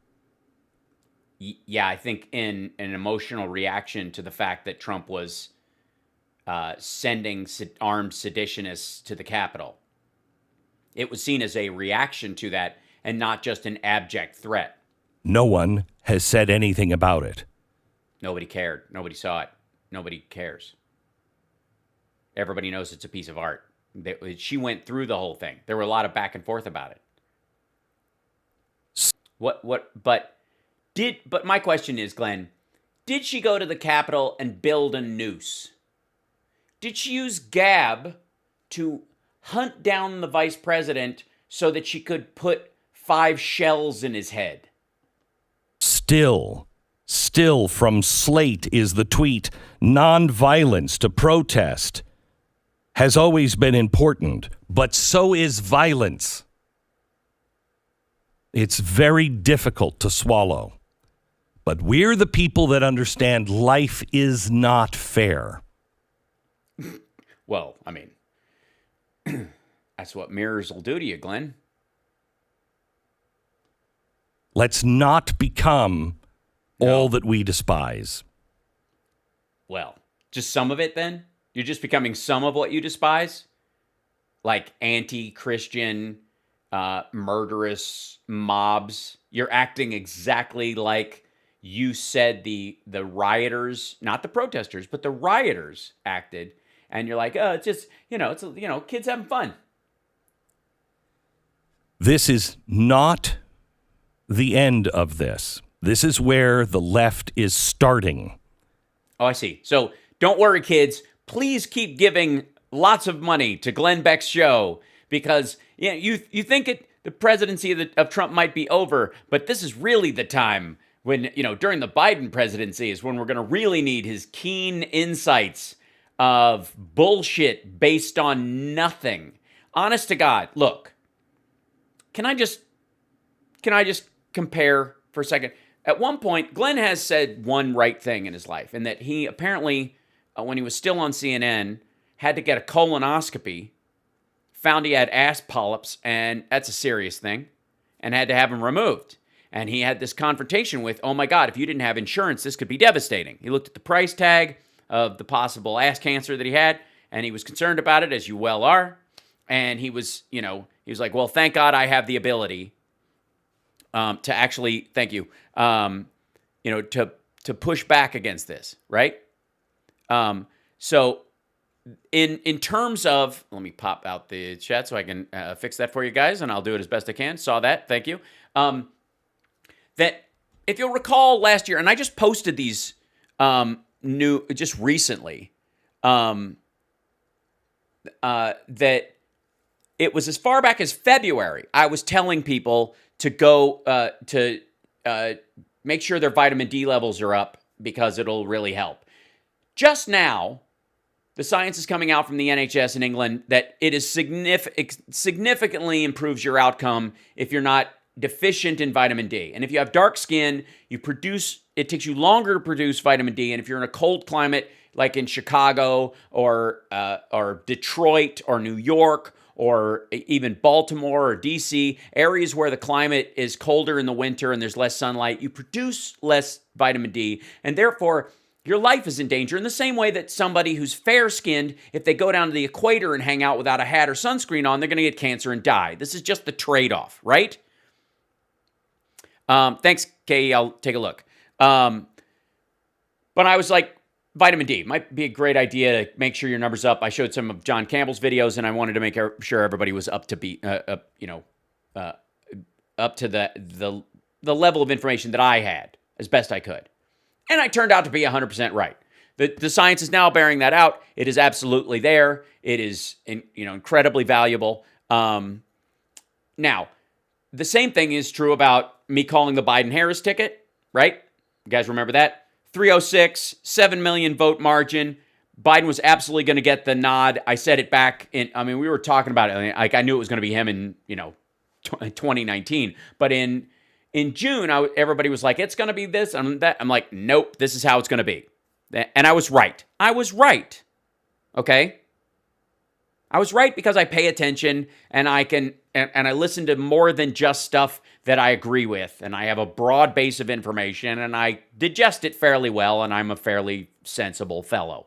S1: Yeah, I think in an emotional reaction to the fact that Trump was sending armed seditionists to the Capitol. It was seen as a reaction to that and not just an abject threat.
S6: No one has said anything about it.
S1: Nobody cared. Nobody saw it. Nobody cares. Everybody knows it's a piece of art. She went through the whole thing. There were a lot of back and forth about it. But my question is, Glenn, did she go to the Capitol and build a noose? Did she use Gab to hunt down the vice president so that she could put 5 shells in his head?
S6: Still from Slate is the tweet, nonviolence to protest has always been important, but so is violence. It's very difficult to swallow. But we're the people that understand life is not fair.
S1: Well, I mean, that's what mirrors will do to you, Glenn.
S6: Let's not become all that we despise.
S1: Well, just some of it then? You're just becoming some of what you despise? Like anti-Christian, murderous mobs. You're acting exactly like you said the rioters, not the protesters, but the rioters acted. And you're like, oh, it's just, kids having fun.
S6: This is not the end of this. This is where the left is starting.
S1: Oh, I see. So don't worry, kids. Please keep giving lots of money to Glenn Beck's show because you think the presidency of Trump might be over, but this is really the time when, during the Biden presidency is when we're going to really need his keen insights of bullshit based on nothing. Honest to God, look, can I just compare for a second? At one point, Glenn has said one right thing in his life, and that he apparently, when he was still on CNN, had to get a colonoscopy, found he had ass polyps, and that's a serious thing, and had to have them removed. And he had this confrontation with, oh my God, if you didn't have insurance, this could be devastating. He looked at the price tag of the possible ass cancer that he had, and he was concerned about it, as you well are. And he was like, well, thank God I have the ability to actually, thank you, to push back against this, right? So in terms of, let me pop out the chat so I can fix that for you guys, and I'll do it as best I can. Saw that, thank you. That if you'll recall last year, and I just posted these just recently, that it was as far back as February, I was telling people to go to make sure their vitamin D levels are up because it'll really help. Just now, the science is coming out from the NHS in England that it is significantly improves your outcome if you're not deficient in vitamin D. And if you have dark skin, it takes you longer to produce vitamin D. And if you're in a cold climate, like in Chicago or Detroit or New York, or even Baltimore or DC, areas where the climate is colder in the winter and there's less sunlight, you produce less vitamin D, and therefore your life is in danger in the same way that somebody who's fair-skinned, if they go down to the equator and hang out without a hat or sunscreen on, they're going to get cancer and die. This is just the trade-off, right? Thanks, Kay. I'll take a look. But I was like, vitamin D might be a great idea to make sure your numbers up. I showed some of John Campbell's videos, and I wanted to make sure everybody was up to the level of information that I had as best I could. And I turned out to be 100% right. The science is now bearing that out. It is absolutely there. It is incredibly valuable. Now, the same thing is true about me calling the Biden-Harris ticket, right? You guys remember that? 306, 7 million vote margin. Biden was absolutely going to get the nod. I said it back we were talking about it. I knew it was going to be him in, 2019. But in June, everybody was like, it's going to be this and that. I'm like, nope, this is how it's going to be. And I was right. Okay? I was right because I pay attention and I listen to more than just stuff that I agree with, and I have a broad base of information, and I digest it fairly well, and I'm a fairly sensible fellow.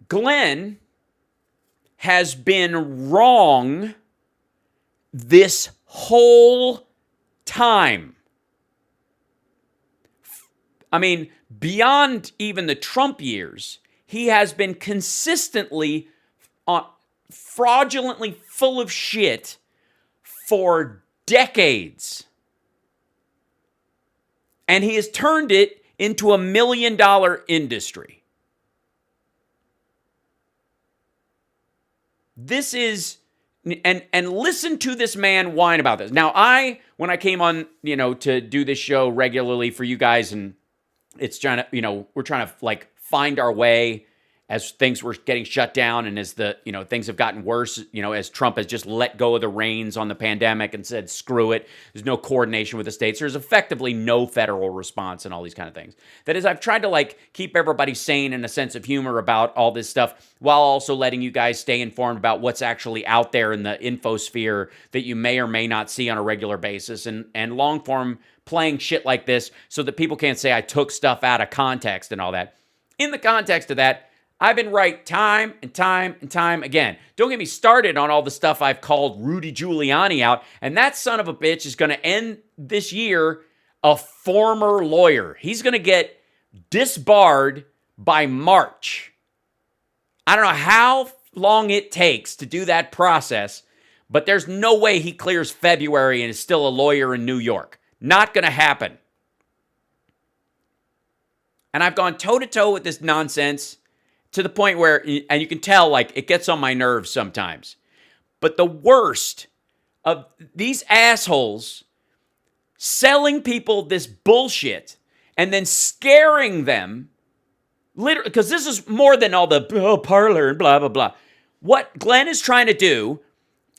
S1: Glenn has been wrong this whole time. I mean, beyond even the Trump years, he has been consistently fraudulently full of shit for decades. And he has turned it into $1 million industry. This is, and listen to this man whine about this. Now, when I came on, to do this show regularly for you guys, and it's trying to, we're trying to find our way as things were getting shut down and as things have gotten worse, as Trump has just let go of the reins on the pandemic and said, screw it. There's no coordination with the states. There's effectively no federal response and all these kind of things. That is, I've tried to keep everybody sane and a sense of humor about all this stuff while also letting you guys stay informed about what's actually out there in the infosphere that you may or may not see on a regular basis, and long form playing shit like this so that people can't say I took stuff out of context and all that. In the context of that, I've been right time and time and time again. Don't get me started on all the stuff I've called Rudy Giuliani out, and that son of a bitch is going to end this year a former lawyer. He's going to get disbarred by March. I don't know how long it takes to do that process, but there's no way he clears February and is still a lawyer in New York. Not going to happen. And I've gone toe-to-toe with this nonsense to the point where, and you can tell, it gets on my nerves sometimes. But the worst of these assholes selling people this bullshit and then scaring them, literally, because this is more than all the Parler and blah, blah, blah. What Glenn is trying to do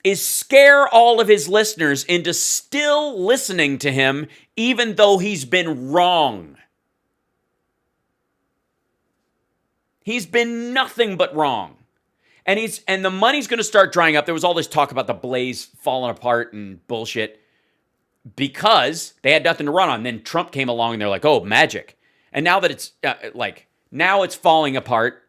S1: is scare all of his listeners into still listening to him, even though he's been wrong. He's been nothing but wrong. And the money's going to start drying up. There was all this talk about the Blaze falling apart and bullshit because they had nothing to run on. Then Trump came along and they're like, oh, magic. And now that it's now it's falling apart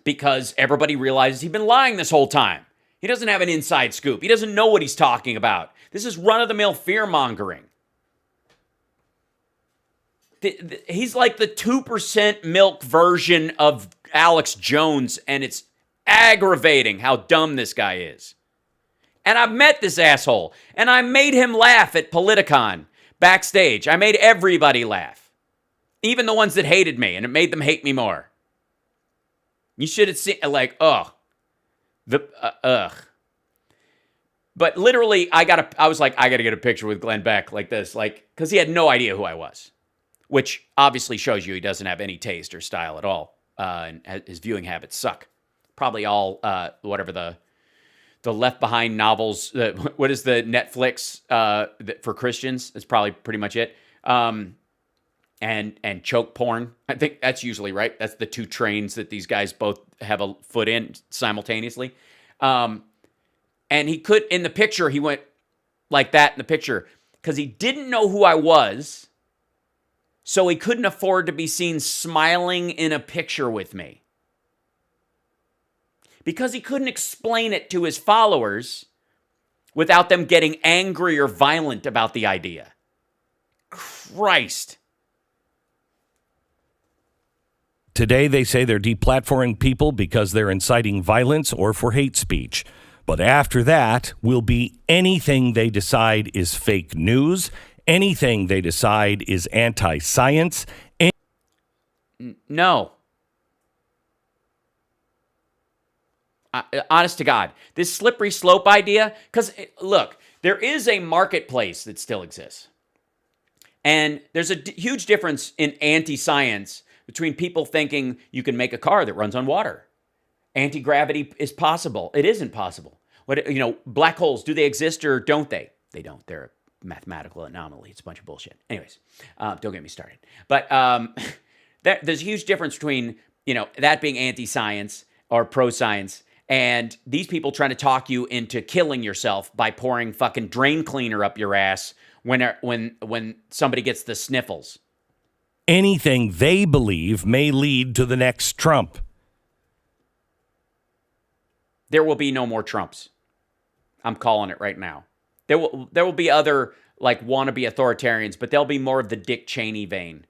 S1: because everybody realizes he's been lying this whole time. He doesn't have an inside scoop. He doesn't know what he's talking about. This is run-of-the-mill fear-mongering. He's like the 2% milk version of Alex Jones, and it's aggravating how dumb this guy is. And I've met this asshole, and I made him laugh at Politicon backstage. I made everybody laugh, even the ones that hated me, and it made them hate me more. You should have seen, ugh. But literally, I was like, I got to get a picture with Glenn Beck like this, because he had no idea who I was. Which obviously shows you he doesn't have any taste or style at all. And his viewing habits suck. Probably all, whatever the Left Behind novels, what is the Netflix for Christians? That's probably pretty much it. And choke porn. I think that's usually right. That's the two trains that these guys both have a foot in simultaneously. And he could, in the picture, he went like that in the picture because he didn't know who I was. So he couldn't afford to be seen smiling in a picture with me. Because he couldn't explain it to his followers without them getting angry or violent about the idea. Christ.
S6: Today they say they're deplatforming people because they're inciting violence or for hate speech. But after that will be anything they decide is fake news. Anything they decide is anti-science.
S1: No. Honest to God, this slippery slope idea, because look, there is a marketplace that still exists. And there's a huge difference in anti-science between people thinking you can make a car that runs on water. Anti-gravity is possible. It isn't possible. Black holes, do they exist or don't they? They don't. They're mathematical anomaly. It's a bunch of bullshit. Anyways, don't get me started. But there's a huge difference between, that being anti-science or pro-science and these people trying to talk you into killing yourself by pouring fucking drain cleaner up your ass when somebody gets the sniffles.
S6: Anything they believe may lead to the next Trump.
S1: There will be no more Trumps. I'm calling it right now. There will be other wannabe authoritarians, but they'll be more of the Dick Cheney vein.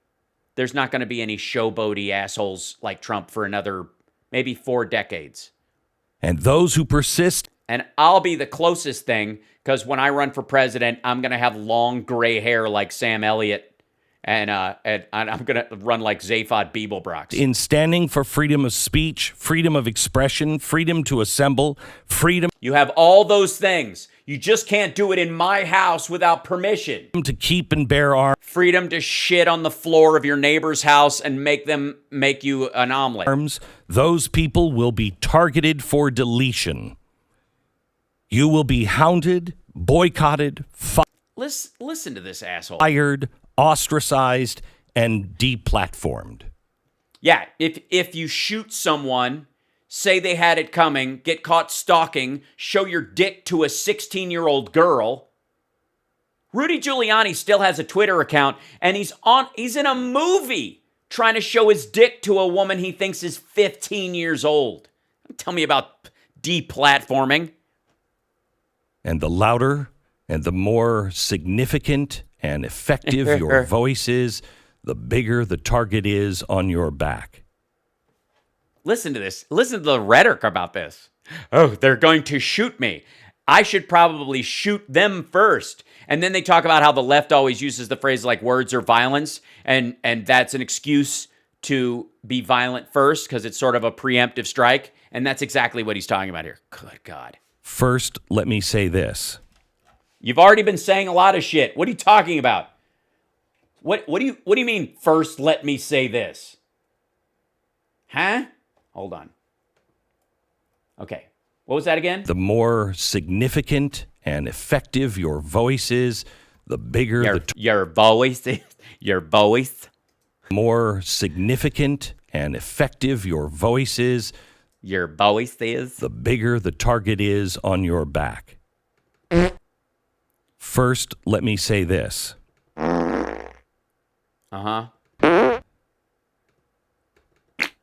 S1: There's not going to be any showboaty assholes like Trump for another maybe 4 decades.
S6: And those who persist.
S1: And I'll be the closest thing because when I run for president, I'm going to have long gray hair like Sam Elliott And I'm going to run like Zaphod Beeblebrox.
S6: In standing for freedom of speech, freedom of expression, freedom to assemble, freedom
S1: You have all those things. You just can't do it in my house without permission.
S6: to keep and bear arms,
S1: Freedom to shit on the floor of your neighbor's house and make you an omelet.
S6: those people will be targeted for deletion. You will be hounded, boycotted,
S1: Listen to this asshole.
S6: fired, ostracized, and deplatformed.
S1: Yeah, if you shoot someone, say they had it coming, get caught stalking, show your dick to a 16-year-old girl. Rudy Giuliani still has a Twitter account, and he's in a movie trying to show his dick to a woman he thinks is 15 years old. Tell me about deplatforming.
S6: And the louder and the more significant and effective your voice is, the bigger the target is on your back.
S1: Listen to this. Listen to the rhetoric about this. Oh, they're going to shoot me. I should probably shoot them first. And then they talk about how the left always uses the phrase like words are violence, and that's an excuse to be violent first because it's sort of a preemptive strike. And that's exactly what he's talking about here. Good God.
S6: First, let me say this.
S1: You've already been saying a lot of shit. What are you talking about? What do you mean, first let me say this? Huh? Hold on. Okay. What was that again?
S6: The more significant and effective your voice is, the bigger
S1: your voice is. Your voice.
S6: More significant and effective your voice is,
S1: your voice is,
S6: the bigger the target is on your back. First, let me say this.
S1: Uh-huh.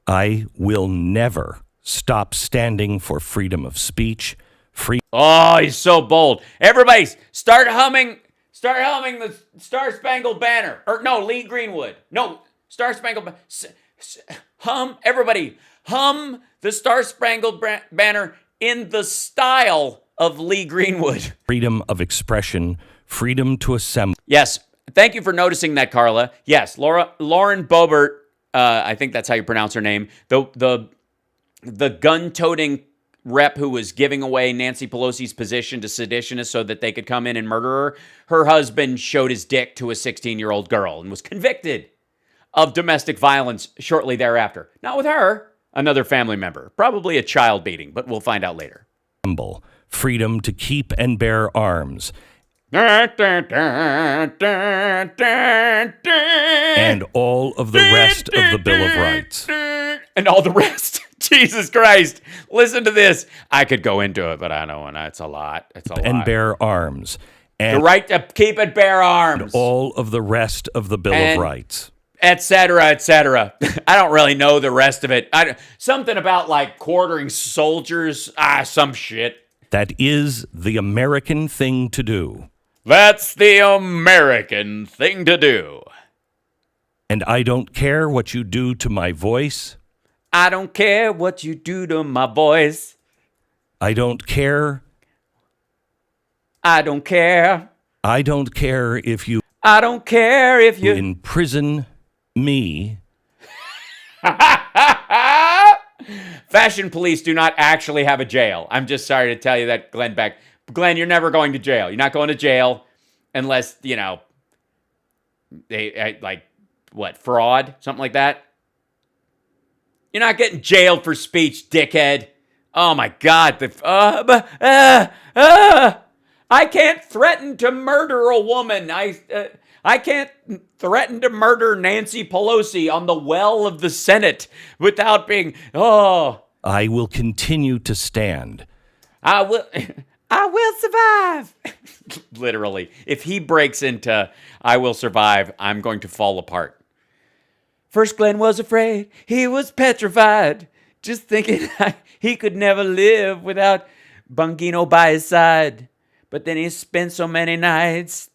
S6: I will never stop standing for freedom of speech.
S1: Oh, he's so bold. Everybody, start humming the Star Spangled Banner. Or no, Lee Greenwood. No, Star Spangled Everybody, hum the Star Spangled Banner in the style of Lee Greenwood.
S6: Freedom of expression, freedom to assemble.
S1: Yes, thank you for noticing that, Carla. Yes, Lauren Boebert, I think that's how you pronounce her name, the gun-toting rep who was giving away Nancy Pelosi's position to seditionists so that they could come in and murder her husband showed his dick to a 16-year-old girl and was convicted of domestic violence shortly thereafter. Not with her, another family member, probably a child beating, but we'll find out later.
S6: Freedom to keep and bear arms. And all of the rest of the Bill of Rights.
S1: And all the rest. Jesus Christ. Listen to this. I could go into it, but I don't want to. It's a lot.
S6: And bear arms.
S1: And the right to keep and bear arms.
S6: And all of the rest of the Bill of Rights.
S1: Etc., etc. I don't really know the rest of it. Something about like quartering soldiers. Some shit.
S6: That is the American thing to do.
S1: That's the American thing to do.
S6: And I don't care what you do to my voice.
S1: I don't care what you do to my voice.
S6: I don't care.
S1: I don't care.
S6: I don't care if you.
S1: I don't care if you
S6: imprison me.
S1: Fashion police do not actually have a jail. I'm just sorry to tell you that, Glenn Beck. Glenn, you're never going to jail. You're not going to jail unless, they like, what, fraud? Something like that? You're not getting jailed for speech, dickhead. Oh, my God. I can't threaten to murder a woman. I can't threaten to murder Nancy Pelosi on the well of the Senate without being,
S6: I will continue to stand.
S1: I will survive. Literally. If he breaks into I will survive, I'm going to fall apart. First Glenn was afraid. He was petrified. Just thinking he could never live without Bongino by his side. But then he spent so many nights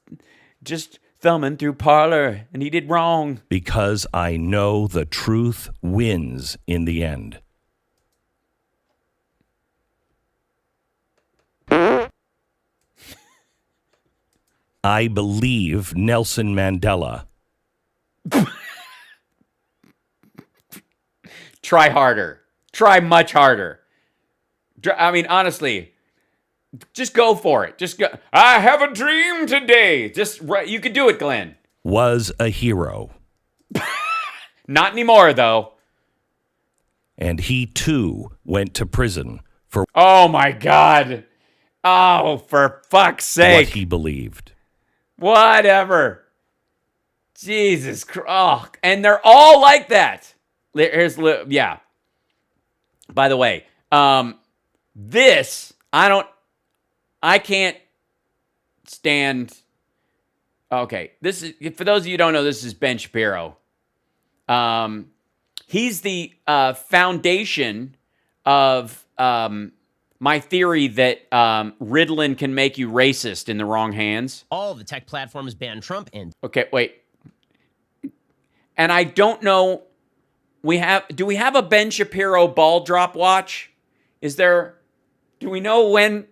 S1: just thumbing through Parler, and he did wrong.
S6: Because I know the truth wins in the end. I believe Nelson Mandela
S1: try harder. Try much harder. I mean, honestly, just go for it. Just go. I have a dream today. Just you could do it, Glenn.
S6: Was a hero.
S1: Not anymore, though.
S6: And he, too, went to prison for
S1: Oh, my God. Oh, for fuck's sake.
S6: what he believed.
S1: Whatever. Jesus Christ. Oh, and they're all like that. Yeah. By the way, this, I can't stand. Okay. This is, for those of you who don't know, this is Ben Shapiro. He's the foundation of my theory that Ritalin can make you racist in the wrong hands.
S8: All the tech platforms ban Trump and...
S1: Okay, wait. And I don't know, do we have a Ben Shapiro ball drop watch? Do we know when,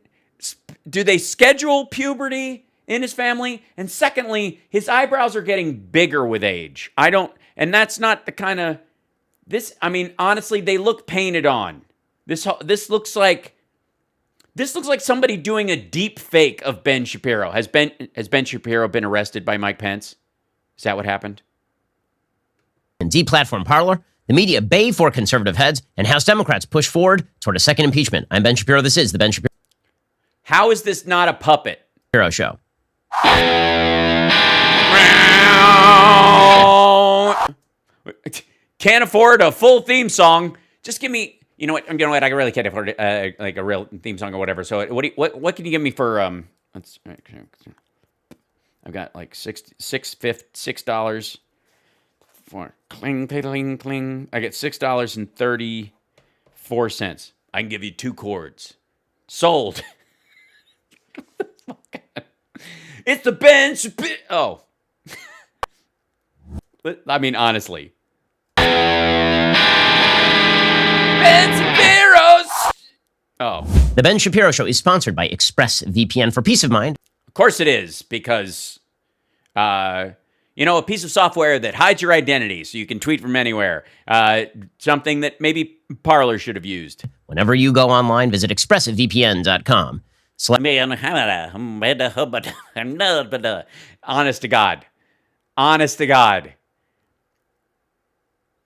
S1: do they schedule puberty in his family? And secondly, his eyebrows are getting bigger with age. And that's not the kind of, honestly, they look painted on. This looks like somebody doing a deep fake of Ben Shapiro. Has Ben Shapiro been arrested by Mike Pence? Is that what happened?
S8: and deplatform Parler, the media bay for conservative heads, and House Democrats push forward toward a second impeachment. I'm Ben Shapiro. This is the Ben Shapiro
S1: How is this not a puppet?
S8: Show.
S1: Can't afford a full theme song. Just give me, you know what? I really can't afford like a real theme song or whatever. So what can you give me for I've got like $6 for cling cling cling. I get $6.34. I can give you 2 chords. Sold. It's the Ben Shapiro. Oh. I mean, honestly. Ben Shapiro's. Oh.
S8: The Ben Shapiro Show is sponsored by ExpressVPN for peace of mind.
S1: Of course it is, because, a piece of software that hides your identity so you can tweet from anywhere. Something that maybe Parler should have used.
S8: Whenever you go online, visit expressvpn.com.
S1: Honest to God. Honest to God.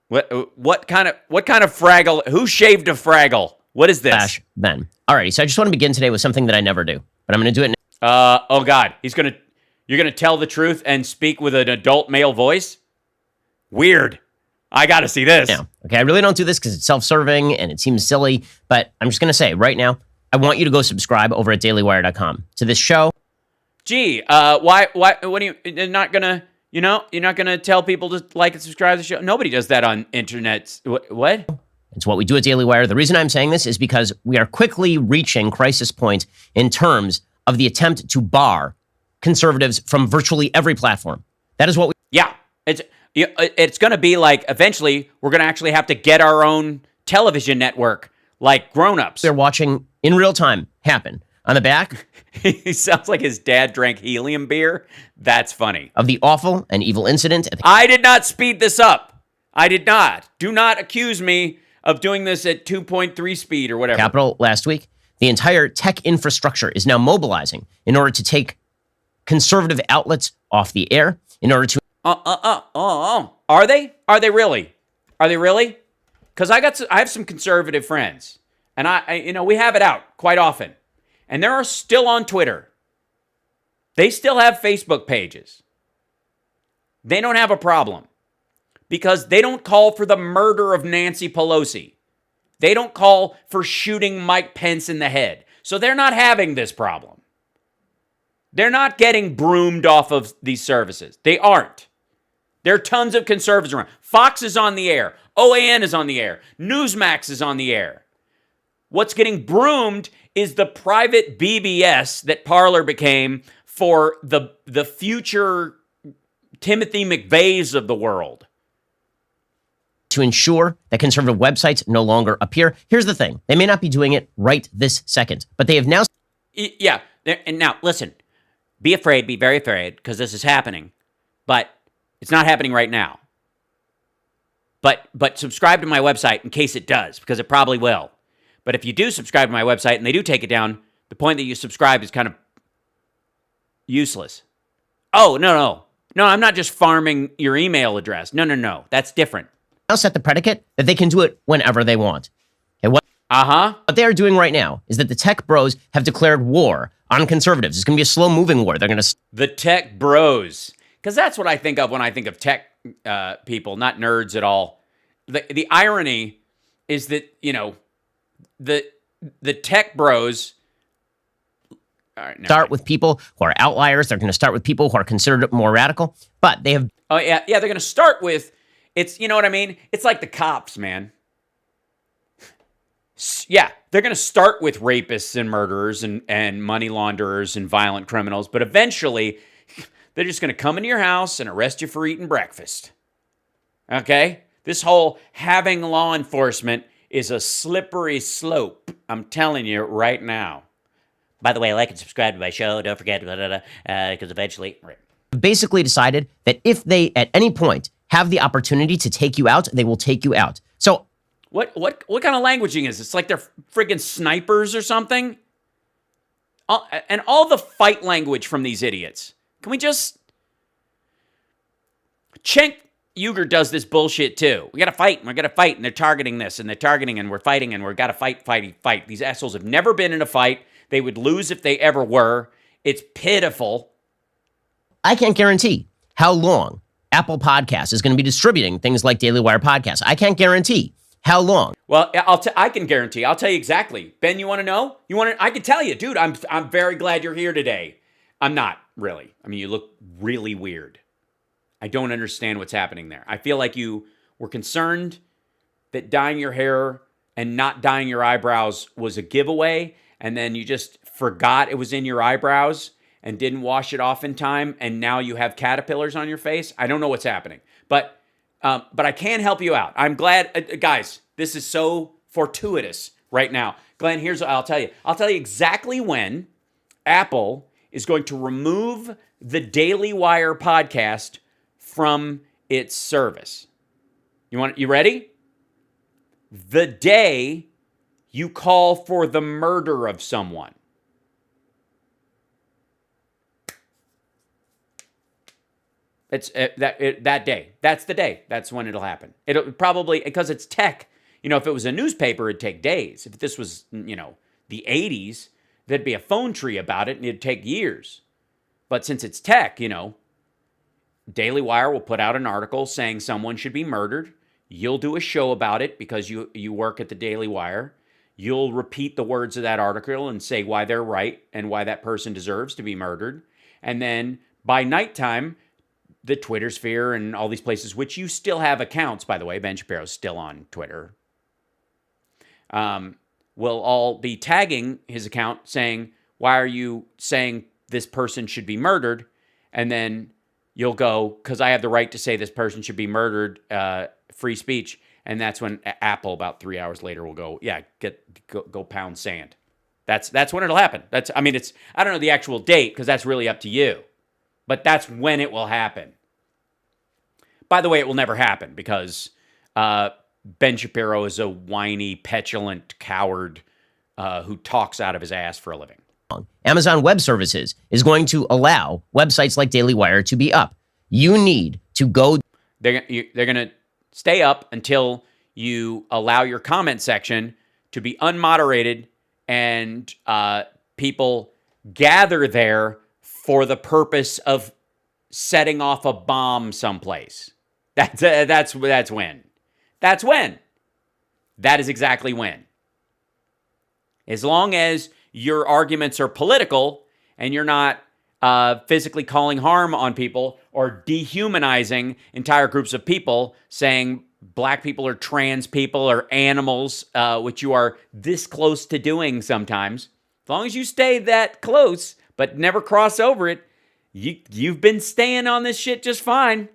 S1: What kind of Fraggle? Who shaved a Fraggle? What is this?
S8: Ben. Alrighty, so I just want to begin today with something that I never do, but I'm going to do it
S1: now. Oh God, you're gonna tell the truth and speak with an adult male voice? Weird. I gotta see this.
S8: now. Okay, I really don't do this because it's self-serving and it seems silly, but I'm just going to say right now, I want you to go subscribe over at dailywire.com to this show.
S1: Gee, why, what are you're not gonna tell people to like and subscribe to the show? Nobody does that on internet. What?
S8: It's what we do at Daily Wire. The reason I'm saying this is because we are quickly reaching crisis point in terms of the attempt to bar conservatives from virtually every platform. That is what we...
S1: Yeah, it's going to be like, eventually, we're going to actually have to get our own television network, like grown-ups.
S8: They're watching in real time happen. On the back...
S1: He sounds like his dad drank helium beer. That's funny.
S8: Of the awful and evil incident...
S1: I did not speed this up. I did not. Do not accuse me of doing this at 2.3 speed or whatever.
S8: Capitol last week. The entire tech infrastructure is now mobilizing in order to take conservative outlets off the air, in order to...
S1: Are they? Are they really? Are they really? Because I have some conservative friends, and we have it out quite often, and they're still on Twitter. They still have Facebook pages. They don't have a problem because they don't call for the murder of Nancy Pelosi. They don't call for shooting Mike Pence in the head. So they're not having this problem. They're not getting broomed off of these services. They aren't. There are tons of conservatives around. Fox is on the air. OAN is on the air. Newsmax is on the air. What's getting broomed is the private BBS that Parler became for the future Timothy McVeighs of the world.
S8: To ensure that conservative websites no longer appear. Here's the thing. They may not be doing it right this second, but they have now...
S1: Yeah. And now, listen. Be afraid. Be very afraid, because this is happening. But it's not happening right now. But subscribe to my website in case it does, because it probably will. But if you do subscribe to my website and they do take it down, the point that you subscribe is kind of useless. Oh, no. No, I'm not just farming your email address. No. That's different.
S8: Now set the predicate that they can do it whenever they want. And what they are doing right now is that the tech bros have declared war on conservatives. It's going to be a slow-moving war. They're going to...
S1: The tech bros. Because that's what I think of when I think of tech people, not nerds at all. The irony is that, the tech bros...
S8: start with people who are outliers. They're going to start with people who are considered more radical. But they have...
S1: Oh, yeah. They're going to start with... It's, you know what I mean? It's like the cops, man. Yeah, they're going to start with rapists and murderers and money launderers and violent criminals, but eventually they're just going to come into your house and arrest you for eating breakfast. Okay? This whole having law enforcement is a slippery slope. I'm telling you right now. By the way, like and subscribe to my show. Don't forget, because eventually... Right.
S8: Basically decided that if they, at any point, have the opportunity to take you out, they will take you out. So...
S1: What kind of languaging is this? It's like they're friggin' snipers or something? And all the fight language from these idiots. Can we just... Cenk Uygur does this bullshit too. We gotta fight, and we're gonna fight, and they're targeting this, and they're targeting, and we're fighting, and we're gotta fight. These assholes have never been in a fight. They would lose if they ever were. It's pitiful.
S8: I can't guarantee how long Apple Podcasts is going to be distributing things like Daily Wire podcasts. I can't guarantee how long.
S1: Well, I can guarantee. I'll tell you exactly. Ben, you want to know? I can tell you, dude. I'm very glad you're here today. I'm not really. I mean, you look really weird. I don't understand what's happening there. I feel like you were concerned that dyeing your hair and not dyeing your eyebrows was a giveaway, and then you just forgot it was in your eyebrows and didn't wash it off in time, and now you have caterpillars on your face. I don't know what's happening, but I can help you out. I'm glad, guys. This is so fortuitous right now, Glenn. Here's what I'll tell you. I'll tell you exactly when Apple is going to remove the Daily Wire podcast from its service. You ready? The day you call for the murder of someone. It's that day. That's the day. That's when it'll happen. It'll probably, because it's tech. If it was a newspaper, it'd take days. If this was, the 80s, there'd be a phone tree about it, and it'd take years. But since it's tech, Daily Wire will put out an article saying someone should be murdered. You'll do a show about it because you work at the Daily Wire. You'll repeat the words of that article and say why they're right and why that person deserves to be murdered. And then by nighttime, the Twitter sphere and all these places, which you still have accounts, by the way, Ben Shapiro's still on Twitter, will all be tagging his account saying, why are you saying this person should be murdered? And then you'll go, because I have the right to say this person should be murdered, free speech. And that's when Apple, about 3 hours later, will go, yeah, go pound sand. That's when it'll happen. I don't know the actual date, because that's really up to you. But that's when it will happen. By the way, it will never happen because Ben Shapiro is a whiny, petulant coward who talks out of his ass for a living.
S8: Amazon Web Services is going to allow websites like Daily Wire to be up. You need to go.
S1: They're going to stay up until you allow your comment section to be unmoderated and people gather there for the purpose of setting off a bomb someplace. That's when. That's when. That is exactly when. As long as your arguments are political and you're not physically calling harm on people or dehumanizing entire groups of people, saying black people are trans people or animals, which you are this close to doing sometimes, as long as you stay that close but never cross over it, you've been staying on this shit just fine.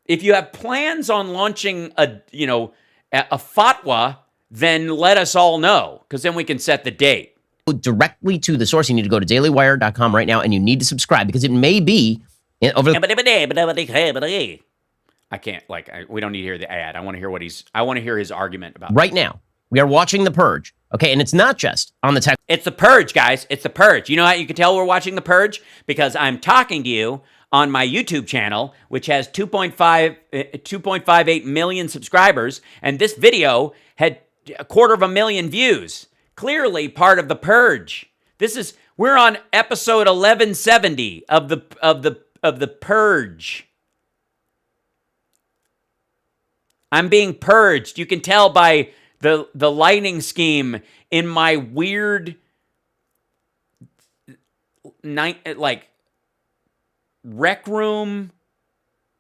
S1: If you have plans on launching a fatwa, then let us all know, because then we can set the date.
S8: Directly to the source. You need to go to dailywire.com right now, and you need to subscribe, because it may be over.
S1: I can't, like, we don't need to hear the ad. I want to hear I want to hear his argument about
S8: right now. We are watching The Purge. Okay, and it's not just on the tech.
S1: It's The Purge, guys. It's The Purge. You know how you can tell we're watching The Purge? Because I'm talking to you on my YouTube channel, which has 2.58 million subscribers, and this video had 250,000 views. Clearly part of The Purge. We're on episode 1170 of the Purge. I'm being purged. You can tell by the lighting scheme in my weird like rec room,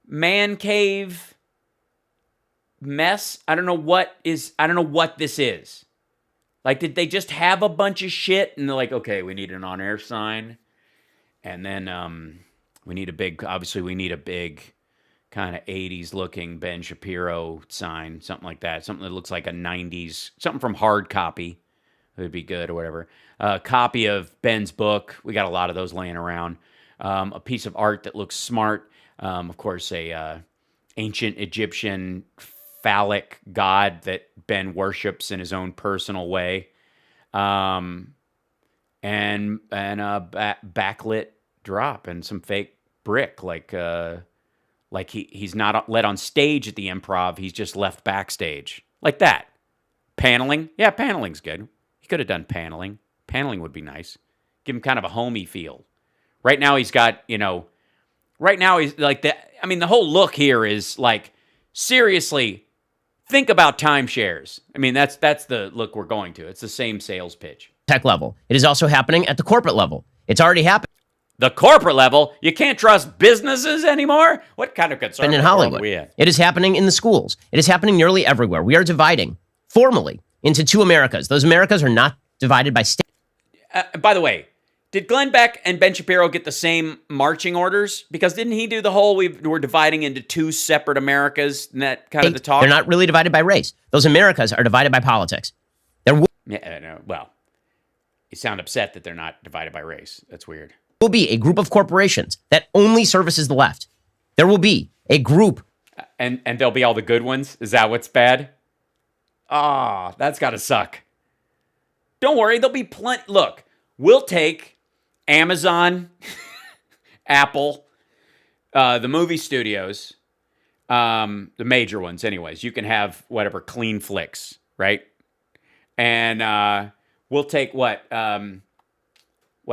S1: man cave mess. I don't know what this is. Like, did they just have a bunch of shit and they're like, okay, we need an on-air sign, and then we need a big kind of 80s looking Ben Shapiro sign, something like that. Something that looks like a 90s, something from Hard Copy would be good or whatever. A copy of Ben's book. We got a lot of those laying around. A piece of art that looks smart. Of course, a ancient Egyptian phallic god that Ben worships in his own personal way. And a backlit drop and some fake brick, like he's not let on stage at the Improv. He's just left backstage. Like that. Paneling. Yeah, paneling's good. He could have done paneling. Paneling would be nice. Give him kind of a homey feel. Right now he's got, right now he's like that. I mean, the whole look here is like, seriously, think about timeshares. I mean, that's the look we're going to. It's the same sales pitch.
S8: Tech level. It is also happening at the corporate level. It's already happened.
S1: The corporate level, you can't trust businesses anymore? What kind of concern
S8: in Hollywood? It is happening in the schools. It is happening nearly everywhere. We are dividing formally into two Americas. Those Americas are not divided by state.
S1: By the way, did Glenn Beck and Ben Shapiro get the same marching orders? Because didn't he do the whole we're dividing into two separate Americas and that kind of the talk?
S8: They're not really divided by race. Those Americas are divided by politics.
S1: No, well, you sound upset that they're not divided by race. That's weird.
S8: Will be a group of corporations that only services the left. There will be a group.
S1: And there'll be all the good ones? Is that what's bad? That's got to suck. Don't worry, there'll be plenty. Look, we'll take Amazon, Apple, the movie studios, the major ones anyways. You can have whatever, Clean Flicks, right? And we'll take what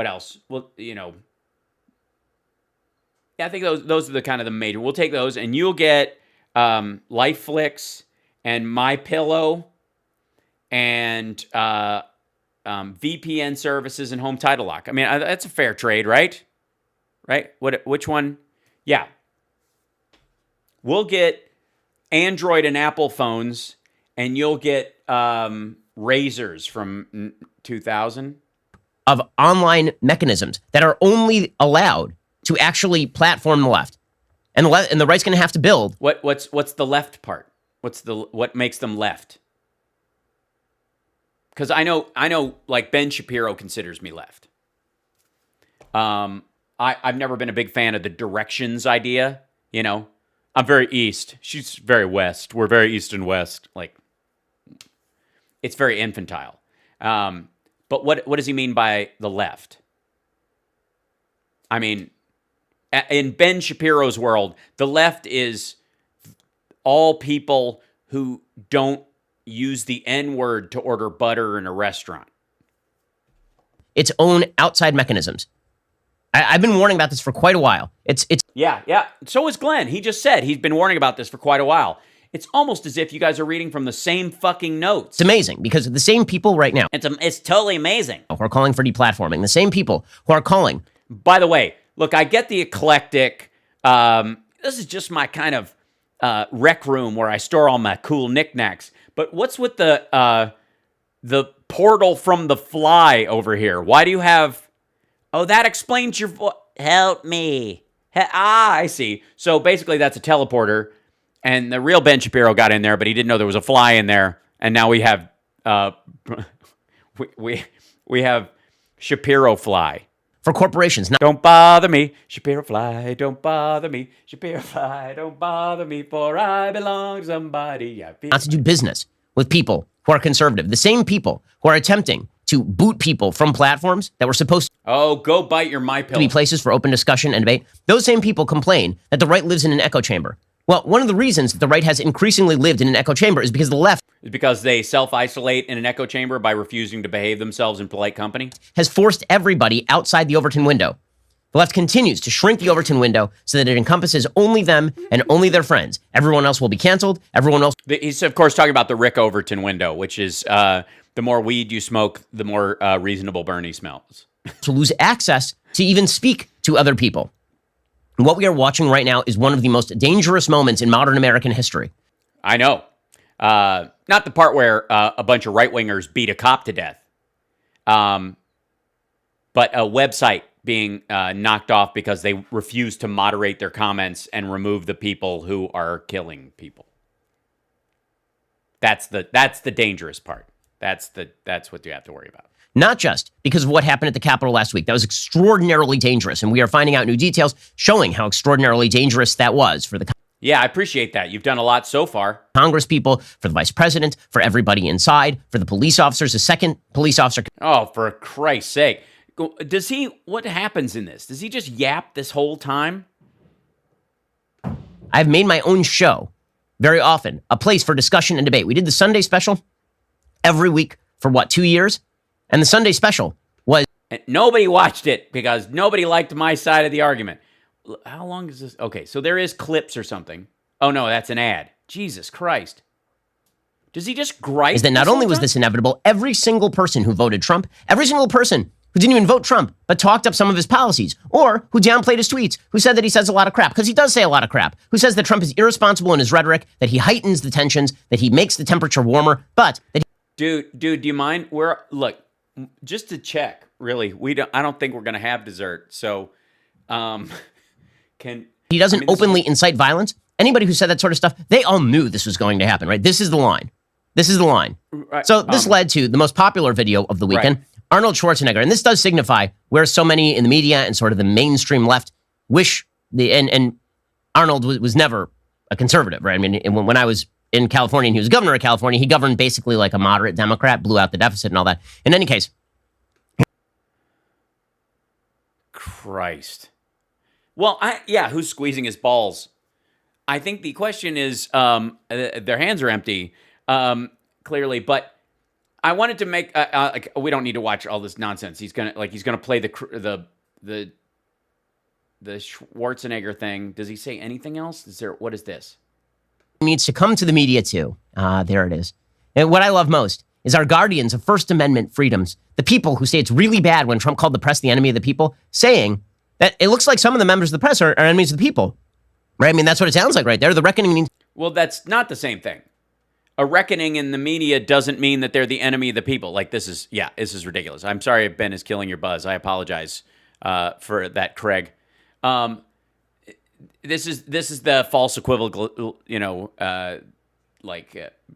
S1: else? Well, yeah, I think those are the kind of the major. We'll take those, and you'll get LifeFlix and MyPillow and VPN services and Home Title Lock. I mean, that's a fair trade, right? Right? Which one? Yeah. We'll get Android and Apple phones, and you'll get razors from 2000.
S8: Of online mechanisms that are only allowed to actually platform the left, and the right's going to have to build.
S1: What's the left part? What makes them left? Because I know, like Ben Shapiro considers me left. I've never been a big fan of the directions idea. I'm very east. She's very west. We're very east and west. Like, it's very infantile. But what does he mean by the left? I mean, in Ben Shapiro's world, the left is all people who don't use the N-word to order butter in a restaurant.
S8: Its own outside mechanisms. I've been warning about this for quite a while. It's
S1: Yeah. So is Glenn. He just said he's been warning about this for quite a while. It's almost as if you guys are reading from the same fucking notes.
S8: It's amazing because the same people right now.
S1: It's totally amazing.
S8: Who are calling for deplatforming. The same people who are calling.
S1: By the way, look, I get the eclectic. This is just my kind of rec room where I store all my cool knickknacks. But what's with the portal from The Fly over here? Why do you have... Oh, that explains your... Help me. I see. So basically that's a teleporter. And the real Ben Shapiro got in there, but he didn't know there was a fly in there. And now we have we have Shapiro fly.
S8: for corporations not
S1: Don't bother me, Shapiro fly. Don't bother me, Shapiro fly. Don't bother me, for I belong to somebody.
S8: to do business with people who are conservative. The same people who are attempting to boot people from platforms that were supposed
S1: Oh, go bite your my
S8: to be
S1: pill.
S8: places for open discussion and debate. Those same people complain that the right lives in an echo chamber. Well, one of the reasons that the right has increasingly lived in an echo chamber is because the left
S1: It's because they self-isolate in an echo chamber by refusing to behave themselves in polite company.
S8: has forced everybody outside the Overton window. The left continues to shrink the Overton window so that it encompasses only them and only their friends. Everyone else will be canceled. Everyone else
S1: He's, of course, talking about the Rick Overton window, which is the more weed you smoke, the more reasonable Bernie smells.
S8: will lose access to even speak to other people. And what we are watching right now is one of the most dangerous moments in modern American history.
S1: I know. Not the part where a bunch of right-wingers beat a cop to death, but a website being knocked off because they refuse to moderate their comments and remove the people who are killing people. That's the dangerous part. That's what you have to worry about.
S8: Not just because of what happened at the Capitol last week. That was extraordinarily dangerous, and we are finding out new details showing how extraordinarily dangerous that was for the
S1: Yeah, I appreciate that. You've done a lot so far.
S8: Congress people, for the vice president, for everybody inside, for the police officers. The second police officer
S1: Oh, for Christ's sake. What happens in this? Does he just yap this whole time?
S8: I've made my own show very often, a place for discussion and debate. We did the Sunday special every week for 2 years? And the Sunday special was...
S1: And nobody watched it because nobody liked my side of the argument. How long is this? Okay, so there is clips or something. Oh, no, that's an ad. Jesus Christ. Does he just gripe?
S8: Is that not only was this inevitable, every single person who voted Trump, every single person who didn't even vote Trump, but talked up some of his policies, or who downplayed his tweets, who said that he says a lot of crap, because he does say a lot of crap, who says that Trump is irresponsible in his rhetoric, that he heightens the tensions, that he makes the temperature warmer, but that
S1: Dude, do you mind? Look, just to check, really, I don't think we're going to have dessert. So,
S8: he doesn't openly incite violence. Anybody who said that sort of stuff, they all knew this was going to happen, right? This is the line. This is the line.
S1: Right,
S8: So this led to the most popular video of the weekend,
S1: Right.
S8: Arnold Schwarzenegger. And this does signify where so many in the media and sort of the mainstream left wish and Arnold was never a conservative, right? I mean, when I was in California and he was governor of California, he governed basically like a moderate Democrat, blew out the deficit and all that. In any case.
S1: Christ. Well, who's squeezing his balls? I think the question is, their hands are empty, clearly. But I wanted to make. We don't need to watch all this nonsense. He's gonna play the Schwarzenegger thing. Does he say anything else? What is this?
S8: Needs to come to the media too. There it is. And what I love most is our guardians of First Amendment freedoms, the people who say it's really bad when Trump called the press the enemy of the people, saying that it looks like some of the members of the press are enemies of the people. Right? I mean, that's what it sounds like right there. The reckoning means...
S1: Well, that's not the same thing. A reckoning in the media doesn't mean that they're the enemy of the people. Like, this is ridiculous. I'm sorry if Ben is killing your buzz. I apologize for that, Craig. This is the false equivocal,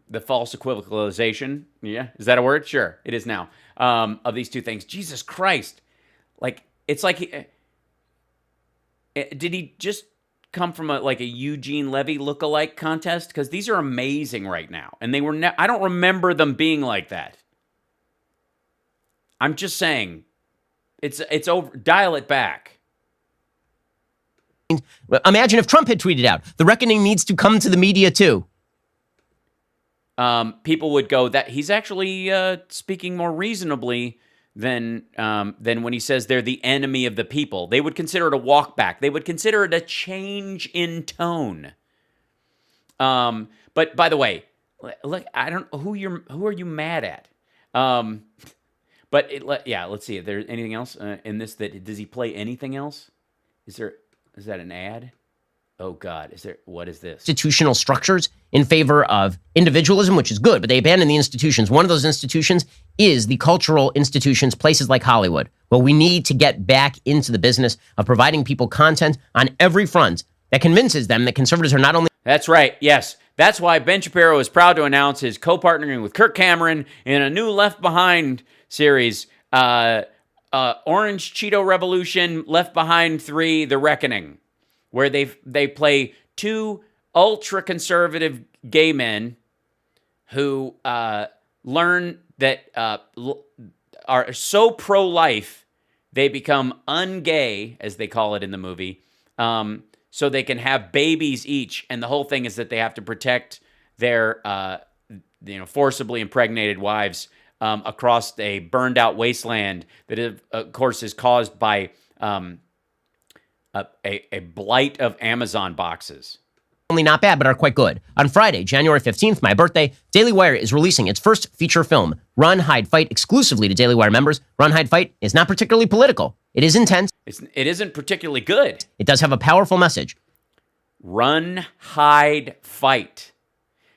S1: the false equivocalization. Yeah, is that a word? Sure, it is now. Of these two things. Jesus Christ! Like, it's like, did he just come from a Eugene Levy lookalike contest? Because these are amazing right now, and they were. I don't remember them being like that. I'm just saying, it's over. Dial it back.
S8: Imagine if Trump had tweeted out, the reckoning needs to come to the media too.
S1: People would go that he's actually speaking more reasonably than when he says they're the enemy of the people. They would consider it a walk back. They would consider it a change in tone. But by the way, look, I don't who are you mad at? But let's see. Is there anything else in this does he play anything else? Is that an ad? Oh God, what is this?
S8: Institutional structures in favor of individualism, which is good, but they abandon the institutions. One of those institutions is the cultural institutions, places like Hollywood. Well, we need to get back into the business of providing people content on every front that convinces them that conservatives are not only...
S1: That's right, yes. That's why Ben Shapiro is proud to announce his co-partnering with Kirk Cameron in a new Left Behind series Orange Cheeto Revolution, Left Behind 3, The Reckoning, where they play two ultra-conservative gay men who learn that are so pro-life they become ungay, as they call it in the movie, so they can have babies each. And the whole thing is that they have to protect their forcibly impregnated wives across a burned out wasteland that, of course, is caused by a blight of Amazon boxes.
S8: Only not bad, but are quite good. On Friday, January 15th, my birthday, Daily Wire is releasing its first feature film, Run, Hide, Fight, exclusively to Daily Wire members. Run, Hide, Fight is not particularly political. It is intense.
S1: It isn't particularly good.
S8: It does have a powerful message.
S1: Run, Hide, Fight.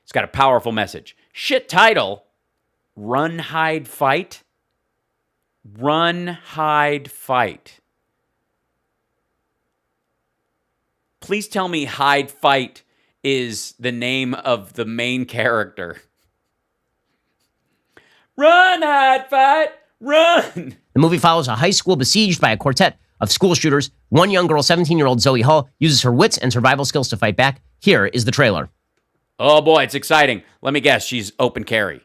S1: It's got a powerful message. Shit title. Run, Hide, Fight. Run, Hide, Fight. Please tell me Hide, Fight is the name of the main character. Run, Hide, Fight, run!
S8: The movie follows a high school besieged by a quartet of school shooters. One young girl, 17-year-old Zoe Hall, uses her wits and survival skills to fight back. Here is the trailer.
S1: Oh boy, it's exciting. Let me guess, she's open carry.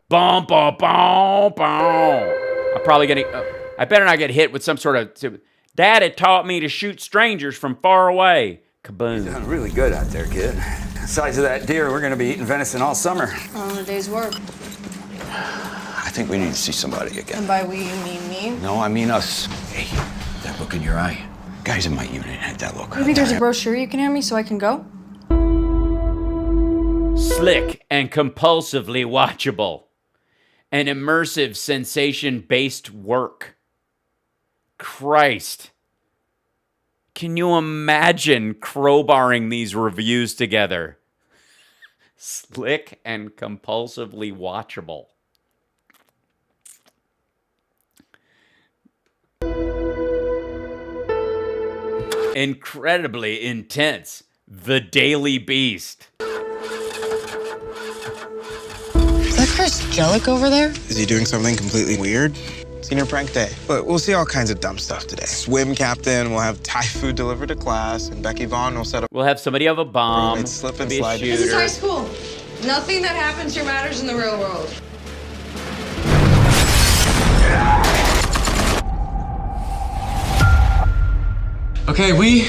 S1: Boom, boom, boom, boom. I'm probably getting... I better not get hit with some sort of... Daddy taught me to shoot strangers from far away. Kaboom.
S9: You're doing really good out there, kid. The size of that deer, we're going to be eating venison all summer.
S10: On a day's work.
S9: I think we need to see somebody again.
S10: And by we, you mean me?
S9: No, I mean us. Hey, that look in your eye. Guys in my unit had that look.
S10: Maybe there's a brochure you can hand me so I can go?
S1: Slick and compulsively watchable. An immersive, sensation-based work. Christ. Can you imagine crowbarring these reviews together? Slick and compulsively watchable. Incredibly intense. The Daily Beast.
S10: Is that Chris Jellick over there?
S11: Is he doing something completely weird? Senior prank day. But we'll see all kinds of dumb stuff today. Swim captain, we'll have Thai food delivered to class, and Becky Vaughn will set up...
S1: We'll have somebody have a bomb.
S11: Slip and
S1: be a
S11: slide.
S10: This is
S1: shooter.
S10: high school. Nothing that happens here matters in the real world.
S12: Okay, we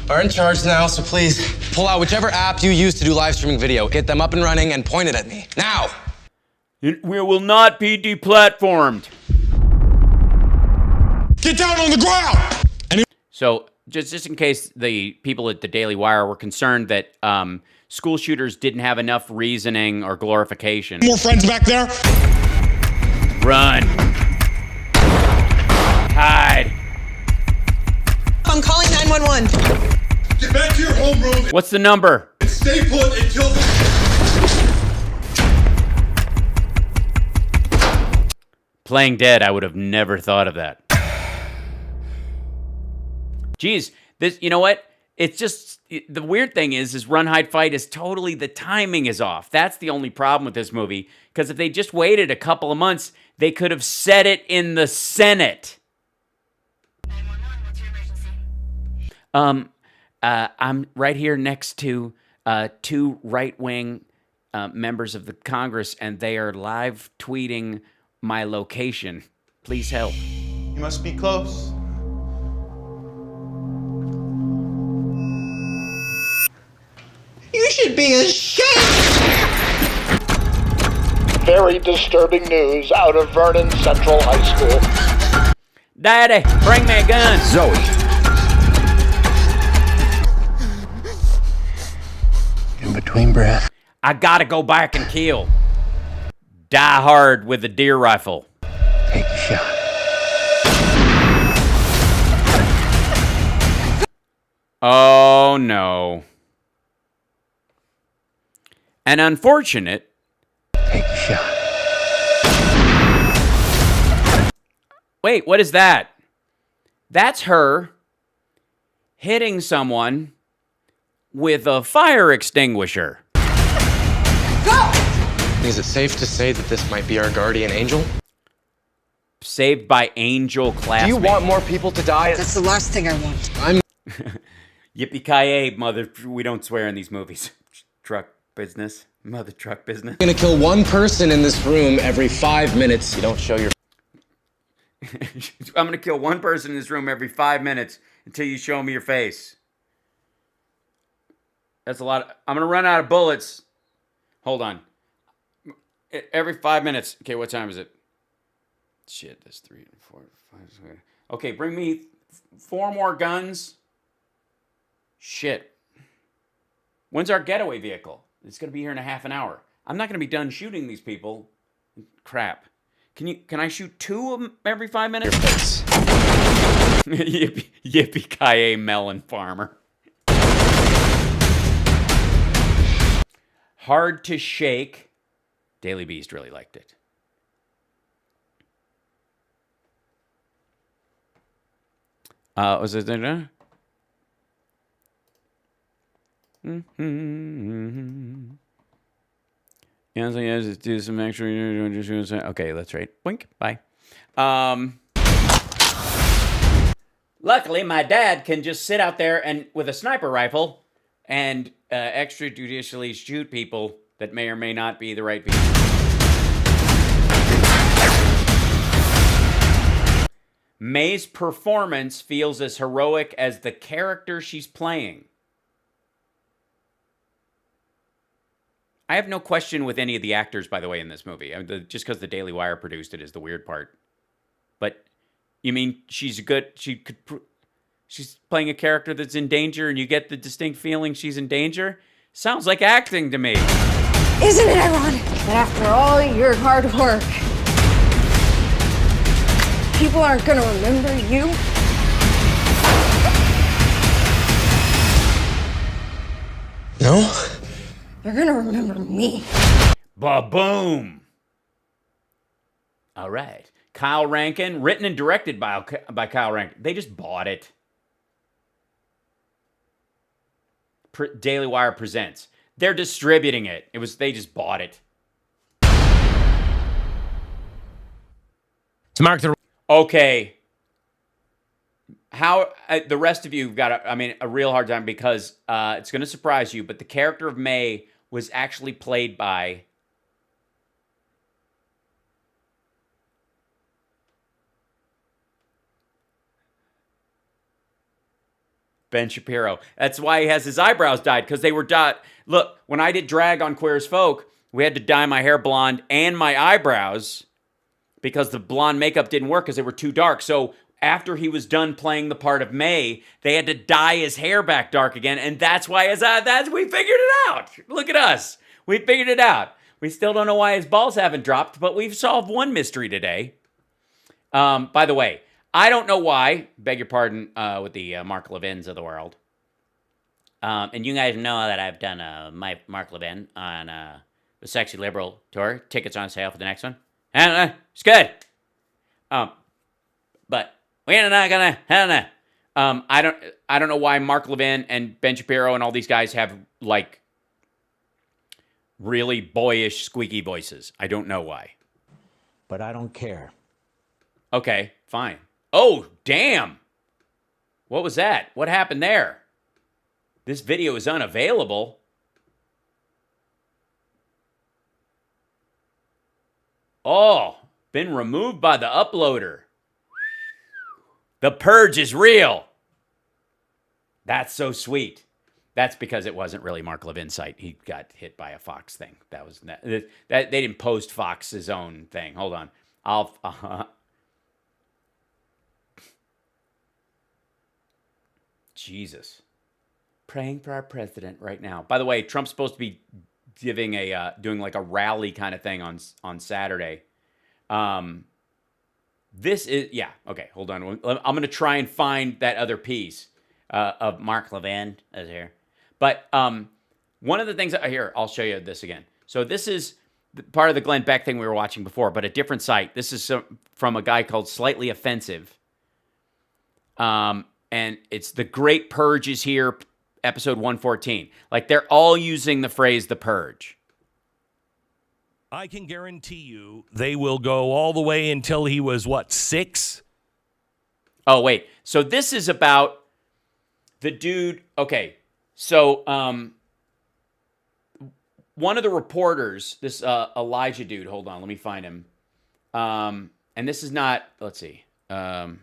S12: are in charge now, so please pull out whichever app you use to do live streaming video. Get them up and running and point it at me. Now!
S1: We will not be deplatformed.
S11: Get down on the ground!
S1: So, just in case the people at the Daily Wire were concerned that school shooters didn't have enough reasoning or glorification.
S11: More friends back there?
S1: Run. Hide.
S13: I'm calling 911.
S11: Get back to your homeroom
S1: What's the number?
S11: and stay put until...
S1: Playing dead, I would have never thought of that. Geez, this, you know what? It's just, the weird thing is Run, Hide, Fight is totally, the timing is off. That's the only problem with this movie. Because if they just waited a couple of months, they could have said it in the Senate.
S10: 911, what's your emergency?
S1: I'm right here next to two right-wing members of the Congress, and they are live tweeting my location. Please help.
S11: You must be close.
S13: You should be ashamed.
S2: Very disturbing news out of Vernon Central High School.
S1: Daddy, bring me a gun.
S9: Zoe.
S11: In between breath.
S1: I gotta go back and kill. Die hard with a deer rifle.
S11: Take a shot.
S1: Oh no. An unfortunate.
S11: Take a shot.
S1: Wait, what is that? That's her hitting someone with a fire extinguisher.
S12: Is it safe to say that this might be our guardian angel?
S1: Saved by Angel classmate.
S12: Do you want more people to die?
S10: That's the last thing I want.
S1: Yippee-ki-yay, mother. We don't swear in these movies. Truck business. Mother truck business.
S12: I'm gonna kill one person in this room every 5 minutes. You don't show your...
S1: I'm going to kill one person in this room every 5 minutes until you show me your face. That's a lot. I'm going to run out of bullets. Hold on. Every 5 minutes. Okay, what time is it? Shit, that's 3 and 4, 5, 6. Okay, bring me 4 more guns. Shit. When's our getaway vehicle? It's going to be here in a half an hour. I'm not going to be done shooting these people. Crap. Can I shoot 2 of them every 5 minutes? Yippee-ki-yay, melon farmer. Hard to shake. Daily Beast really liked it. Was it there? Yeah, so yeah, just do some extra. Okay, that's right. Wink. Bye. Luckily, my dad can just sit out there and with a sniper rifle and extrajudicially shoot people that may or may not be the right people. May's performance feels as heroic as the character she's playing. I have no question with any of the actors, by the way, in this movie. I mean, just because the Daily Wire produced it is the weird part. But you mean she's good? She's playing a character that's in danger, and you get the distinct feeling she's in danger. Sounds like acting to me.
S10: Isn't it ironic that after all your hard work, people aren't going to remember you?
S12: No?
S10: They're going to remember me.
S1: Ba-boom. All right. Kyle Rankin, written and directed by Kyle Rankin. They just bought it. Daily Wire presents. They're distributing it. They just bought it.
S8: To mark the...
S1: Okay. How the rest of you got a real hard time because it's going to surprise you, but the character of May was actually played by Ben Shapiro. That's why he has his eyebrows dyed, because they were dyed. Look, when I did drag on Queer as Folk, we had to dye my hair blonde and my eyebrows because the blonde makeup didn't work because they were too dark. So after he was done playing the part of May, they had to dye his hair back dark again, and that's why we figured it out. Look at us. We figured it out. We still don't know why his balls haven't dropped, but we've solved one mystery today. By the way, I don't know why, beg your pardon, with the Mark Levins of the world. And you guys know that I've done my Mark Levin on the Sexy Liberal tour. Tickets on sale for the next one. And it's good. But we're not gonna. I don't know why Mark Levin and Ben Shapiro and all these guys have like really boyish, squeaky voices. I don't know why.
S9: But I don't care.
S1: Okay, fine. Oh, damn. What was that? What happened there? This video is unavailable. Oh, been removed by the uploader. The Purge is real. That's so sweet. That's because it wasn't really Mark Levin's site. He got hit by a Fox thing. That was that they didn't post Fox's own thing. Hold on. Jesus. Praying for our president right now. By the way, Trump's supposed to be doing like a rally kind of thing on Saturday. This is, yeah, okay, hold on. I'm going to try and find that other piece of Mark Levin as here. But one of the things, here, I'll show you this again. So this is part of the Glenn Beck thing we were watching before, but a different site. This is from a guy called Slightly Offensive. And it's The Great Purge is here, episode 114. Like, they're all using the phrase The Purge.
S6: I can guarantee you they will go all the way until he was, 6?
S1: Oh, wait. So this is about the dude. Okay. So one of the reporters, this Elijah dude, hold on, let me find him. And this is not, let's see. Elijah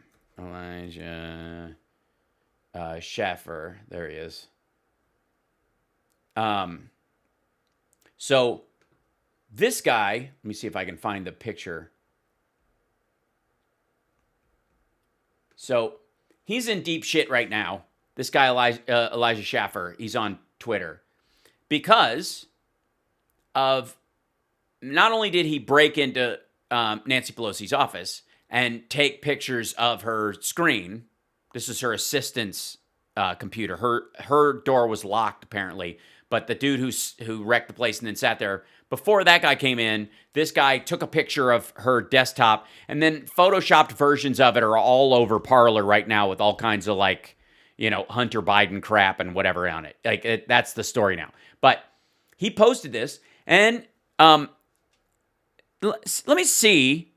S1: Schaffer. There he is. So this guy, let me see if I can find the picture. So he's in deep shit right now. This guy, Elijah Schaffer, he's on Twitter because of not only did he break into Nancy Pelosi's office and take pictures of her screen. This is her assistant's computer. Her door was locked apparently, but the dude who wrecked the place and then sat there before that guy came in, this guy took a picture of her desktop and then photoshopped versions of it are all over Parler right now with all kinds of Hunter Biden crap and whatever on it. That's the story now. But he posted this and let me see.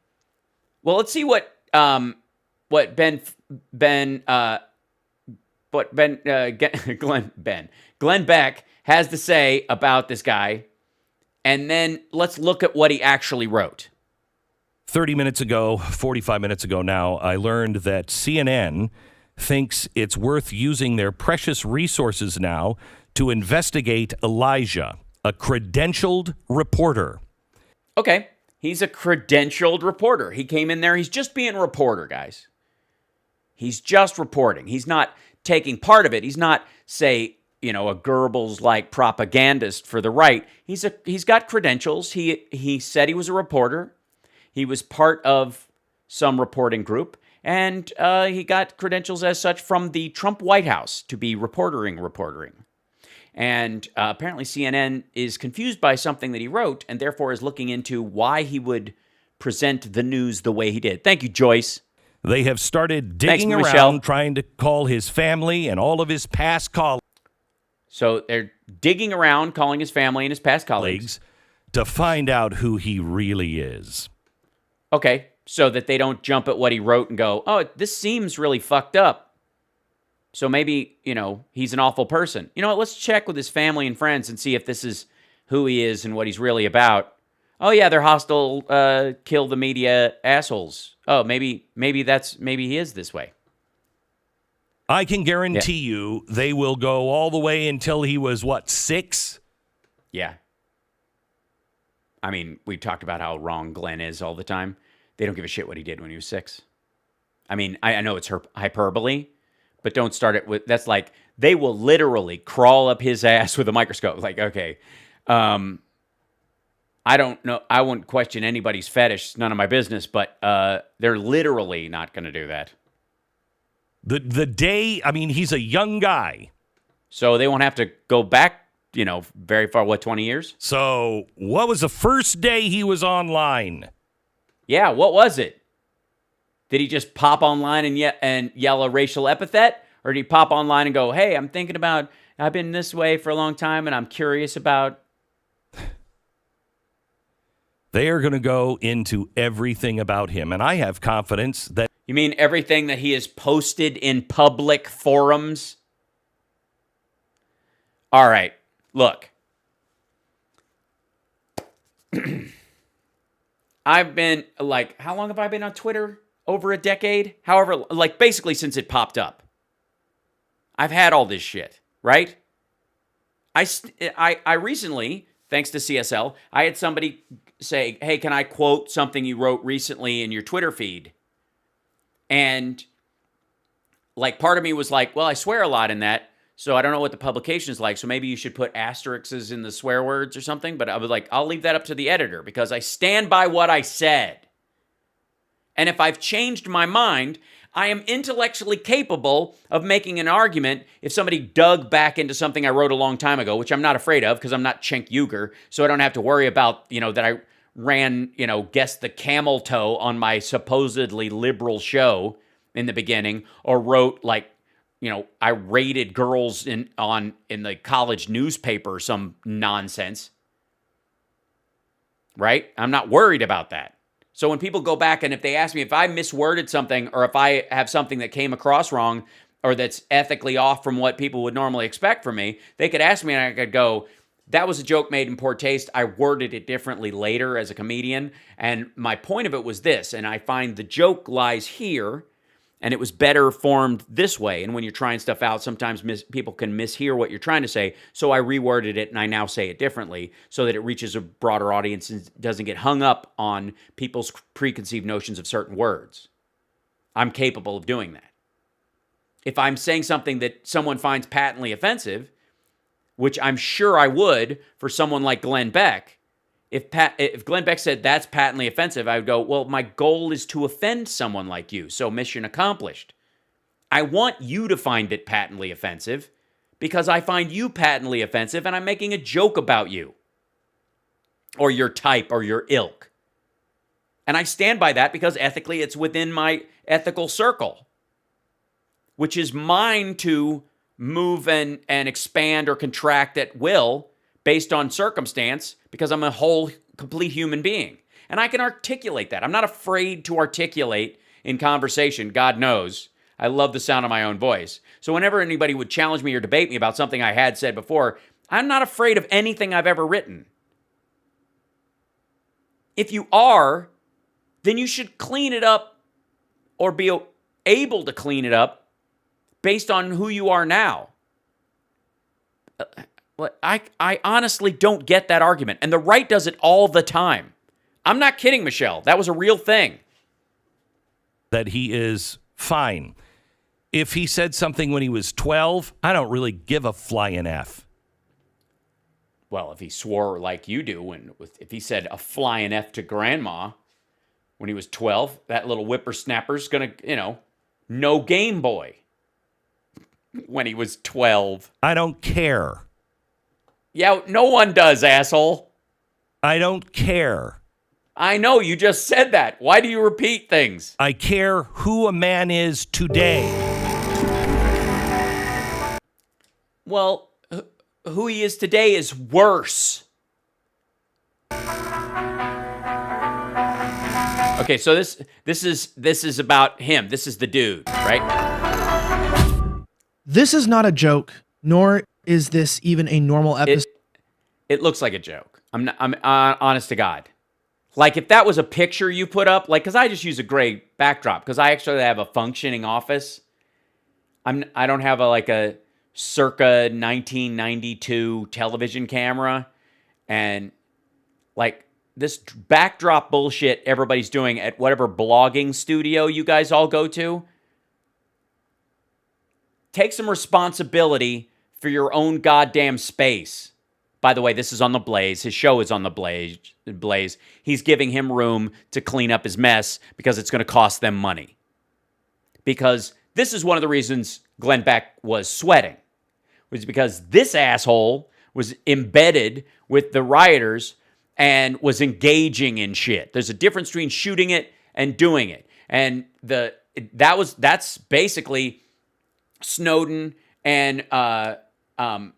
S1: Well, let's see what Glenn Beck has to say about this guy, and then let's look at what he actually wrote.
S6: 30 minutes ago, 45 minutes ago now, I learned that CNN thinks it's worth using their precious resources now to investigate Elijah, a credentialed reporter.
S1: Okay. He's a credentialed reporter. He came in there. He's just being a reporter, guys. He's just reporting. He's not taking part of it. He's not, say, a Goebbels-like propagandist for the right. He's got credentials. He said he was a reporter. He was part of some reporting group, and he got credentials as such from the Trump White House to be reporting. And apparently CNN is confused by something that he wrote and therefore is looking into why he would present the news the way he did. Thank you, Joyce.
S6: They have started digging around,
S1: Michelle.
S6: trying to call his family and all of his past colleagues.
S1: So they're digging around, calling his family and his past colleagues
S6: to find out who he really is.
S1: Okay, so that they don't jump at what he wrote and go, oh, this seems really fucked up. So maybe, he's an awful person. You know what? Let's check with his family and friends and see if this is who he is and what he's really about. Oh, yeah, they're hostile, kill the media assholes. Oh, maybe he is this way.
S6: I can guarantee you they will go all the way until he was, 6?
S1: Yeah. I mean, we talked about how wrong Glenn is all the time. They don't give a shit what he did when he was 6. I mean, I know it's hyperbole, but don't start it with, that's like, they will literally crawl up his ass with a microscope. Like, okay, I don't know. I wouldn't question anybody's fetish. It's none of my business, but they're literally not going to do that.
S6: The day, I mean, he's a young guy.
S1: So they won't have to go back, very far, 20 years?
S6: So what was the first day he was online?
S1: Yeah, what was it? Did he just pop online and yell a racial epithet? Or did he pop online and go, hey, I've been this way for a long time and I'm curious about...
S6: They are going to go into everything about him. And I have confidence that...
S1: You mean everything that he has posted in public forums? All right, look. I've been, how long have I been on Twitter? Over a decade? However, basically since it popped up. I've had all this shit, right? I recently, thanks to CSL, I had somebody say, hey, can I quote something you wrote recently in your Twitter feed? And part of me was like, well, I swear a lot in that, so I don't know what the publication is like, so maybe you should put asterisks in the swear words or something. But I was like, I'll leave that up to the editor because I stand by what I said. And if I've changed my mind, I am intellectually capable of making an argument if somebody dug back into something I wrote a long time ago, which I'm not afraid of because I'm not Cenk Uygur, so I don't have to worry about, that I ran, guess the camel toe on my supposedly liberal show in the beginning, or wrote I rated girls in the college newspaper or some nonsense. right? I'm not worried about that. So when people go back and if they ask me if I misworded something or if I have something that came across wrong or that's ethically off from what people would normally expect from me, they could ask me and I could go, that was a joke made in poor taste. I worded it differently later as a comedian. And my point of it was this, and I find the joke lies here, and it was better formed this way. And when you're trying stuff out, sometimes people can mishear what you're trying to say. So I reworded it, and I now say it differently so that it reaches a broader audience and doesn't get hung up on people's preconceived notions of certain words. I'm capable of doing that. If I'm saying something that someone finds patently offensive, which I'm sure I would for someone like Glenn Beck, if Glenn Beck said that's patently offensive, I would go, well, my goal is to offend someone like you, so mission accomplished. I want you to find it patently offensive because I find you patently offensive and I'm making a joke about you or your type or your ilk. And I stand by that because ethically it's within my ethical circle, which is mine to move and expand or contract at will based on circumstance because I'm a whole, complete human being. And I can articulate that. I'm not afraid to articulate in conversation. God knows. I love the sound of my own voice. So whenever anybody would challenge me or debate me about something I had said before, I'm not afraid of anything I've ever written. If you are, then you should clean it up or be able to clean it up based on who you are now. I honestly don't get that argument. And the right does it all the time. I'm not kidding, Michelle. That was a real thing.
S6: That he is fine. If he said something when he was 12, I don't really give a flying F.
S1: Well, if he swore like you do, and if he said a flying F to grandma when he was 12, that little whippersnapper's going to, no Game Boy when he was 12.
S6: I don't care.
S1: Yeah, no one does, asshole.
S6: I don't care.
S1: I know, you just said that. Why do you repeat things?
S6: I care who a man is today.
S1: Well, who he is today is worse. Okay, so this is about him. This is the dude, right?
S14: This is not a joke, nor is this even a normal episode.
S1: It looks like a joke. I'm honest to God. Like if that was a picture you put up, like because I just use a gray backdrop because I actually have a functioning office. I don't have a circa 1992 television camera, and like this backdrop bullshit everybody's doing at whatever blogging studio you guys all go to. Take some responsibility for your own goddamn space. By the way, this is on the Blaze. His show is on the Blaze. He's giving him room to clean up his mess because it's going to cost them money. Because this is one of the reasons Glenn Beck was sweating. Was because this asshole was embedded with the rioters and was engaging in shit. There's a difference between shooting it and doing it. And that's basically Snowden and how do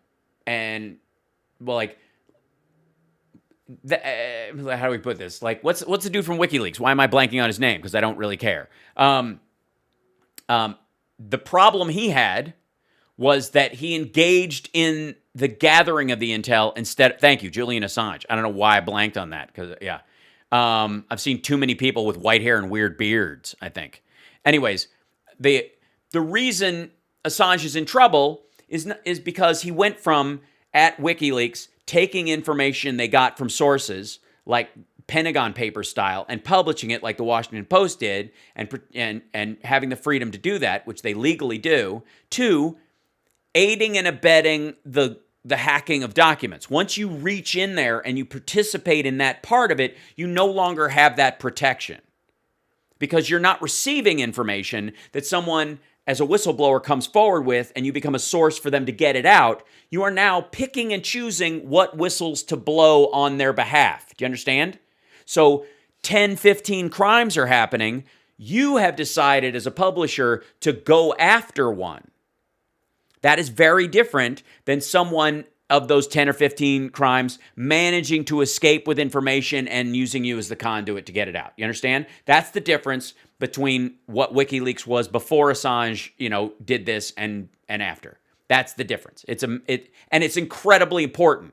S1: we put this? Like, what's the dude from WikiLeaks? Why am I blanking on his name? Because I don't really care. The problem he had was that he engaged in the gathering of the intel instead. Thank you, Julian Assange. I don't know why I blanked on that because I've seen too many people with white hair and weird beards. I think. Anyways, the reason Assange is in trouble is because he went from at WikiLeaks taking information they got from sources like Pentagon paper style and publishing it like the Washington Post did and having the freedom to do that, which they legally do, to aiding and abetting the hacking of documents. Once you reach in there and you participate in that part of it, you no longer have that protection because you're not receiving information that someone as a whistleblower comes forward with and you become a source for them to get it out. You are now picking and choosing what whistles to blow on their behalf. Do you understand? So 10, 15 crimes are happening. You have decided as a publisher to go after one. That is very different than someone of those 10 or 15 crimes, managing to escape with information and using you as the conduit to get it out. You understand? That's the difference between what WikiLeaks was before Assange, did this and after. That's the difference. And it's incredibly important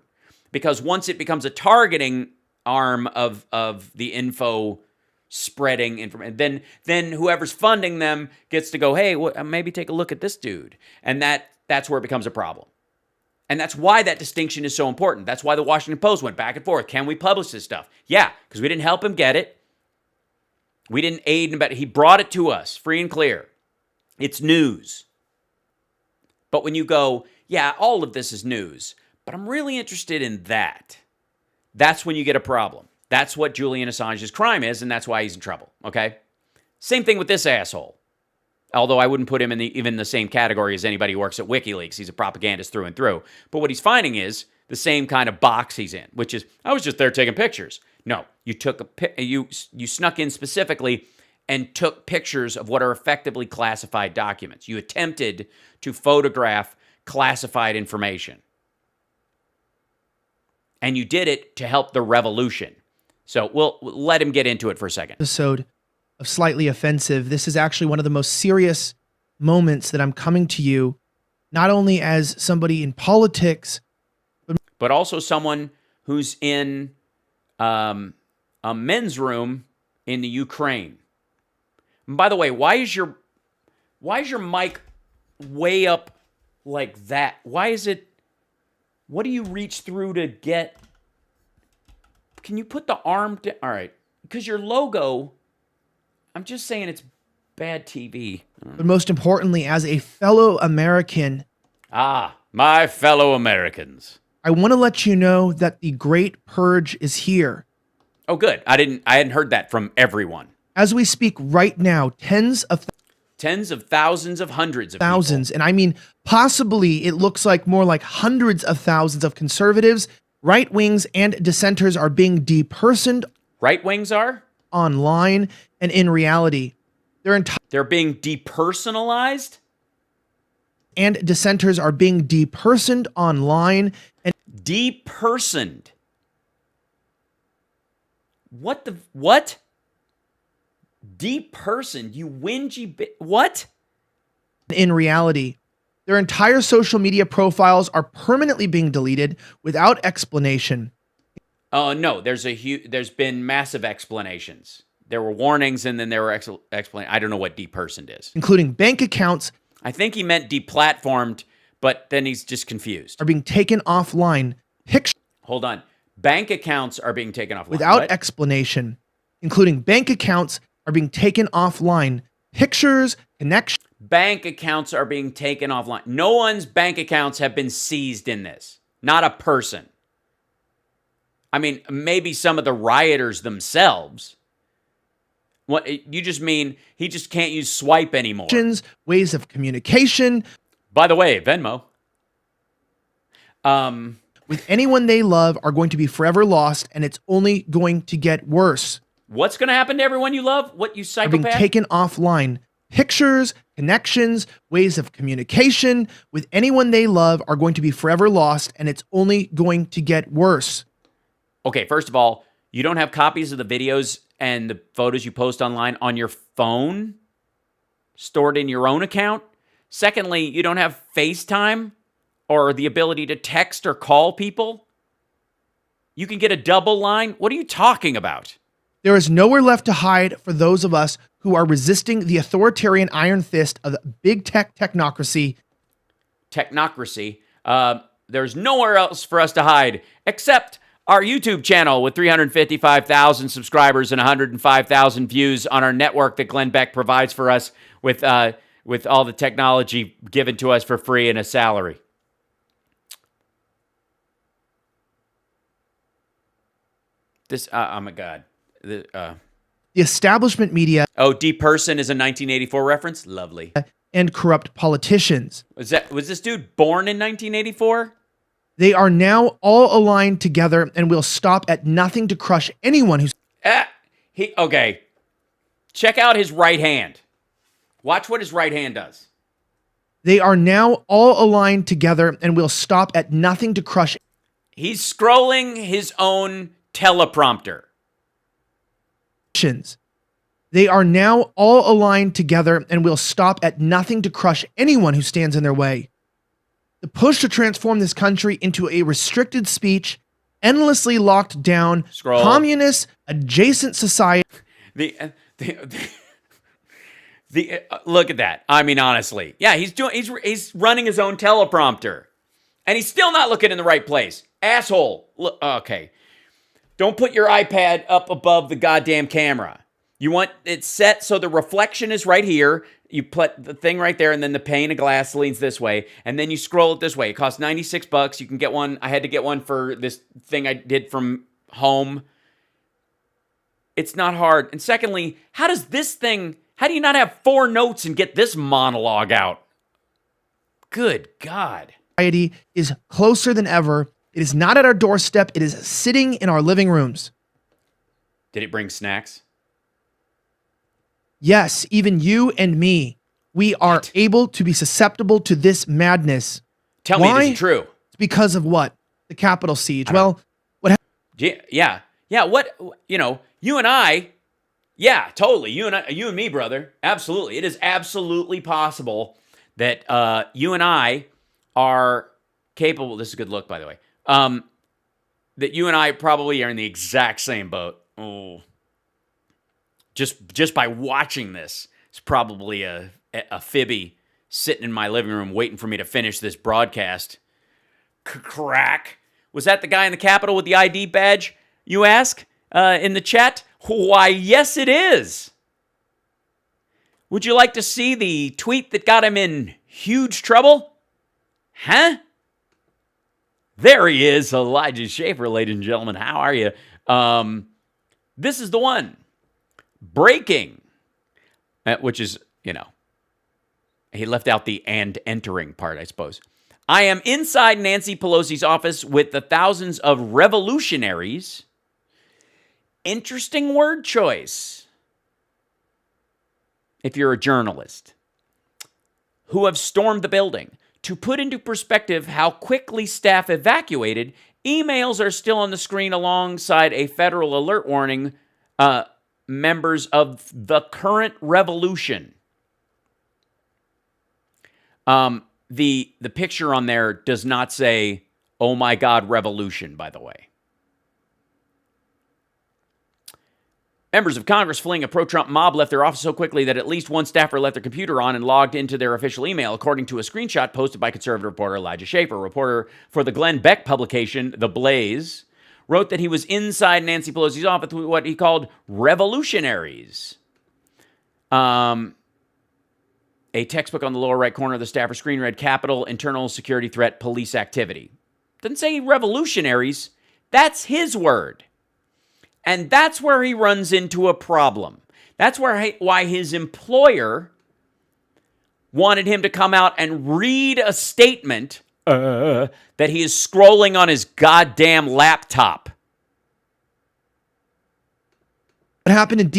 S1: because once it becomes a targeting arm of the info spreading information, then whoever's funding them gets to go, hey, maybe take a look at this dude. And that's where it becomes a problem. And that's why that distinction is so important. That's why the Washington Post went back and forth. Can we publish this stuff? Yeah, because we didn't help him get it. We didn't aid and abet. He brought it to us, free and clear. It's news. But when you go, yeah, all of this is news, but I'm really interested in that, that's when you get a problem. That's what Julian Assange's crime is, and that's why he's in trouble, okay? Same thing with this asshole. Although I wouldn't put him in even the same category as anybody who works at WikiLeaks. He's a propagandist through and through. But what he's finding is the same kind of box he's in, which is, I was just there taking pictures. No, you snuck in specifically and took pictures of what are effectively classified documents. You attempted to photograph classified information. And you did it to help the revolution. So we'll let him get into it for a second.
S14: Episode of Slightly Offensive. This is actually one of the most serious moments that I'm coming to you, not only as somebody in politics,
S1: but also someone who's in a men's room in the Ukraine. And by the way, why is your mic way up like that? Why is it? What do you reach through to get? Can you put the arm down? All right, because your logo. I'm just saying it's bad TV.
S14: But most importantly, as a fellow American.
S1: My fellow Americans.
S14: I want to let you know that the Great Purge is here.
S1: Oh, good. I hadn't heard that from everyone.
S14: As we speak right now, tens of
S1: thousands of hundreds of
S14: thousands.
S1: people.
S14: And I mean, possibly it looks like more like hundreds of thousands of conservatives, right wings, and dissenters are being depersoned.
S1: Right wings are?
S14: Online, and in reality,
S1: they're being depersonalized?
S14: And dissenters are being depersoned online. And
S1: depersoned? What? Depersoned? You whingy what?
S14: In reality, their entire social media profiles are permanently being deleted without explanation.
S1: Oh, no, there's been massive explanations. There were warnings and then there were explanations. I don't know what depersoned is.
S14: Including bank accounts.
S1: I think he meant deplatformed, but then he's just confused.
S14: Are being taken offline.
S1: Hold on. Bank accounts are being taken offline.
S14: Without explanation. Including bank accounts are being taken offline. Pictures, connections.
S1: Bank accounts are being taken offline. No one's bank accounts have been seized in this. Not a person. I mean, maybe some of the rioters themselves. What you just mean he just can't use swipe anymore.
S14: Ways of communication.
S1: By the way, Venmo.
S14: With anyone they love are going to be forever lost, and it's only going to get worse.
S1: What's going to happen to everyone you love? What, you psychopath?
S14: Are being taken offline. Pictures, connections, ways of communication with anyone they love are going to be forever lost, and it's only going to get worse.
S1: Okay, first of all, you don't have copies of the videos and the photos you post online on your phone stored in your own account. Secondly, you don't have FaceTime or the ability to text or call people. You can get a double line. What are you talking about?
S14: There is nowhere left to hide for those of us who are resisting the authoritarian iron fist of big tech technocracy.
S1: Technocracy. There's nowhere else for us to hide except our YouTube channel with 355,000 subscribers and 105,000 views on our network that Glenn Beck provides for us with all the technology given to us for free and a salary. This, oh my God.
S14: The establishment media.
S1: Oh, deperson is a 1984 reference? Lovely.
S14: And corrupt politicians.
S1: Was this dude born in 1984?
S14: They are now all aligned together and will stop at nothing to crush anyone who's...
S1: Okay. Check out his right hand. Watch what his right hand does.
S14: They are now all aligned together and will stop at nothing to crush.
S1: He's scrolling his own teleprompter.
S14: They are now all aligned together and will stop at nothing to crush anyone who stands in their way. The push to transform this country into a restricted speech, endlessly locked down, communist adjacent society.
S1: Look at that. I mean, honestly, yeah, he's running his own teleprompter, and he's still not looking in the right place. Asshole. Look, okay, don't put your iPad up above the goddamn camera. You want it set so the reflection is right here. You put the thing right there, and then the pane of glass leans this way, and then you scroll it this way. It costs $96. You can get one. I had to get one for this thing I did from home. It's not hard. And secondly, how do you not have 4 notes and get this monologue out? Good God.
S14: Society is closer than ever. It is not at our doorstep. It is sitting in our living rooms.
S1: Did it bring snacks?
S14: Yes, even you and me, we are able to be susceptible to this madness.
S1: Tell me this is true.
S14: It's because of what? The Capitol siege. Well, what happened?
S1: Yeah. What, you and I, yeah, totally. You and me, brother. Absolutely. It is absolutely possible that you and I are capable. This is a good look, by the way. That you and I probably are in the exact same boat. Oh. Just by watching this, it's probably a fibby sitting in my living room waiting for me to finish this broadcast. Crack. Was that the guy in the Capitol with the ID badge, you ask, in the chat? Why, yes, it is. Would you like to see the tweet that got him in huge trouble? Huh? There he is, Elijah Schaffer, ladies and gentlemen. How are you? This is the one. Breaking, which is, he left out the and entering part, I suppose. I am inside Nancy Pelosi's office with the thousands of revolutionaries. Interesting word choice. If you're a journalist, who have stormed the building. To put into perspective how quickly staff evacuated, emails are still on the screen alongside a federal alert warning, members of the current revolution. The picture on there does not say, "Oh my God, revolution," by the way. Members of Congress fleeing a pro-Trump mob left their office so quickly that at least one staffer left their computer on and logged into their official email, according to a screenshot posted by conservative reporter Elijah Schaffer. Reporter for the Glenn Beck publication, The Blaze, wrote that he was inside Nancy Pelosi's office with what he called revolutionaries. A textbook on the lower right corner of the staffer screen read, Capitol, internal security threat, police activity. Doesn't say revolutionaries. That's his word. And that's where he runs into a problem. That's why his employer wanted him to come out and read a statement that he is scrolling on his goddamn laptop.
S14: What happened in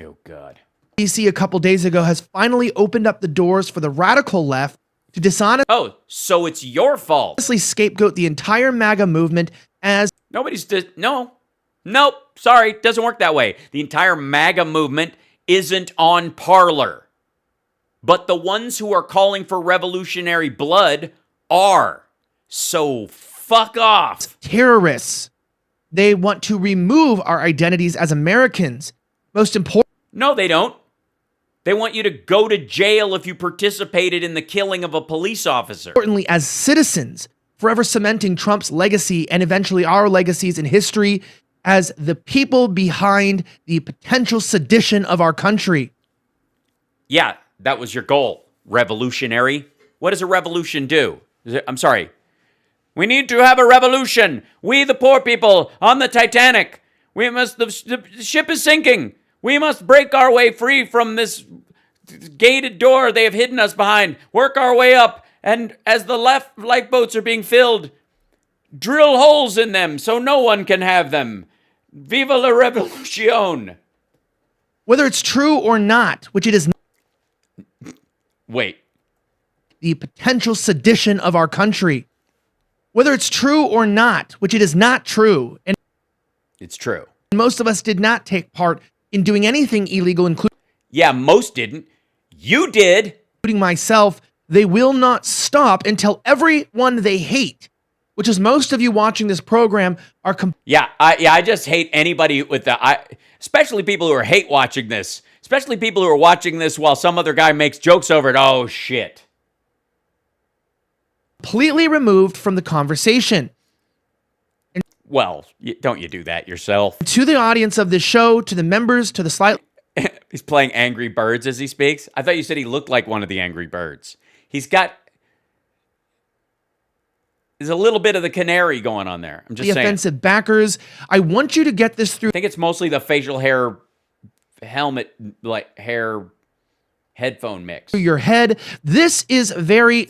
S1: Oh, God.
S14: DC a couple days ago has finally opened up the doors for the radical left to dishonestly.
S1: Oh, so it's your fault.
S14: Scapegoat the entire MAGA movement as. Nope. Sorry, doesn't work that way. The entire MAGA movement isn't on Parler. But the ones who are calling for revolutionary blood are. So fuck off. Terrorists. They want to remove our identities as Americans. Most important.
S1: No, they don't. They want you to go to jail if you participated in the killing of a police officer.
S14: Importantly, as citizens, forever cementing Trump's legacy and eventually our legacies in history as the people behind the potential sedition of our country.
S1: Yeah, that was your goal. Revolutionary. What does a revolution do? I'm sorry. We need to have a revolution. We, the poor people, on the Titanic. The ship is sinking. We must break our way free from this gated door they have hidden us behind. Work our way up. And as the lifeboats are being filled, drill holes in them so no one can have them. Viva la revolution.
S14: Whether it's true or not, which it is not.
S1: Wait.
S15: the potential sedition of our country. Whether it's true or not, which it is not true, and
S1: it's true.
S15: Most of us did not take part in doing anything illegal, including...
S1: Yeah, most didn't. You did.
S15: Including myself. They will not stop until everyone they hate, which is most of you watching this program, are...
S1: I just hate anybody with especially people who are hate watching this. Especially people who are watching this while some other guy makes jokes over it. Oh, shit.
S15: Completely removed from the conversation.
S1: Well, don't you do that yourself?
S15: To the audience of this show, to the members, to the slide...
S1: He's playing Angry Birds as he speaks. I thought you said he looked like one of the Angry Birds. There's a little bit of the canary going on there. I'm just saying.
S15: The offensive backers, I want you to get this through.
S1: I think it's mostly the facial hair helmet, like hair headphone mix.
S15: Your head. This is very...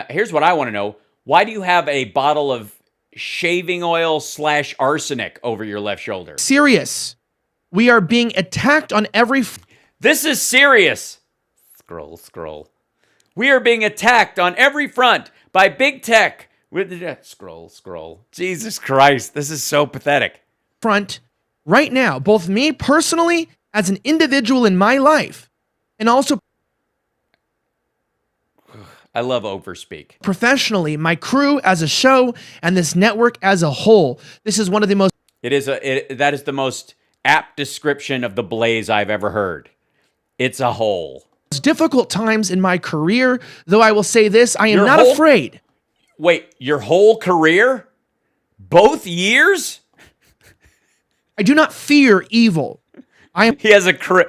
S1: Here's what I want to know. Why do you have a bottle of shaving oil / arsenic over your left shoulder?
S15: Serious. We are being attacked on every...
S1: This is serious. Scroll. We are being attacked on every front by big tech. Scroll. Jesus Christ. This is so pathetic.
S15: Front right now, both me personally as an individual in my life and also...
S1: I love overspeak.
S15: Professionally, my crew as a show and this network as a whole. This is one of the most...
S1: That is the most apt description of the blaze I've ever heard. It's a whole.
S15: Difficult times in my career, though I will say this, I am not afraid.
S1: Wait, your whole career? Both years?
S15: I do not fear evil.
S1: He has a crew.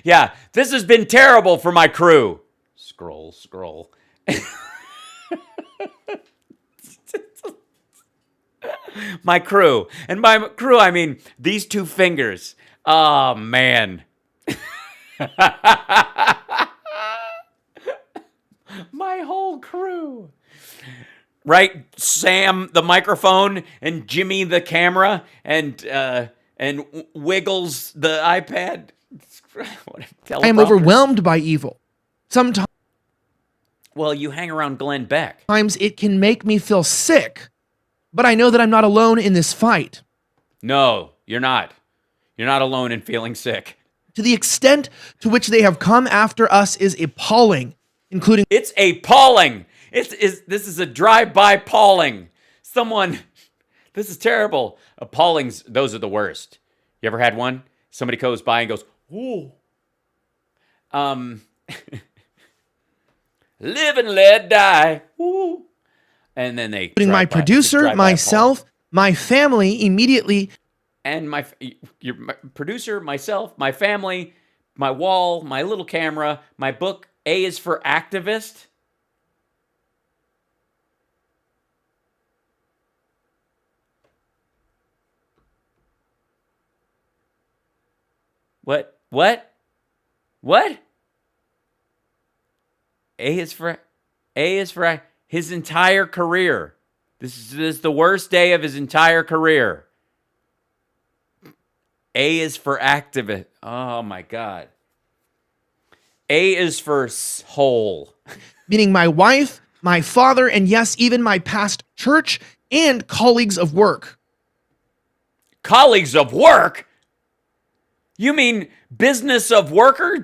S1: Yeah, this has been terrible for my crew. Scroll. My crew. And by crew, I mean these two fingers. Oh, man. My whole crew. Right? Sam, the microphone, and Jimmy, the camera, and Wiggles, the iPad.
S15: I am overwhelmed by evil. Sometimes.
S1: Well, you hang around Glenn Beck.
S15: Sometimes it can make me feel sick, but I know that I'm not alone in this fight.
S1: No, you're not. You're not alone in feeling sick.
S15: To the extent to which they have come after us is appalling, including...
S1: It's appalling. This is a drive-by palling. This is terrible. Appallings, those are the worst. You ever had one? Somebody goes by and goes, ooh. Live and let die. Ooh. And then they...
S15: Including my producer, myself, my family immediately...
S1: And my producer, myself, my family, my wall, my little camera, my book, A is for Activist. What? A is for his entire career. This is the worst day of his entire career. A is for activist. Oh my God. A is for whole.
S15: Meaning my wife, my father, and yes, even my past church and colleagues of work.
S1: Colleagues of work? You mean business of worker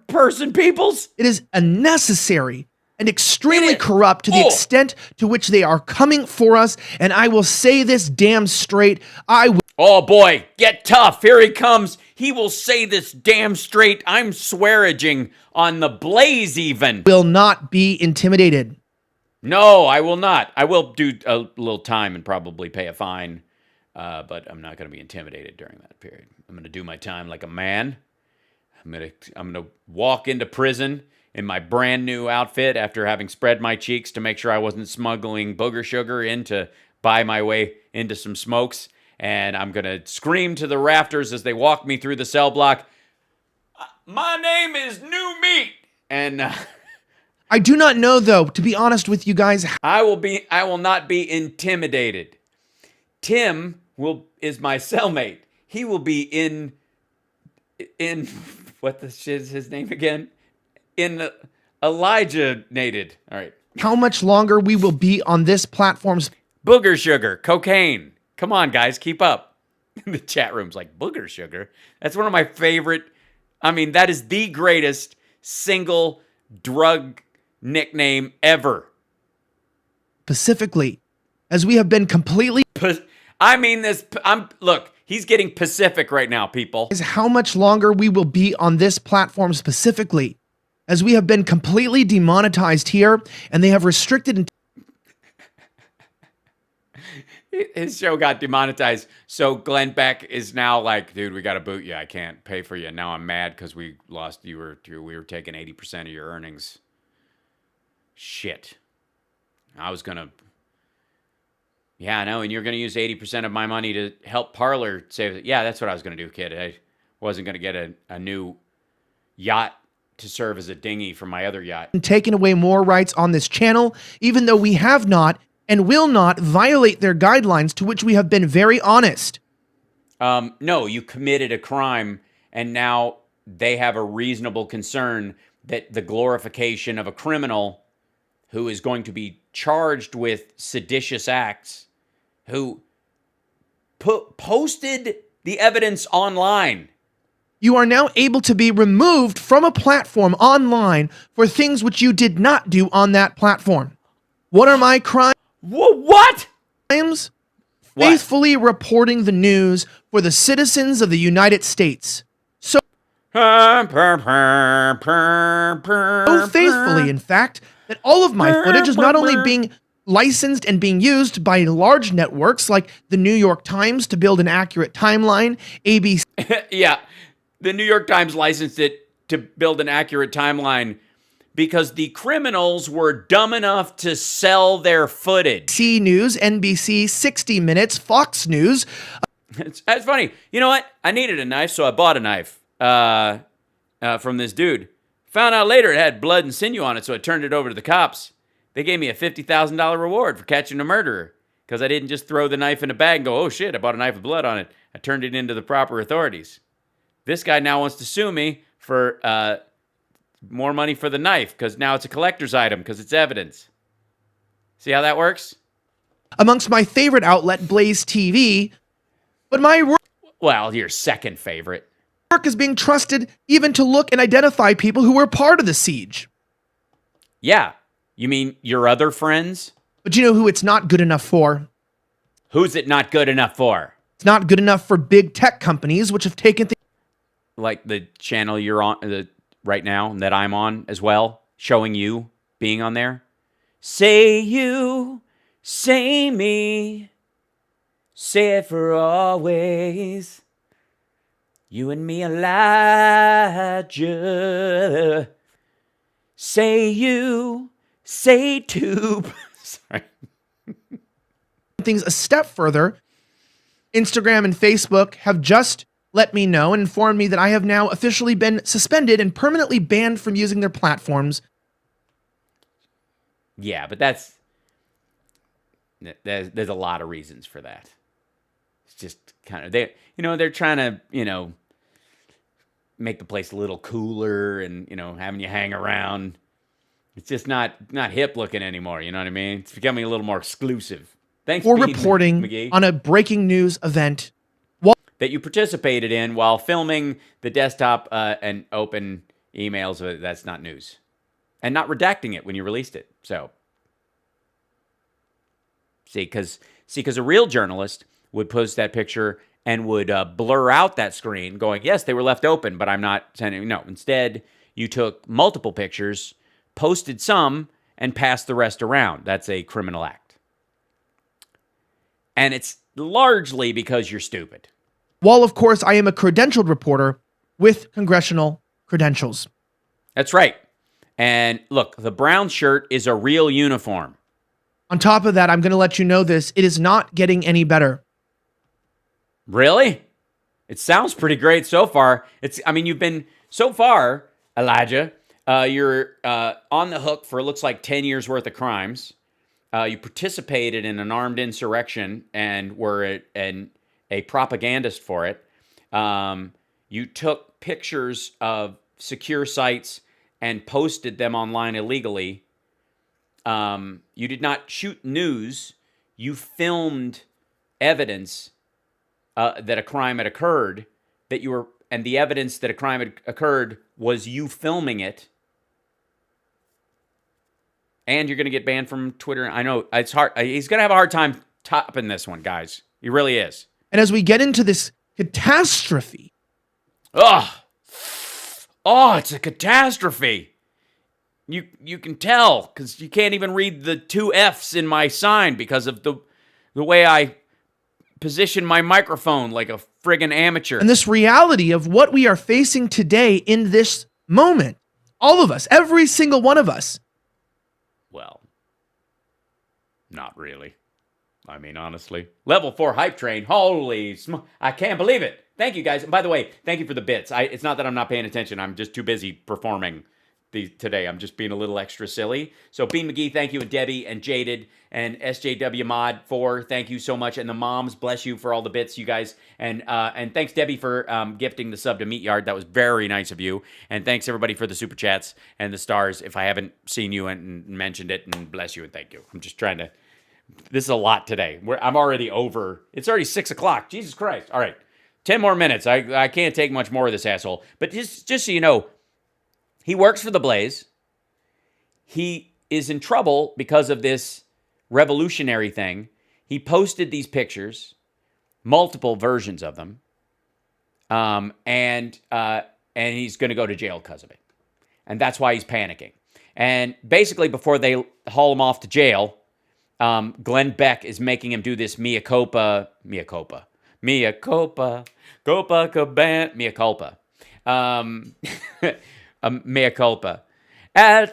S1: person peoples?
S15: It is unnecessary and extremely corrupt to the extent to which they are coming for us. And I will say this damn straight.
S1: Oh boy, get tough. Here he comes. He will say this damn straight. I'm swearing on the blaze even.
S15: Will not be intimidated.
S1: No, I will not. I will do a little time and probably pay a fine. But I'm not going to be intimidated during that period. I'm going to do my time like a man. I'm going to walk into prison in my brand new outfit after having spread my cheeks to make sure I wasn't smuggling booger sugar in to buy my way into some smokes. And I'm going to scream to the rafters as they walk me through the cell block, my name is New Meat. And
S15: I do not know, though, to be honest with you guys.
S1: I will not be intimidated. Tim is my cellmate. He will be in what the shit is his name again? In Elijah nated. All right.
S15: How much longer we will be on this platform's
S1: booger sugar, cocaine. Come on, guys, keep up. The chat room's like, booger sugar? That's one of my favorite. I mean, that is the greatest single drug nickname ever.
S15: Specifically, as we have been completely...
S1: Look, he's getting Pacific right now, people.
S15: Is how much longer we will be on this platform specifically, as we have been completely demonetized here, and they have restricted...
S1: His show got demonetized, so Glenn Beck is now like, dude, we got to boot you. I can't pay for you. Now I'm mad because we lost. We were taking 80% of your earnings. Shit. I was going to... Yeah, I know, and you're going to use 80% of my money to help Parler save it. Yeah, that's what I was going to do, kid. I wasn't going to get a new yacht to serve as a dinghy for my other yacht.
S15: Taken away more rights on this channel, even though we have not and will not violate their guidelines, to which we have been very honest.
S1: No, you committed a crime, and now they have a reasonable concern that the glorification of a criminal who is going to be charged with seditious acts, who posted the evidence online.
S15: You are now able to be removed from a platform online for things which you did not do on that platform. What are my crimes?
S1: What?
S15: Crimes? Faithfully reporting the news for the citizens of the United States. So faithfully, in fact, that all of my footage is not only being licensed and being used by large networks like the New York Times to build an accurate timeline, ABC...
S1: Yeah, the New York Times licensed it to build an accurate timeline because the criminals were dumb enough to sell their footage.
S15: C News, NBC, 60 Minutes, Fox News.
S1: That's funny. You know what? I needed a knife, so I bought a knife from this dude. Found out later it had blood and sinew on it, so I turned it over to the cops. They gave me a $50,000 reward for catching a murderer because I didn't just throw the knife in a bag and go, oh shit, I bought a knife with blood on it. I turned it into the proper authorities. This guy now wants to sue me for more money for the knife because now it's a collector's item because it's evidence. See how that works?
S15: Amongst my favorite outlet, Blaze TV, but my...
S1: Well, your second favorite.
S15: Work is being trusted even to look and identify people who were part of the siege.
S1: Yeah. You mean your other friends?
S15: But you know who it's not good enough for?
S1: Who's it not good enough for?
S15: It's not good enough for big tech companies which have taken...
S1: Like the channel you're on right now that I'm on as well, showing you being on there. Say you, say me, say it for always. You and me, Elijah. Say you, say tube. Sorry.
S15: Things a step further. Instagram and Facebook have just let me know and informed me that I have now officially been suspended and permanently banned from using their platforms.
S1: Yeah, but there's a lot of reasons for that. It's just kind of, they're trying to, make the place a little cooler and, having you hang around. It's just not hip looking anymore, you know what I mean? It's becoming a little more exclusive. Thanks
S15: for
S1: Speed,
S15: reporting
S1: McGee,
S15: on a breaking news event
S1: that you participated in while filming the desktop and open emails. That's not news. And not redacting it when you released it. So, because a real journalist would post that picture and would blur out that screen going, yes, they were left open, but I'm not sending. No, instead, you took multiple pictures, posted some, and passed the rest around. That's a criminal act. And it's largely because you're stupid.
S15: While, of course, I am a credentialed reporter with congressional credentials.
S1: That's right. And look, the brown shirt is a real uniform.
S15: On top of that, I'm going to let you know this. It is not getting any better.
S1: Really? It sounds pretty great so far. You've been, so far, Elijah, you're on the hook for, it looks like, 10 years worth of crimes. You participated in an armed insurrection and were a propagandist for it. You took pictures of secure sites and posted them online illegally. You did not shoot news. You filmed evidence that a crime had occurred, and the evidence that a crime had occurred was you filming it. And you're going to get banned from Twitter. I know it's hard. He's going to have a hard time topping this one, guys. He really is.
S15: And as we get into this catastrophe.
S1: Oh, it's a catastrophe. You can tell because you can't even read the 2 F's in my sign because of the way I position my microphone like a friggin' amateur.
S15: And this reality of what we are facing today in this moment. All of us, every single one of us.
S1: Well, not really. I mean, honestly. Level 4 hype train. Holy I can't believe it. Thank you, guys. And by the way, thank you for the bits. It's not that I'm not paying attention. I'm just too busy performing today. I'm just being a little extra silly. So Bean McGee, thank you, and Debbie, and Jaded, and SJW Mod 4, thank you so much. And the moms, bless you for all the bits, you guys. And thanks, Debbie, for gifting the sub to Meat Yard. That was very nice of you. And thanks, everybody, for the super chats and the stars. If I haven't seen you and mentioned it, and bless you and thank you. I'm just trying to... This is a lot today. I'm already over. It's already 6 o'clock. Jesus Christ. All right. 10 more minutes. I can't take much more of this asshole. But just so you know, he works for the Blaze. He is in trouble because of this revolutionary thing. He posted these pictures, multiple versions of them, and he's going to go to jail because of it. And that's why he's panicking. And basically, before they haul him off to jail, Glenn Beck is making him do this mea culpa. Mea culpa. At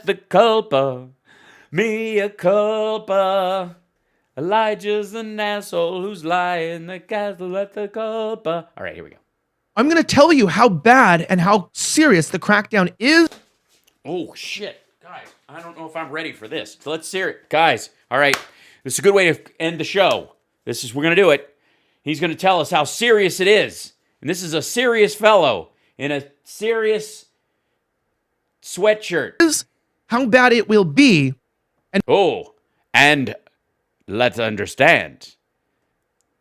S1: the culpa. Mea culpa. Elijah's an asshole who's lying in the castle at the culpa. All right, here we go.
S15: I'm going to tell you how bad and how serious the crackdown is.
S1: Oh, shit. Guys, I don't know if I'm ready for this. So let's hear it. Guys, all right. This is a good way to end the show. We're going to do it. He's going to tell us how serious it is. And this is a serious fellow in a serious sweatshirt.
S15: How bad it will be.
S1: And let's understand.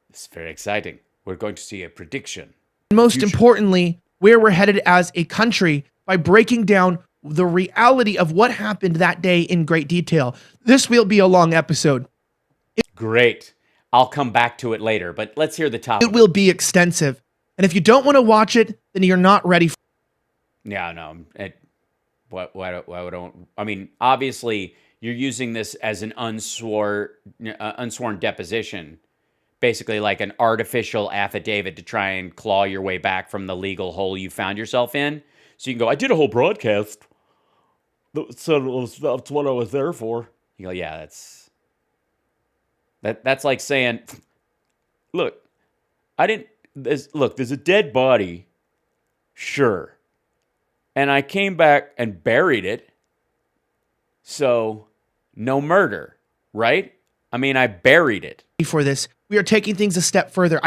S1: It's very exciting. We're going to see a prediction.
S15: Most importantly, where we're headed as a country by breaking down the reality of what happened that day in great detail. This will be a long episode.
S1: Great. I'll come back to it later, but let's hear the topic.
S15: It will be extensive. And if you don't want to watch it, then you're not ready.
S1: Yeah, no. I mean, obviously, you're using this as an unsworn deposition, basically like an artificial affidavit to try and claw your way back from the legal hole you found yourself in. So you can go, I did a whole broadcast that said that's what I was there for. You go, yeah, that's like saying, look, there's a dead body, sure, and I came back and buried it, so no murder, right? I mean, I buried it.
S15: For this, we are taking things a step further.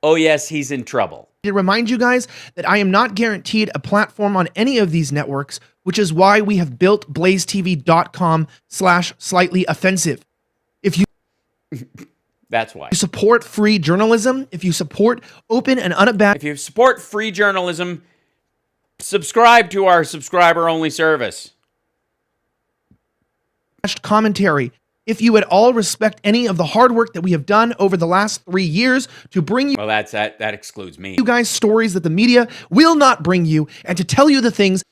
S1: Oh, yes, he's in trouble.
S15: To remind you guys that I am not guaranteed a platform on any of these networks, which is why we have built blazetv.com/slightly offensive. If you
S1: That's why.
S15: You support free journalism, if you support open and unabashed...
S1: If you support free journalism, subscribe to our subscriber-only service.
S15: Commentary. If you at all respect any of the hard work that we have done over the last 3 years to bring you...
S1: Well, that excludes me.
S15: You guys stories that the media will not bring you, and to tell you the things...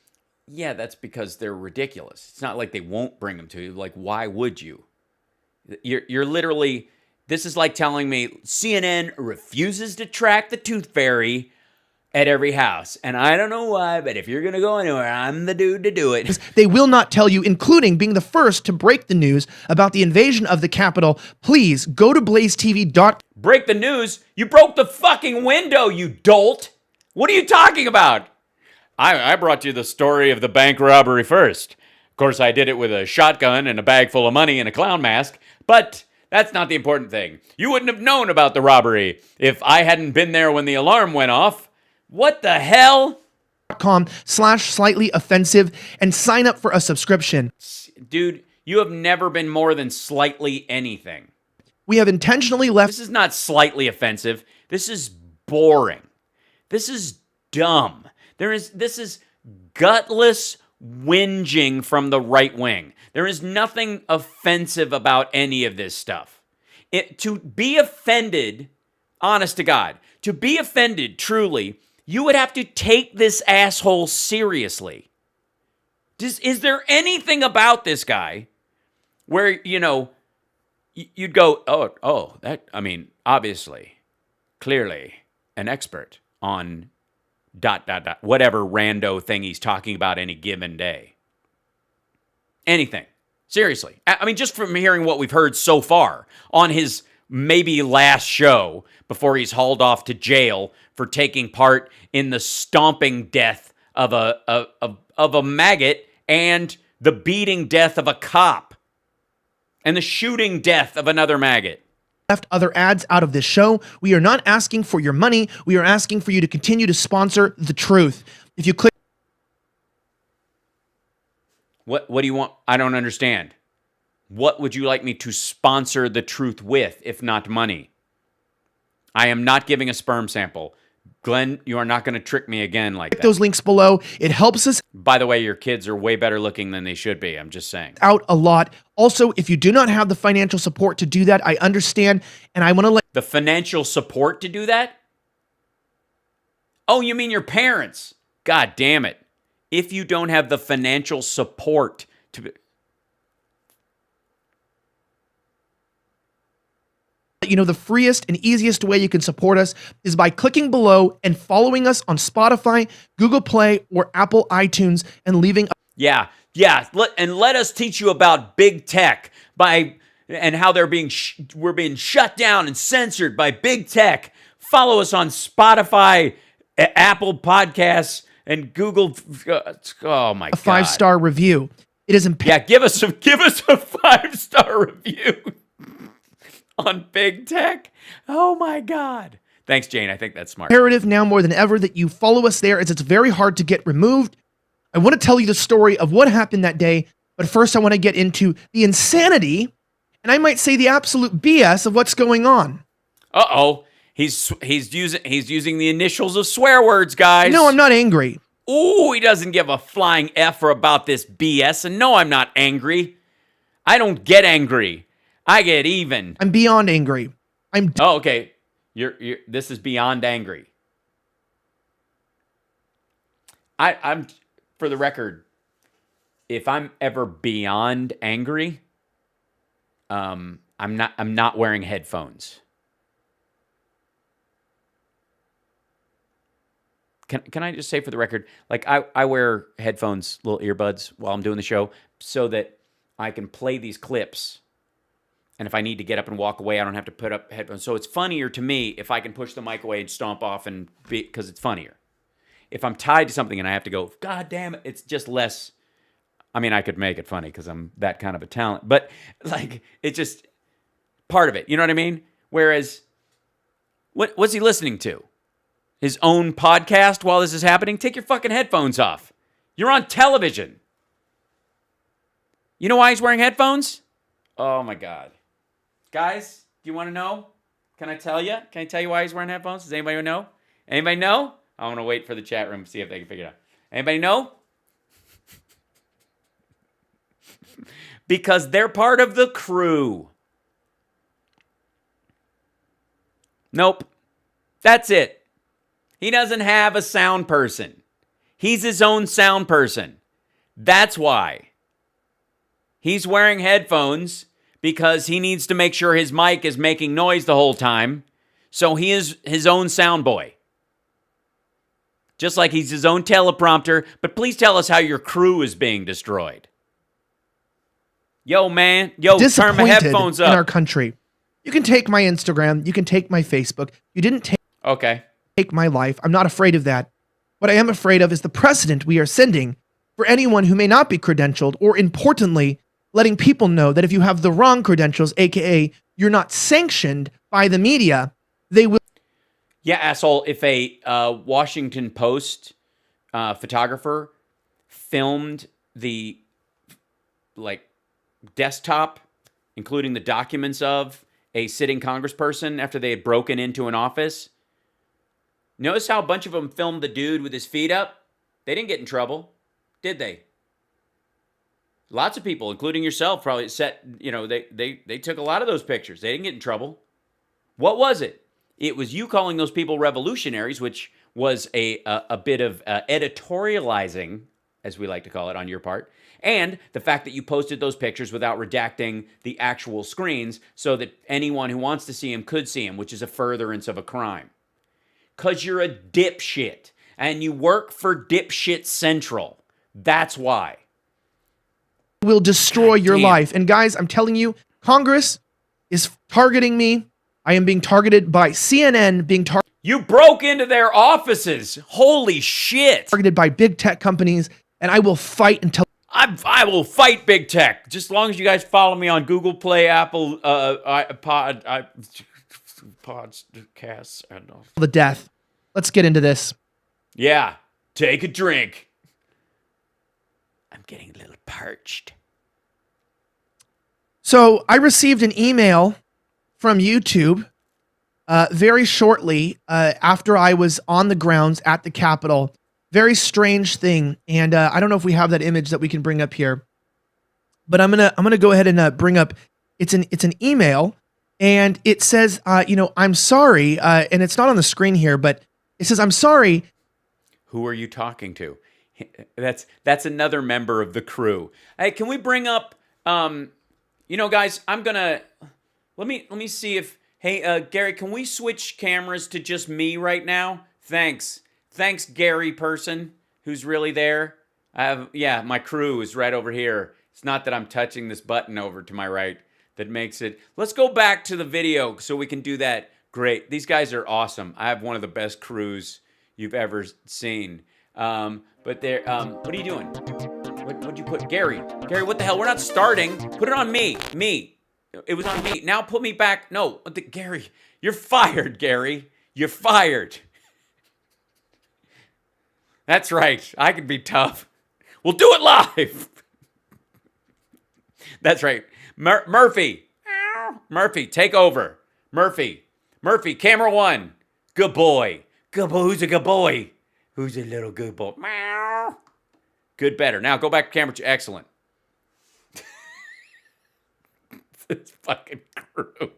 S1: Yeah, that's because they're ridiculous. It's not like they won't bring them to you. Like, why would you? You're literally... This is like telling me CNN refuses to track the tooth fairy at every house. And I don't know why, but if you're going to go anywhere, I'm the dude to do it.
S15: They will not tell you, including being the first to break the news about the invasion of the Capitol. Please go to blazetv.com.
S1: Break the news? You broke the fucking window, you dolt. What are you talking about? I brought you the story of the bank robbery first. Of course, I did it with a shotgun and a bag full of money and a clown mask, but... That's not the important thing. You wouldn't have known about the robbery if I hadn't been there when the alarm went off. What the hell?
S15: .com/slightly offensive and sign up for a subscription.
S1: Dude, you have never been more than slightly anything.
S15: We have intentionally left.
S1: This is not slightly offensive. This is boring. This is dumb. This is gutless whinging from the right wing. There is nothing offensive about any of this stuff. To be offended, honest to God, to be offended truly, you would have to take this asshole seriously. Is there anything about this guy where, you'd go, obviously, clearly an expert on ... whatever rando thing he's talking about any given day. Anything. Seriously. I mean, just from hearing what we've heard so far on his maybe last show before he's hauled off to jail for taking part in the stomping death of a maggot and the beating death of a cop and the shooting death of another maggot.
S15: Left other ads out of this show. We are not asking for your money. We are asking for you to continue to sponsor the truth. If you click...
S1: What do you want? I don't understand. What would you like me to sponsor the truth with, if not money? I am not giving a sperm sample. Glenn, you are not going to trick me again like that.
S15: Those links below. It helps us.
S1: By the way, your kids are way better looking than they should be. I'm just saying.
S15: Out a lot. Also, if you do not have the financial support to do that, I understand. And I want to let...
S1: The financial support to do that? Oh, you mean your parents? God damn it. If you don't have the financial support to...
S15: The freest and easiest way you can support us is by clicking below and following us on Spotify, Google Play, or Apple iTunes and leaving...
S1: Yeah. And let us teach you about big tech and how we're being shut down and censored by big tech. Follow us on Spotify, Apple Podcasts, and Google. Oh my God!
S15: A 5-star review. It is
S1: imperative. Yeah, give us a 5-star review on big tech. Oh my God! Thanks, Jane. I think that's smart.
S15: Imperative now more than ever that you follow us there, as it's very hard to get removed. I want to tell you the story of what happened that day, but first I want to get into the insanity, and I might say the absolute BS of what's going on.
S1: Uh-oh. He's using the initials of swear words, guys.
S15: No, I'm not angry.
S1: Ooh, he doesn't give a flying F about this BS. And no, I'm not angry. I don't get angry. I get even.
S15: I'm beyond angry.
S1: Oh, okay. This is beyond angry. I'm for the record, if I'm ever beyond angry, I'm not wearing headphones. Can I just say for the record, like I wear headphones, little earbuds while I'm doing the show so that I can play these clips. And if I need to get up and walk away, I don't have to put up headphones. So it's funnier to me if I can push the mic away and stomp off because it's funnier. If I'm tied to something and I have to go, God damn it, it's just less. I mean, I could make it funny because I'm that kind of a talent. But like, it's just part of it. You know what I mean? Whereas, what's he listening to? His own podcast while this is happening? Take your fucking headphones off. You're on television. You know why he's wearing headphones? Oh my God. Guys, do you want to know? Can I tell you? Can I tell you why he's wearing headphones? Does anybody know? Anybody know? I want to wait for the chat room to see if they can figure it out. Anybody know? Because they're part of the crew. Nope. That's it. He doesn't have a sound person. He's his own sound person. That's why. He's wearing headphones because he needs to make sure his mic is making noise the whole time. So he is his own sound boy. Just like he's his own teleprompter. But please tell us how your crew is being destroyed. Yo, man. Yo, turn my headphones up.
S15: In our country. You can take my Instagram. You can take my Facebook. You didn't take...
S1: Okay.
S15: Take my life. I'm not afraid of that. What I am afraid of is the precedent we are sending for anyone who may not be credentialed, or importantly, letting people know that if you have the wrong credentials, aka you're not sanctioned by the media, they will...
S1: Yeah, asshole, if a Washington Post
S14: photographer filmed the desktop, including the documents of a sitting congressperson after they had broken into an office. Notice how a bunch of them filmed the dude with his feet up? They didn't get in trouble, did they? Lots of people, including yourself, probably they took a lot of those pictures. They didn't get in trouble. What was it? It was you calling those people revolutionaries, which was a bit of editorializing, as we like to call it, on your part. And the fact that you posted those pictures without redacting the actual screens so that anyone who wants to see them could see them, which is a furtherance of a crime. Because you're a dipshit, and you work for Dipshit Central. That's why.
S15: Will destroy your life. And guys, I'm telling you, Congress is targeting me. I am being targeted by CNN, being targeted.
S14: You broke into their offices. Holy shit.
S15: Targeted by big tech companies, and I will fight until...
S14: I will fight big tech, just as long as you guys follow me on Google Play, Apple, podcasts, and all.
S15: The death. Let's get into this.
S14: Yeah, take a drink. I'm getting a little parched.
S15: So I received an email from YouTube very shortly after I was on the grounds at the Capitol. Very strange thing, and I don't know if we have that image that we can bring up here, but I'm gonna go ahead and bring up. It's an email, and it says, I'm sorry, and it's not on the screen here, but it says, I'm sorry.
S14: Who are you talking to? That's another member of the crew. Hey, can we bring up? Guys, I'm gonna let me see if. Hey, Gary, can we switch cameras to just me right now? Thanks. Thanks, Gary person, who's really there. My crew is right over here. It's not that I'm touching this button over to my right that makes it. Let's go back to the video so we can do that. Great. These guys are awesome. I have one of the best crews you've ever seen. But they're, what are you doing? What'd you put? Gary, what the hell? We're not starting. Put it on me. It was on me. Now put me back. No, Gary, you're fired, Gary. You're fired. That's right. I can be tough. We'll do it live. That's right. Murphy, take over. Murphy, camera one. Good boy. Who's a good boy? Who's a little good boy? Good, better. Now go back to camera two. Excellent. This fucking crew.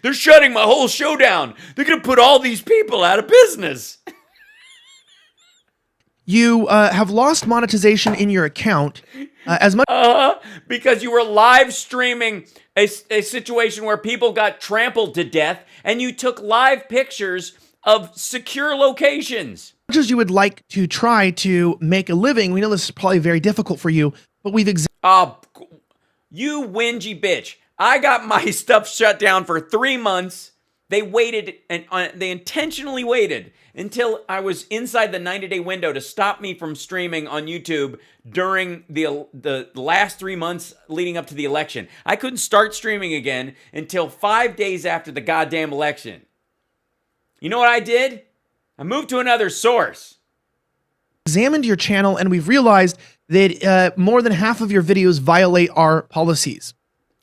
S14: They're shutting my whole show down. They're going to put all these people out of business.
S15: You have lost monetization in your account as much
S14: because you were live streaming a situation where people got trampled to death, and you took live pictures of secure locations.
S15: As much as you would like to try to make a living, we know this is probably very difficult for you, but we've
S14: you whingy bitch. I got my stuff shut down for 3 months. They waited, and they intentionally waited until I was inside the 90-day window to stop me from streaming on YouTube during the last 3 months leading up to the election. I couldn't start streaming again until 5 days after the goddamn election. You know what I did? I moved to another source.
S15: Examined your channel, and we've realized that more than half of your videos violate our policies.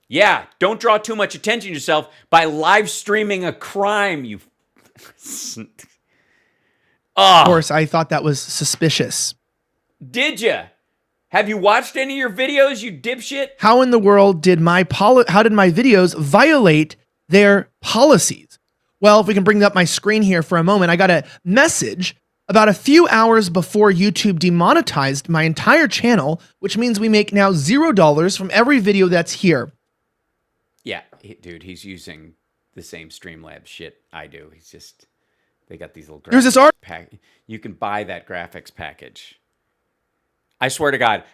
S14: Yeah, don't draw too much attention to yourself by live streaming a crime, you...
S15: Of course, I thought that was suspicious.
S14: Did ya? Have you watched any of your videos, you dipshit?
S15: How in the world did my videos violate their policies? Well, if we can bring up my screen here for a moment, I got a message about a few hours before YouTube demonetized my entire channel, which means we make now $0 from every video that's here.
S14: Yeah, dude, he's using the same Streamlabs shit I do. He's just, they got these little graphics.
S15: Here's this art
S14: pack. You can buy that graphics package. I swear to God,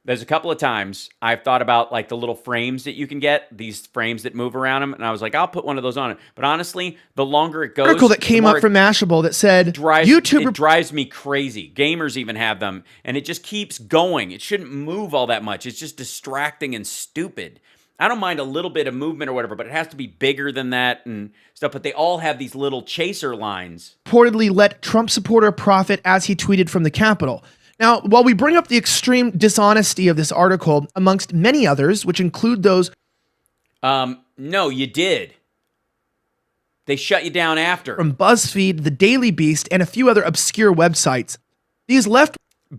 S14: there's a couple of times I've thought about like the little frames that you can get, these frames that move around them, and I was like, I'll put one of those on it. But honestly, the longer it goes,
S15: article that came up from Mashable that said
S14: it drives me crazy. Gamers even have them, and it just keeps going. It shouldn't move all that much. It's just distracting and stupid. I don't mind a little bit of movement or whatever, but it has to be bigger than that and stuff. But they all have these little chaser lines.
S15: Reportedly let Trump supporter profit as he tweeted from the Capitol. Now, while we bring up the extreme dishonesty of this article, amongst many others, which include those...
S14: No, you did. They shut you down after.
S15: From BuzzFeed, The Daily Beast, and a few other obscure websites. These left...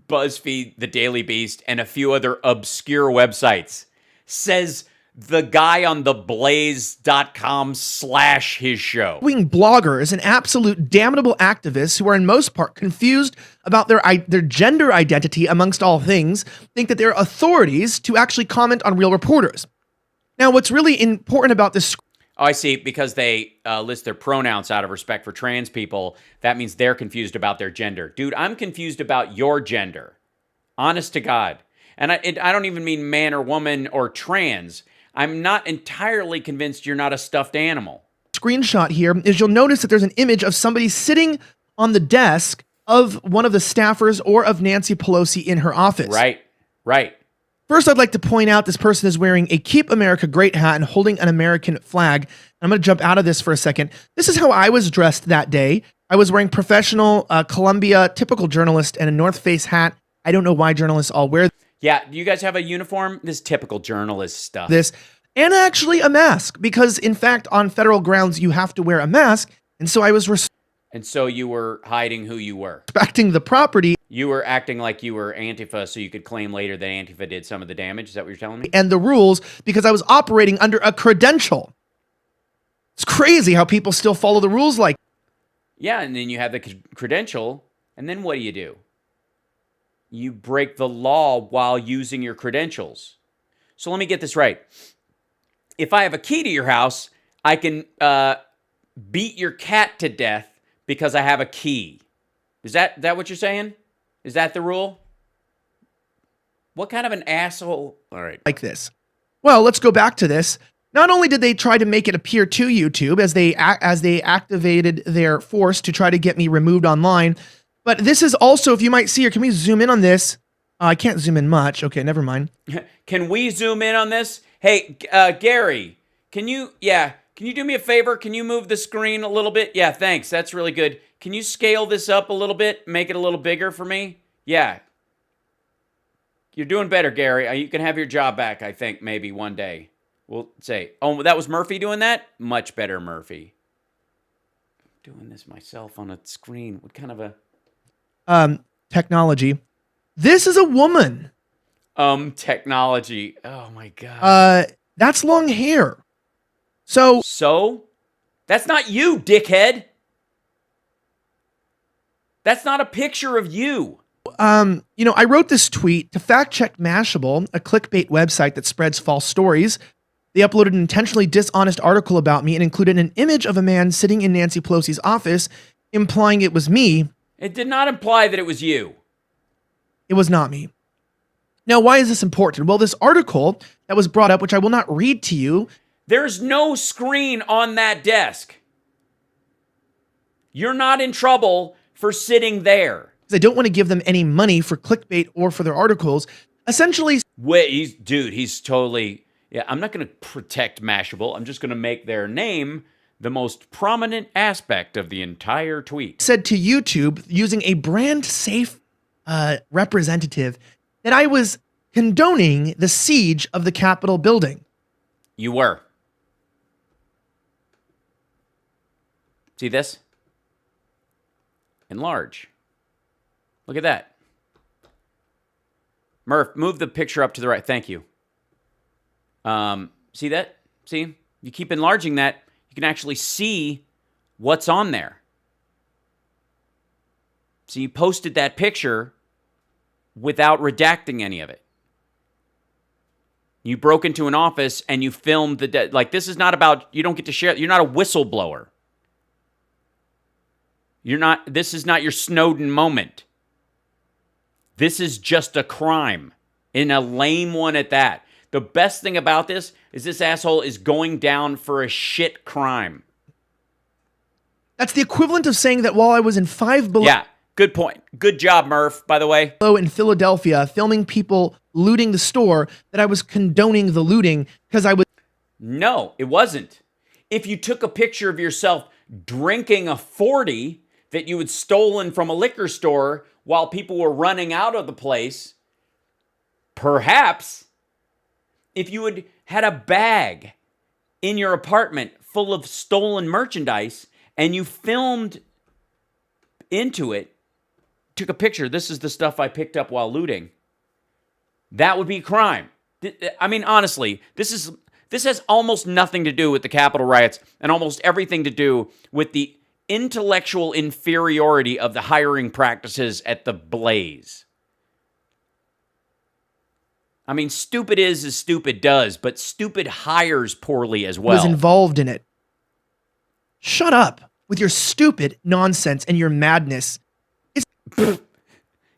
S14: BuzzFeed, The Daily Beast, and a few other obscure websites. Says the guy on theblaze.com/his show.
S15: Wing bloggers and absolute damnable activists who are in most part confused about their gender identity amongst all things, think that they're authorities to actually comment on real reporters. Now, what's really important about this...
S14: Oh, I see. Because they list their pronouns out of respect for trans people, that means they're confused about their gender. Dude, I'm confused about your gender. Honest to God. And I don't even mean man or woman or trans. I'm not entirely convinced you're not a stuffed animal.
S15: Screenshot here is you'll notice that there's an image of somebody sitting on the desk of one of the staffers or of Nancy Pelosi in her office.
S14: Right, right.
S15: First, I'd like to point out this person is wearing a Keep America Great hat and holding an American flag. I'm going to jump out of this for a second. This is how I was dressed that day. I was wearing professional Columbia, typical journalist, and a North Face hat. I don't know why journalists all wear
S14: Yeah, do you guys have a uniform? This typical journalist stuff.
S15: this. And actually a mask, because in fact, on federal grounds, you have to wear a mask. And so I was
S14: And so you were hiding who you were.
S15: respecting the property
S14: You were acting like you were Antifa so you could claim later that Antifa did some of the damage. Is that what you're telling me?
S15: and the rules because I was operating under a credential. It's crazy how people still follow the rules like.
S14: Yeah, and then you have the credential, and then what do? You break the law while using your credentials. So let me get this right. If I have a key to your house, I can beat your cat to death because I have a key. Is that what you're saying? Is that the rule? What kind of an asshole? All right.
S15: Like this. Well, let's go back to this. Not only did they try to make it appear to YouTube as they activated their force to try to get me removed online, but this is also, if you might see here, can we zoom in on this? I can't zoom in much. Okay, never mind.
S14: Can we zoom in on this? Hey, Gary, can you do me a favor? Can you move the screen a little bit? Yeah, thanks. That's really good. Can you scale this up a little bit? Make it a little bigger for me? Yeah. You're doing better, Gary. You can have your job back, I think, maybe one day. We'll say, oh, that was Murphy doing that? Much better, Murphy. I'm doing this myself on a screen. What kind of a...
S15: Technology. This is a woman.
S14: Technology. Oh, my God.
S15: That's long hair. So?
S14: That's not you, dickhead. That's not a picture of you.
S15: I wrote this tweet to fact check Mashable, a clickbait website that spreads false stories. They uploaded an intentionally dishonest article about me and included an image of a man sitting in Nancy Pelosi's office, implying it was me.
S14: It did not imply that it was you.
S15: It was not me. Now, why is this important? Well, this article that was brought up, which I will not read to you.
S14: There's no screen on that desk. You're not in trouble for sitting there.
S15: I don't want to give them any money for clickbait or for their articles. Essentially...
S14: Wait, he's totally... Yeah, I'm not going to protect Mashable. I'm just going to make their name the most prominent aspect of the entire tweet.
S15: Said to YouTube, using a brand safe representative, that I was condoning the siege of the Capitol building.
S14: You were. See this? Enlarge. Look at that. Murph, move the picture up to the right. Thank you. See that? See? You keep enlarging that, you can actually see what's on there. So you posted that picture without redacting any of it. You broke into an office and you filmed the... this is not about... You don't get to share... You're not a whistleblower. This is not your Snowden moment. This is just a crime. And a lame one at that. The best thing about this is this asshole is going down for a shit crime.
S15: That's the equivalent of saying that while I was in Five Below...
S14: Yeah, good point. Good job, Murph, by the way.
S15: ...in Philadelphia, filming people looting the store, that I was condoning the looting because I was...
S1: No, it wasn't. If you took a picture of yourself drinking a 40 that you had stolen from a liquor store while people were running out of the place, perhaps. If you had a bag in your apartment full of stolen merchandise and you filmed into it, took a picture, this is the stuff I picked up while looting, that would be a crime. I mean, honestly, this has almost nothing to do with the Capitol riots and almost everything to do with the intellectual inferiority of the hiring practices at the Blaze. I mean, stupid is as stupid does, but stupid hires poorly as well.
S15: Was involved in it. Shut up with your stupid nonsense and your madness.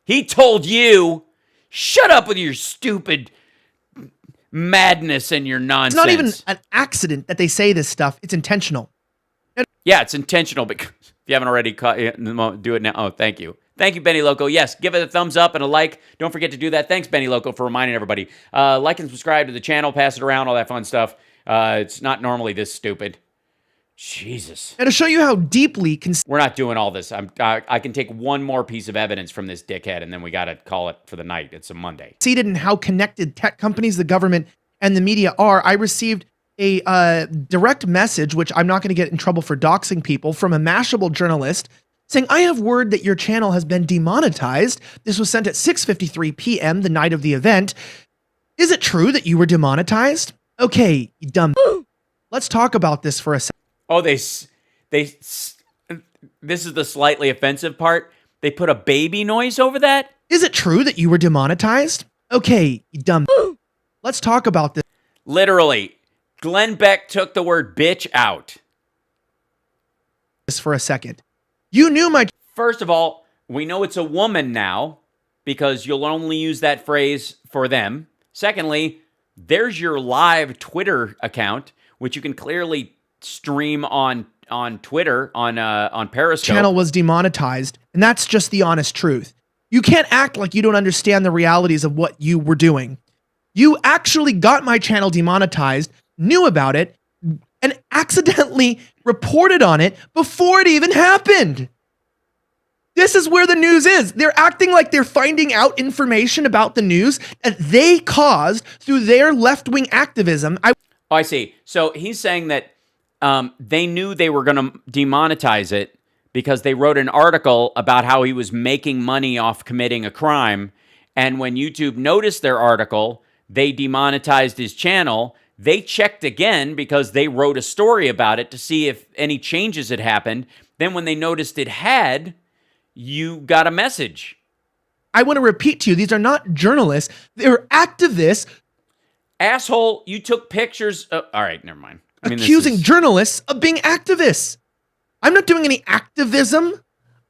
S1: He told you, shut up with your stupid madness and your nonsense.
S15: It's not even an accident that they say this stuff. It's intentional.
S1: Yeah, it's intentional, because if you haven't already caught it, do it now. Oh, thank you. Thank you, Benny Loco. Yes, give it a thumbs up and a like. Don't forget to do that. Thanks, Benny Loco, for reminding everybody. Like and subscribe to the channel, pass it around, all that fun stuff. It's not normally this stupid. Jesus.
S15: And to show you how deeply...
S1: We're not doing all this. I can take one more piece of evidence from this dickhead, and then we got to call it for the night. It's a Monday.
S15: ...seated in how connected tech companies, the government, and the media are, I received a direct message, which I'm not going to get in trouble for doxing people, from a Mashable journalist saying, I have word that your channel has been demonetized. This was sent at 6:53 p.m. the night of the event. Is it true that you were demonetized? Okay, you dumb. Let's talk about this for a second.
S1: Oh, this is the slightly offensive part. They put a baby noise over that?
S15: Is it true that you were demonetized? Okay, you dumb. Let's talk about this.
S1: Literally, Glenn Beck took the word bitch out.
S15: For a second. You knew my...
S1: First of all, we know it's a woman now because you'll only use that phrase for them. Secondly, there's your live Twitter account, which you can clearly stream on Twitter, on Periscope.
S15: Channel was demonetized, and that's just the honest truth. You can't act like you don't understand the realities of what you were doing. You actually got my channel demonetized, knew about it, and accidentally reported on it before it even happened. This is where the news is. They're acting like they're finding out information about the news that they caused through their left-wing activism.
S1: I see. So he's saying that they knew they were going to demonetize it because they wrote an article about how he was making money off committing a crime. And when YouTube noticed their article, they demonetized his channel. They checked again because they wrote a story about it to see if any changes had happened. Then when they noticed it had, you got a message.
S15: I want to repeat to you, these are not journalists. They're activists.
S1: Asshole, you took pictures. All right, never mind.
S15: Accusing journalists of being activists. I'm not doing any activism.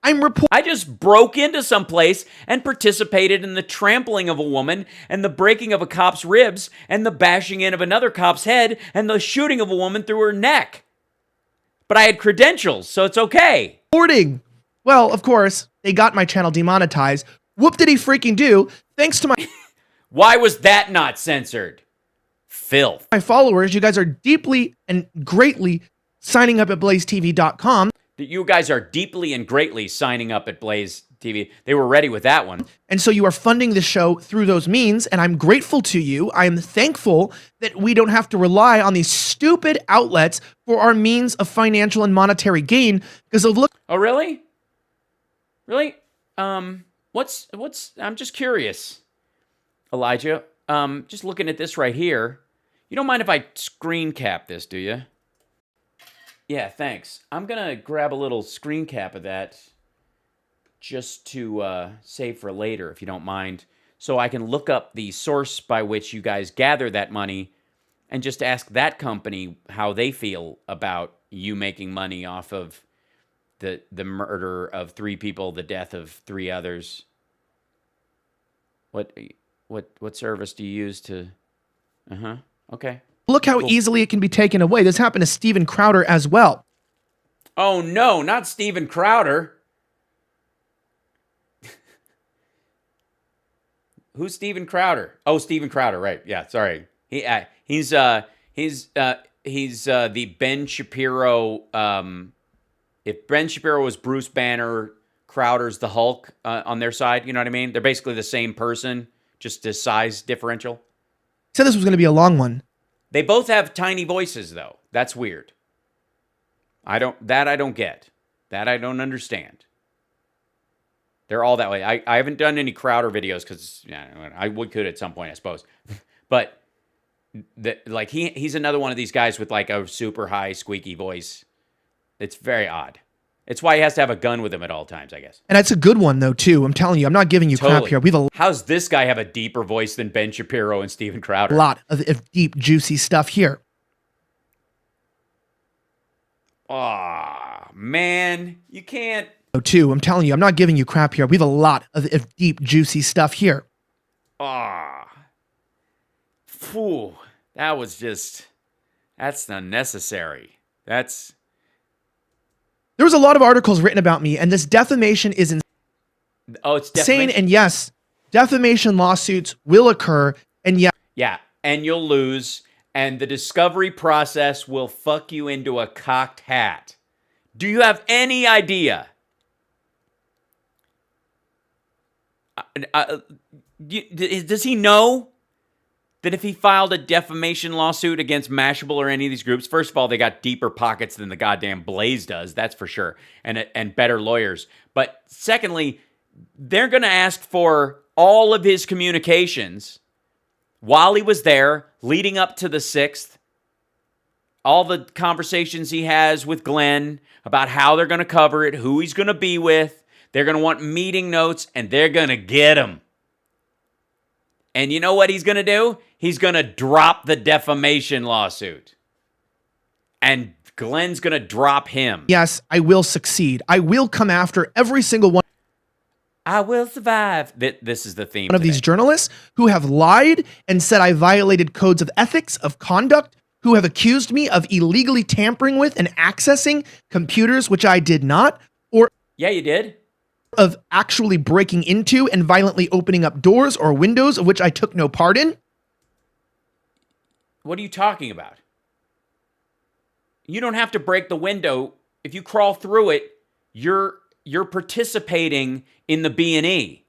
S15: I
S1: just broke into some place and participated in the trampling of a woman and the breaking of a cop's ribs and the bashing in of another cop's head and the shooting of a woman through her neck. But I had credentials, so it's okay.
S15: Reporting. Well, of course, they got my channel demonetized. Whoop did he freaking do? Thanks to my...
S1: Why was that not censored? Filth.
S15: My followers, you guys are deeply and greatly signing up at blazetv.com.
S1: You guys are deeply and greatly signing up at Blaze TV. They were ready with that one.
S15: And so you are funding the show through those means, and I'm grateful to you. I am thankful that we don't have to rely on these stupid outlets for our means of financial and monetary gain because of look.
S1: Oh, really? Really? What's I'm just curious, Elijah. Just looking at this right here. You don't mind if I screen cap this, do you? Yeah, thanks. I'm going to grab a little screen cap of that just to save for later, if you don't mind, so I can look up the source by which you guys gather that money and just ask that company how they feel about you making money off of the murder of 3 people, the death of 3 others. What service do you use to... Okay.
S15: Look how easily it can be taken away. This happened to Steven Crowder as well.
S1: Oh, no, not Steven Crowder. Who's Steven Crowder? Oh, Steven Crowder, right. Yeah, sorry. He's He's the Ben Shapiro. If Ben Shapiro was Bruce Banner, Crowder's the Hulk on their side, you know what I mean? They're basically the same person, just a size differential.
S15: Said this was going to be a long one.
S1: They both have tiny voices, though. That's weird. I don't get. That I don't understand. They're all that way. I haven't done any Crowder videos because I could at some point, I suppose. But he's another one of these guys with like a super high squeaky voice. It's very odd. It's why he has to have a gun with him at all times, I guess.
S15: And that's a good one, though, too. I'm telling you, I'm not giving you crap here.
S1: How's this guy have a deeper voice than Ben Shapiro and Steven Crowder?
S15: A lot of deep, juicy stuff here.
S1: Aw, man, you can't.
S15: Too. I'm telling you, I'm not giving you crap here. We have a lot of deep, juicy stuff here.
S1: Ah. Phew. That's unnecessary.
S15: There was a lot of articles written about me, and this defamation is
S1: it's
S15: insane. And yes, defamation lawsuits will occur. And
S1: yeah, and you'll lose, and the discovery process will fuck you into a cocked hat. Do you have any idea? Does he know that if he filed a defamation lawsuit against Mashable or any of these groups, first of all, they got deeper pockets than the goddamn Blaze does, that's for sure, and better lawyers. But secondly, they're going to ask for all of his communications while he was there, leading up to the 6th, all the conversations he has with Glenn about how they're going to cover it, who he's going to be with. They're going to want meeting notes, and they're going to get him. And you know what he's going to do? He's going to drop the defamation lawsuit. And Glenn's going to drop him.
S15: Yes, I will succeed. I will come after every single one.
S1: I will survive. This is the theme.
S15: One of these journalists who have lied and said I violated codes of ethics, of conduct, who have accused me of illegally tampering with and accessing computers, which I did not. Or
S1: yeah, you did.
S15: Of actually breaking into and violently opening up doors or windows of which I took no part in.
S1: What are you talking about? You don't have to break the window. If you crawl through it, you're participating in the B&E.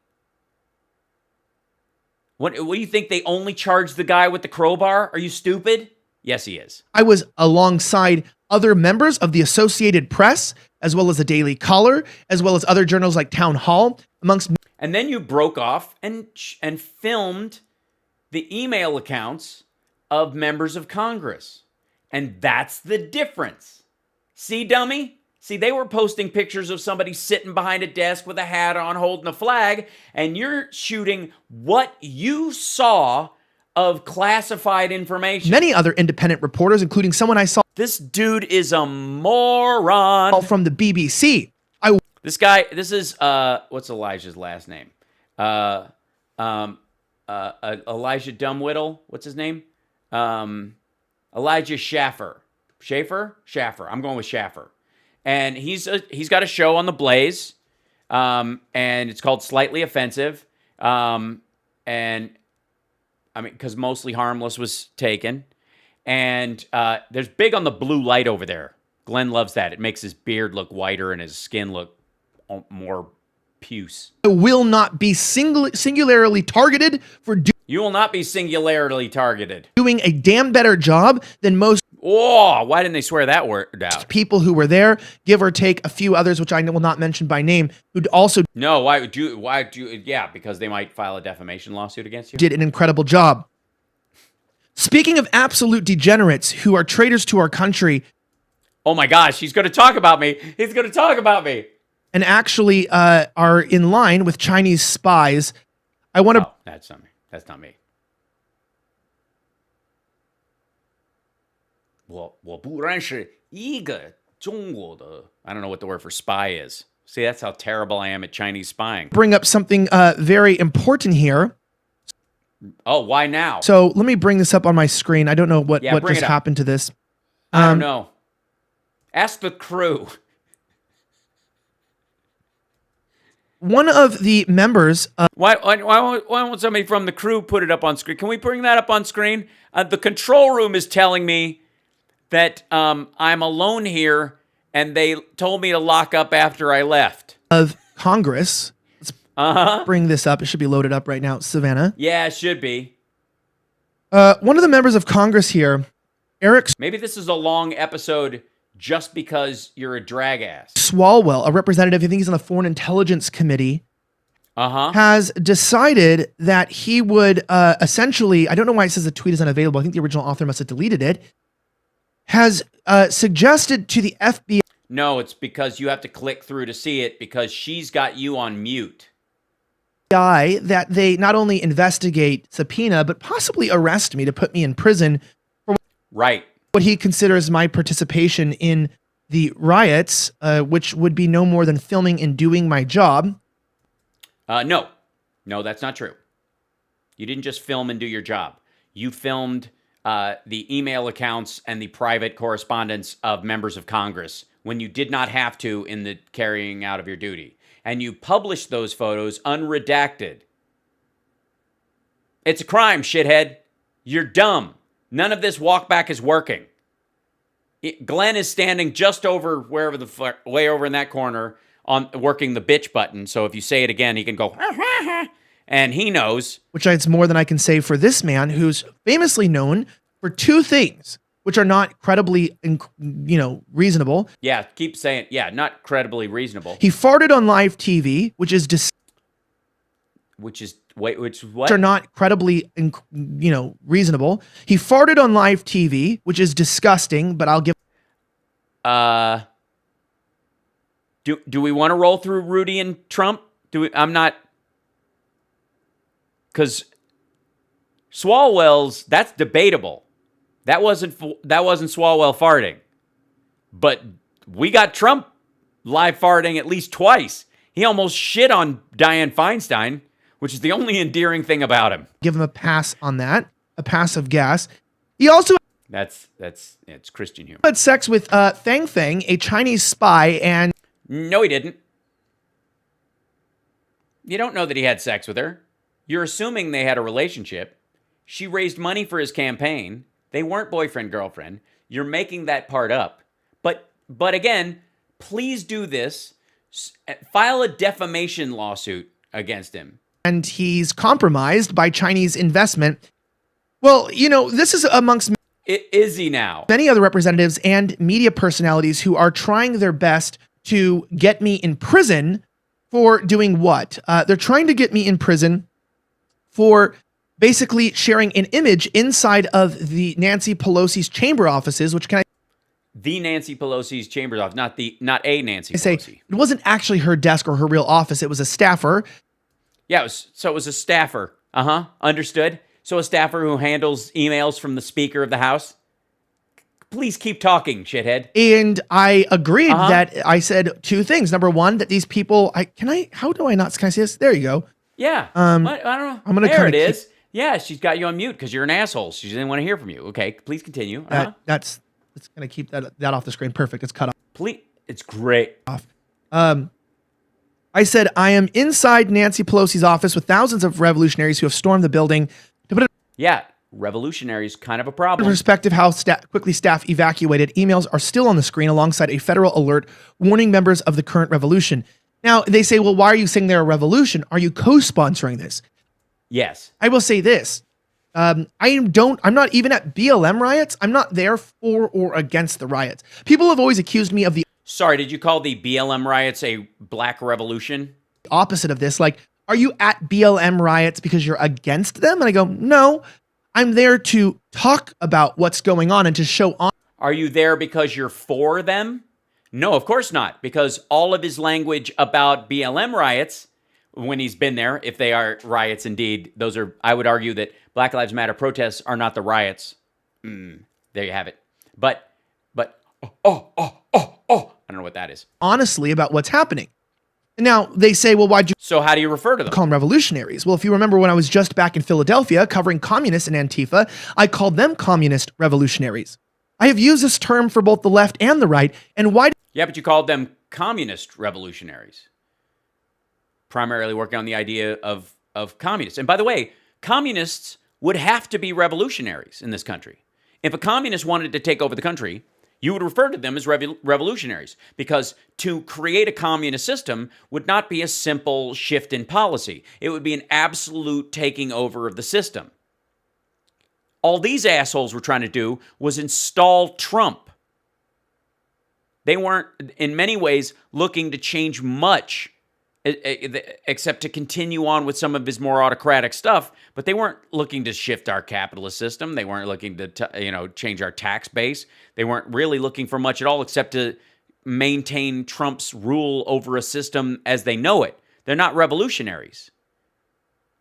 S1: What do you think, they only charge the guy with the crowbar? Are you stupid? Yes, he is.
S15: I was alongside other members of the Associated Press, as well as the Daily Caller, as well as other journals like Town Hall, amongst.
S1: And then you broke off and filmed the email accounts of members of Congress. And that's the difference. See, dummy? See, they were posting pictures of somebody sitting behind a desk with a hat on, holding a flag, and you're shooting what you saw of classified information.
S15: Many other independent reporters, including someone I saw.
S1: This dude is a moron.
S15: From the BBC.
S1: This is, what's Elijah's last name? Elijah Dumbwittle. What's his name? Elijah Schaffer. Schaffer. I'm going with Schaffer. And he's got a show on the Blaze, and it's called Slightly Offensive. And I mean, because Mostly Harmless was taken. And there's big on the blue light over there. Glenn loves that. It makes his beard look whiter and his skin look more puce.
S15: I will not be singularly targeted for
S1: You will not be singularly targeted.
S15: Doing a damn better job than most.
S1: Oh, why didn't they swear that word out?
S15: People who were there, give or take a few others, which I will not mention by name, who'd also.
S1: No, why would you? Yeah, because they might file a defamation lawsuit against you.
S15: Did an incredible job. Speaking of absolute degenerates who are traitors to our country.
S1: Oh my gosh, he's going to talk about me. He's going to talk about me.
S15: And actually are in line with Chinese spies. I want to.
S1: Oh, that's not me. That's not me. I don't know what the word for spy is. See, that's how terrible I am at Chinese spying.
S15: Bring up something very important here.
S1: Oh, why now?
S15: So let me bring this up on my screen. I don't know what just happened to this.
S1: I don't know. Ask the crew.
S15: one of the members of
S1: Why won't somebody from the crew put it up on screen? Can we bring that up on screen? The control room is telling me that I'm alone here, and they told me to lock up after I left.
S15: Of Congress. Let's bring this up. It should be loaded up right now. Savannah.
S1: Yeah, it should be.
S15: One of the members of Congress here, Eric
S1: Maybe this is a long episode just because you're a drag ass.
S15: Swalwell, a representative, I think he's on the Foreign Intelligence Committee, has decided that he would essentially, I don't know why it says the tweet is unavailable. I think the original author must have deleted it, has suggested to the FBI.
S1: No, it's because you have to click through to see it because she's got you on mute.
S15: That they not only investigate, subpoena, but possibly arrest me to put me in prison for what he considers my participation in the riots, which would be no more than filming and doing my job.
S1: No, that's not true. You didn't just film and do your job. You filmed the email accounts and the private correspondence of members of Congress when you did not have to in the carrying out of your duty. And you published those photos unredacted. It's a crime, shithead. You're dumb. None of this walk back is working. Glenn is standing just over wherever the way over in that corner on working the bitch button. So if you say it again, he can go, and he knows.
S15: Which it's more than I can say for this man who's famously known for two things, which are not credibly, reasonable.
S1: Yeah, keep saying, not credibly reasonable.
S15: He farted on live TV, which is
S1: what?
S15: Are not credibly, reasonable. He farted on live TV, which is disgusting, but I'll give.
S1: Do we want to roll through Rudy and Trump? I'm not, because Swalwell's, that's debatable. That wasn't Swalwell farting, but we got Trump live farting at least twice. He almost shit on Dianne Feinstein, which is the only endearing thing about him.
S15: Give him a pass on that, a pass of gas. He also
S1: it's Christian humor.
S15: Had sex with Fang Fang, a Chinese spy, and
S1: no, he didn't. You don't know that he had sex with her. You're assuming they had a relationship. She raised money for his campaign. They weren't boyfriend, girlfriend. You're making that part up. But again, please do this. File a defamation lawsuit against him.
S15: And he's compromised by Chinese investment. Well, this is amongst...
S1: Is he now?
S15: Many other representatives and media personalities who are trying their best to get me in prison for doing what? They're trying to get me in prison for basically sharing an image inside of the Nancy Pelosi's chamber offices, which
S1: the Nancy Pelosi's chamber office, not a Nancy Pelosi.
S15: It wasn't actually her desk or her real office. It was a staffer.
S1: Yeah, it was a staffer. Understood. So a staffer who handles emails from the Speaker of the House. Please keep talking, shithead.
S15: And I agreed that I said two things. Number one, that these people, can I see this? There you go.
S1: Yeah. I don't know.
S15: I'm gonna
S1: there it is. Yeah, she's got you on mute because you're an asshole. She didn't want to hear from you. Okay, please continue.
S15: It's gonna keep that off the screen. Perfect. It's cut off.
S1: Please, it's great.
S15: Off. I said I am inside Nancy Pelosi's office with thousands of revolutionaries who have stormed the building to put it.
S1: Yeah, revolutionaries kind of a problem.
S15: Perspective how quickly staff evacuated. Emails are still on the screen alongside a federal alert warning members of the current revolution. Now they say, well, why are you saying they're a revolution? Are you co-sponsoring this?
S1: Yes.
S15: I will say this. I'm not even at BLM riots. I'm not there for or against the riots. People have always accused me of the...
S1: Sorry, did you call the BLM riots a black revolution?
S15: Opposite of this. Like, are you at BLM riots because you're against them? And I go, no, I'm there to talk about what's going on and to show on.
S1: Are you there because you're for them? No, of course not. Because all of his language about BLM riots, when he's been there, if they are riots indeed, those are, I would argue that Black Lives Matter protests are not the riots. There you have it. But, I don't know what that is.
S15: Honestly, about what's happening. Now, they say, well, why'd you...
S1: So how do you refer to them?
S15: Call them revolutionaries. Well, if you remember when I was just back in Philadelphia covering communists and Antifa, I called them communist revolutionaries. I have used this term for both the left and the right, and why...
S1: Yeah, but you called them communist revolutionaries.
S14: primarily working on the idea of communists. And by the way, communists would have to be revolutionaries in this country. If a communist wanted to take over the country, you would refer to them as revolutionaries, because to create a communist system would not be a simple shift in policy. It would be an absolute taking over of the system. All these assholes were trying to do was install Trump. They weren't, in many ways, looking to change much, except to continue on with some of his more autocratic stuff. But they weren't looking to shift our capitalist system. They weren't looking to, change our tax base. They weren't really looking for much at all, except to maintain Trump's rule over a system as they know it. They're not revolutionaries.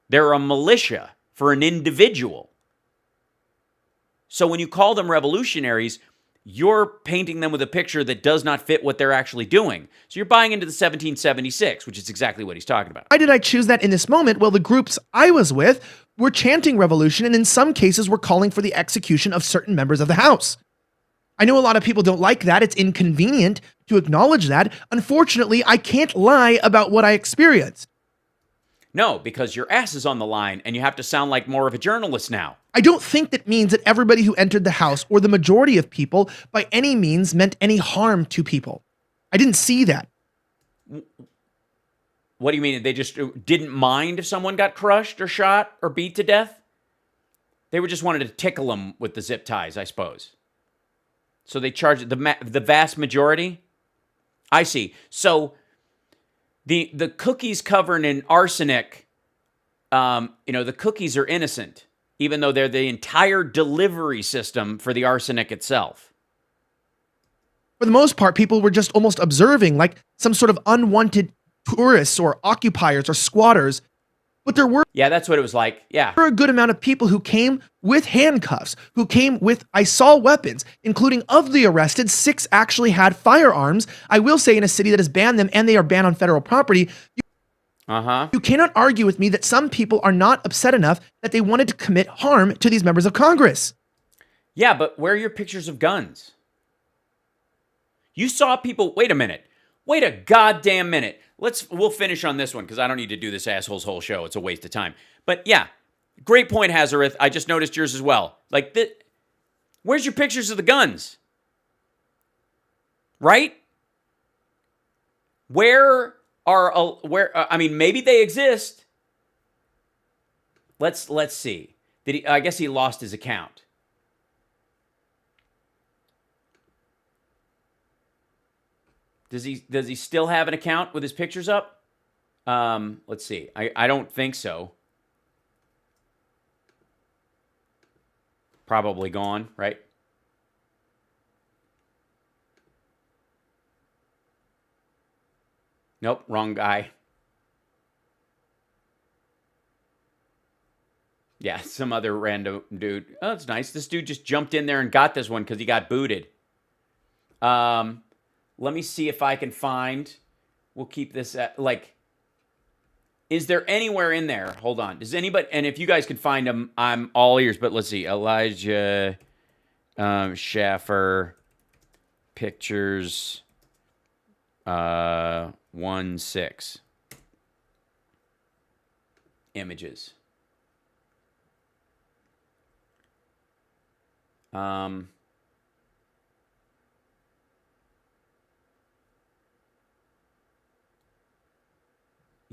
S14: They're a militia for an individual. So when you call them revolutionaries, you're painting them with a picture that does not fit what they're actually doing. So you're buying into the 1776, which is exactly what he's talking about.
S15: Why did I choose that in this moment? Well, the groups I was with were chanting revolution, and in some cases were calling for the execution of certain members of the House. I know a lot of people don't like that. It's inconvenient to acknowledge that. Unfortunately, I can't lie about what I experienced.
S14: No, because your ass is on the line, and you have to sound like more of a journalist now.
S15: I don't think that means that everybody who entered the House, or the majority of people, by any means meant any harm to people. I didn't see that.
S14: What do you mean? They just didn't mind if someone got crushed or shot or beat to death? They were just wanted to tickle them with the zip ties, I suppose. So they charged the vast majority? I see. So the cookies covered in arsenic, the cookies are innocent, even though they're the entire delivery system for the arsenic itself.
S15: For the most part, people were just almost observing, like some sort of unwanted tourists or occupiers or squatters. But there were...
S14: Yeah, that's what it was like. Yeah.
S15: There were a good amount of people who came with handcuffs, who came with, I saw weapons, including of the arrested, 6 actually had firearms. I will say in a city that has banned them and they are banned on federal property. You cannot argue with me that some people are not upset enough that they wanted to commit harm to these members of Congress.
S14: Yeah, but where are your pictures of guns? You saw people... Wait a minute. Wait a goddamn minute. We'll finish on this one because I don't need to do this asshole's whole show. It's a waste of time. But yeah, great point, Hazareth. I just noticed yours as well. Where's your pictures of the guns? Right? Maybe they exist. Let's see. I guess he lost his account. Does he still have an account with his pictures up? Let's see. I don't think so. Probably gone, right? Nope, wrong guy. Yeah, some other random dude. Oh, that's nice. This dude just jumped in there and got this one because he got booted. Let me see if I can find... We'll keep this at, is there anywhere in there? Hold on. Does anybody... And if you guys can find them, I'm all ears. But let's see. Elijah Schaffer pictures 1-6 images.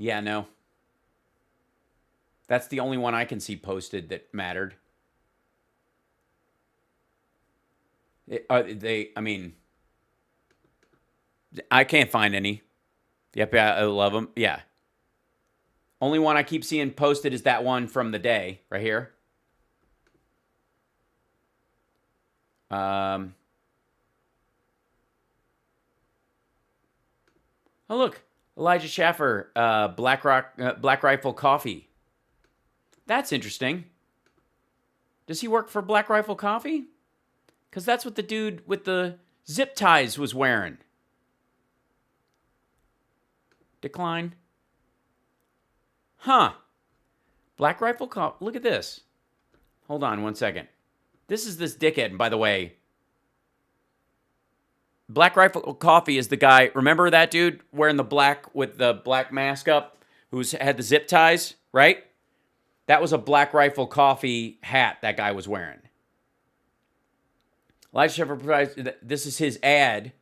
S14: Yeah, no. That's the only one I can see posted that mattered. I can't find any. Yep, I love them. Yeah. Only one I keep seeing posted is that one from the day, right here. Oh, look. Elijah Schaffer, Black Rifle Coffee. That's interesting. Does he work for Black Rifle Coffee? Because that's what the dude with the zip ties was wearing. Decline. Huh. Black Rifle Coffee. Look at this. Hold on 1 second. This is this dickhead, and by the way, Black Rifle Coffee is the guy, remember that dude wearing the black with the black mask up
S1: who's had the zip ties, right? That was a Black Rifle Coffee hat that guy was wearing. Elijah Schaffer provides, this is his ad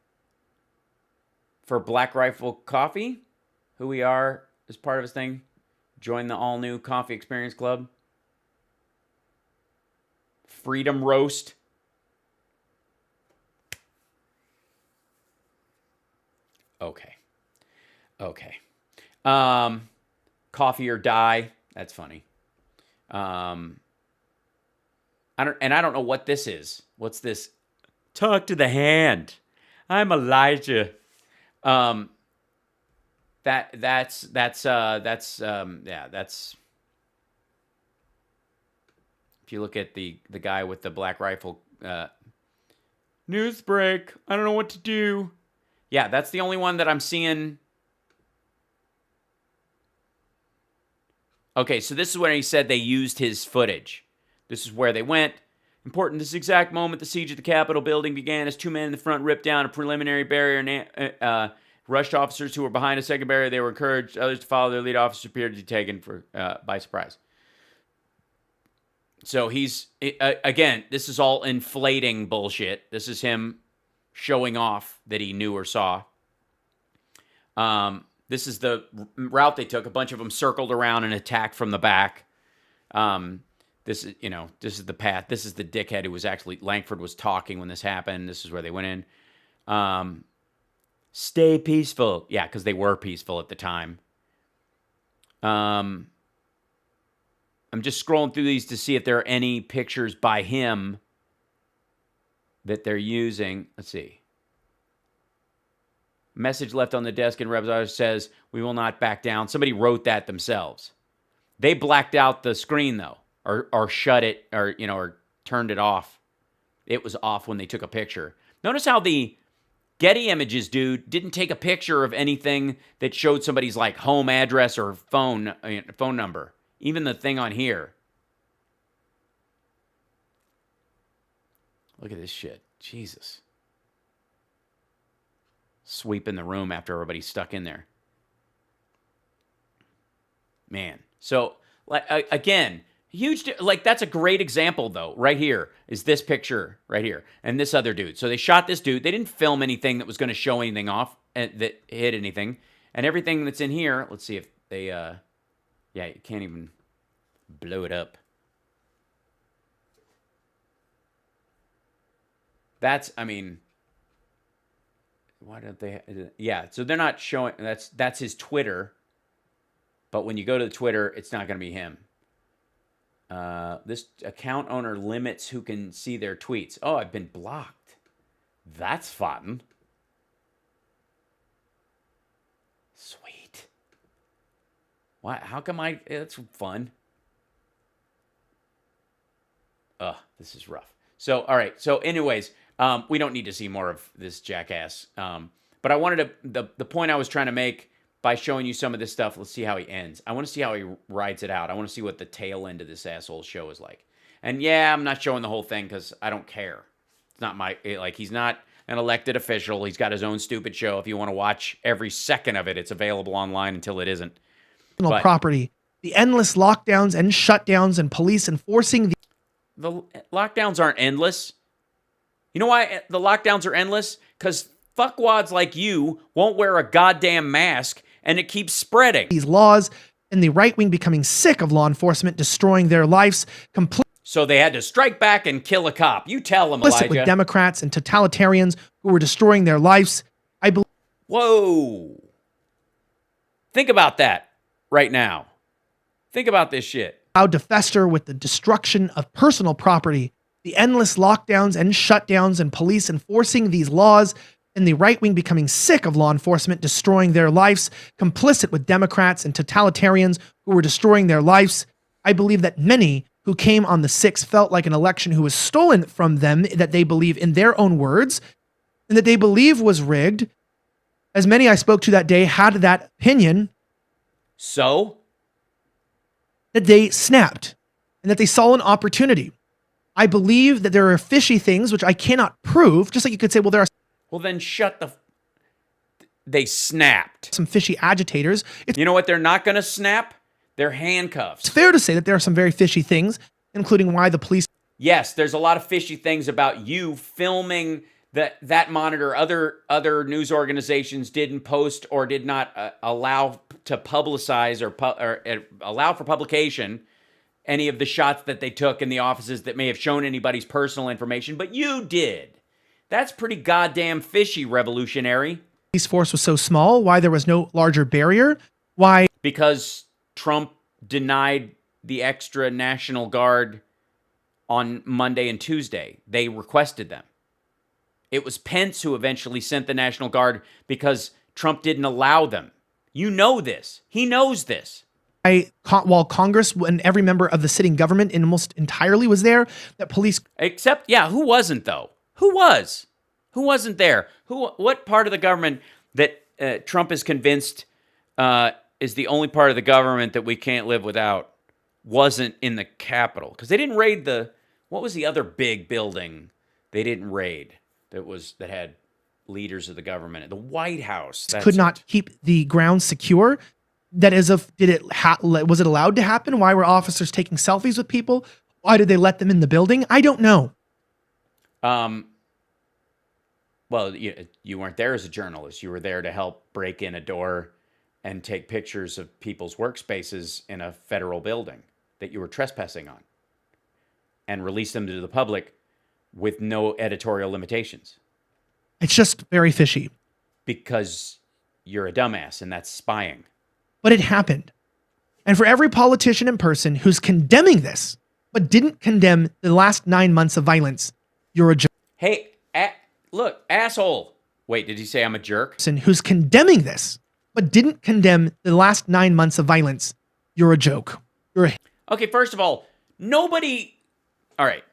S1: for Black Rifle Coffee, who we are as part of his thing. Join the all-new Coffee Experience Club. Freedom Roast. Okay. Coffee or die. That's funny. I don't know what this is. What's this? Talk to the hand. I'm Elijah. That's if you look at the guy with the Black Rifle news break, I don't know what to do. Yeah, that's the only one that I'm seeing. Okay, so this is when he said they used his footage. This is where they went. Important, this exact moment the siege of the Capitol building began as two men in the front ripped down a preliminary barrier and rushed officers who were behind a second barrier. They were encouraged others to follow their lead. Officers appeared to be taken by surprise. So he's, again, this is all inflating bullshit. This is him showing off that he knew or saw. This is the route they took. A bunch of them circled around and attacked from the back. This is the path. This is the dickhead who was actually, Langford was talking when this happened. This is where they went in. Stay peaceful. Yeah, because they were peaceful at the time. I'm just scrolling through these to see if there are any pictures by him that they're using. Let's see. Message left on the desk in Rebs says, "We will not back down." Somebody wrote that themselves. They blacked out the screen though, or shut it, or turned it off. It was off when they took a picture. Notice how the Getty Images dude didn't take a picture of anything that showed somebody's like home address or phone number. Even the thing on here. Look at this shit. Jesus. Sweeping the room after everybody's stuck in there. Man. So, again, huge, that's a great example, though. Right here is this picture right here. And this other dude. So they shot this dude. They didn't film anything that was going to show anything off, that hit anything. And everything that's in here, let's see if they, yeah, you can't even blow it up. That's, why don't they? Yeah, so they're not showing. That's his Twitter. But when you go to the Twitter, it's not going to be him. This account owner limits who can see their tweets. Oh, I've been blocked. That's fun. Sweet. Why? How come that's fun. Ugh, this is rough. So, all right. So, anyways, we don't need to see more of this jackass. But I wanted to, the point I was trying to make by showing you some of this stuff, let's see how he ends. I want to see how he rides it out. I want to see what the tail end of this asshole show is like. And yeah, I'm not showing the whole thing because I don't care. It's not he's not an elected official. He's got his own stupid show. If you want to watch every second of it, it's available online until it isn't.
S15: Property, the endless lockdowns and shutdowns and police enforcing
S1: the lockdowns aren't endless. You know why the lockdowns are endless? Because fuckwads like you won't wear a goddamn mask and it keeps spreading.
S15: These laws and the right wing becoming sick of law enforcement destroying their lives completely.
S1: So they had to strike back and kill a cop. You tell them, Elijah.
S15: With Democrats and totalitarians who were destroying their lives.
S1: Whoa. Think about that right now. Think about this shit.
S15: Allowed to fester with the destruction of personal property, the endless lockdowns and shutdowns and police enforcing these laws, and the right wing becoming sick of law enforcement destroying their lives, complicit with Democrats and totalitarians who were destroying their lives. I believe that many who came on the 6th felt like an election who was stolen from them, that they believe in their own words, and that they believe was rigged. As many I spoke to that day had that opinion.
S1: So?
S15: That they snapped and that they saw an opportunity. I believe that there are fishy things which I cannot prove, just like you could say, well, there are.
S1: Well, then shut the. they snapped.
S15: Some fishy agitators.
S1: You know what they're not going to snap? They're handcuffs.
S15: It's fair to say that there are some very fishy things, including why the police...
S1: Yes, there's a lot of fishy things about you filming that monitor. Other news organizations didn't post or did not allow to publicize or allow for publication any of the shots that they took in the offices that may have shown anybody's personal information, but you did. That's pretty goddamn fishy, revolutionary.
S15: Police force was so small, why there was no larger barrier, why...
S1: Because Trump denied the extra National Guard on Monday and Tuesday. They requested them. It was Pence who eventually sent the National Guard because Trump didn't allow them. You know this. He knows this.
S15: While Congress and every member of the sitting government almost entirely was there, that police...
S1: Except, yeah, who wasn't, though? Who was? Who wasn't there? What part of the government that Trump is convinced is the only part of the government that we can't live without wasn't in the Capitol? Because they didn't raid what was the other big building they didn't raid that had leaders of the government? The White House.
S15: Could not keep the ground secure. That is, was it allowed to happen? Why were officers taking selfies with people? Why did they let them in the building? I don't know.
S1: Well, you weren't there as a journalist. You were there to help break in a door and take pictures of people's workspaces in a federal building that you were trespassing on and release them to the public with no editorial limitations.
S15: It's just very fishy.
S1: Because you're a dumbass and that's spying.
S15: But it happened. And for every politician and person who's condemning this, but didn't condemn the last 9 months of violence, you're a jerk.
S1: Hey, look, asshole. Wait, did he say I'm a jerk?
S15: Person who's condemning this, but didn't condemn the last 9 months of violence, you're a joke.
S1: Okay, first of all, all right.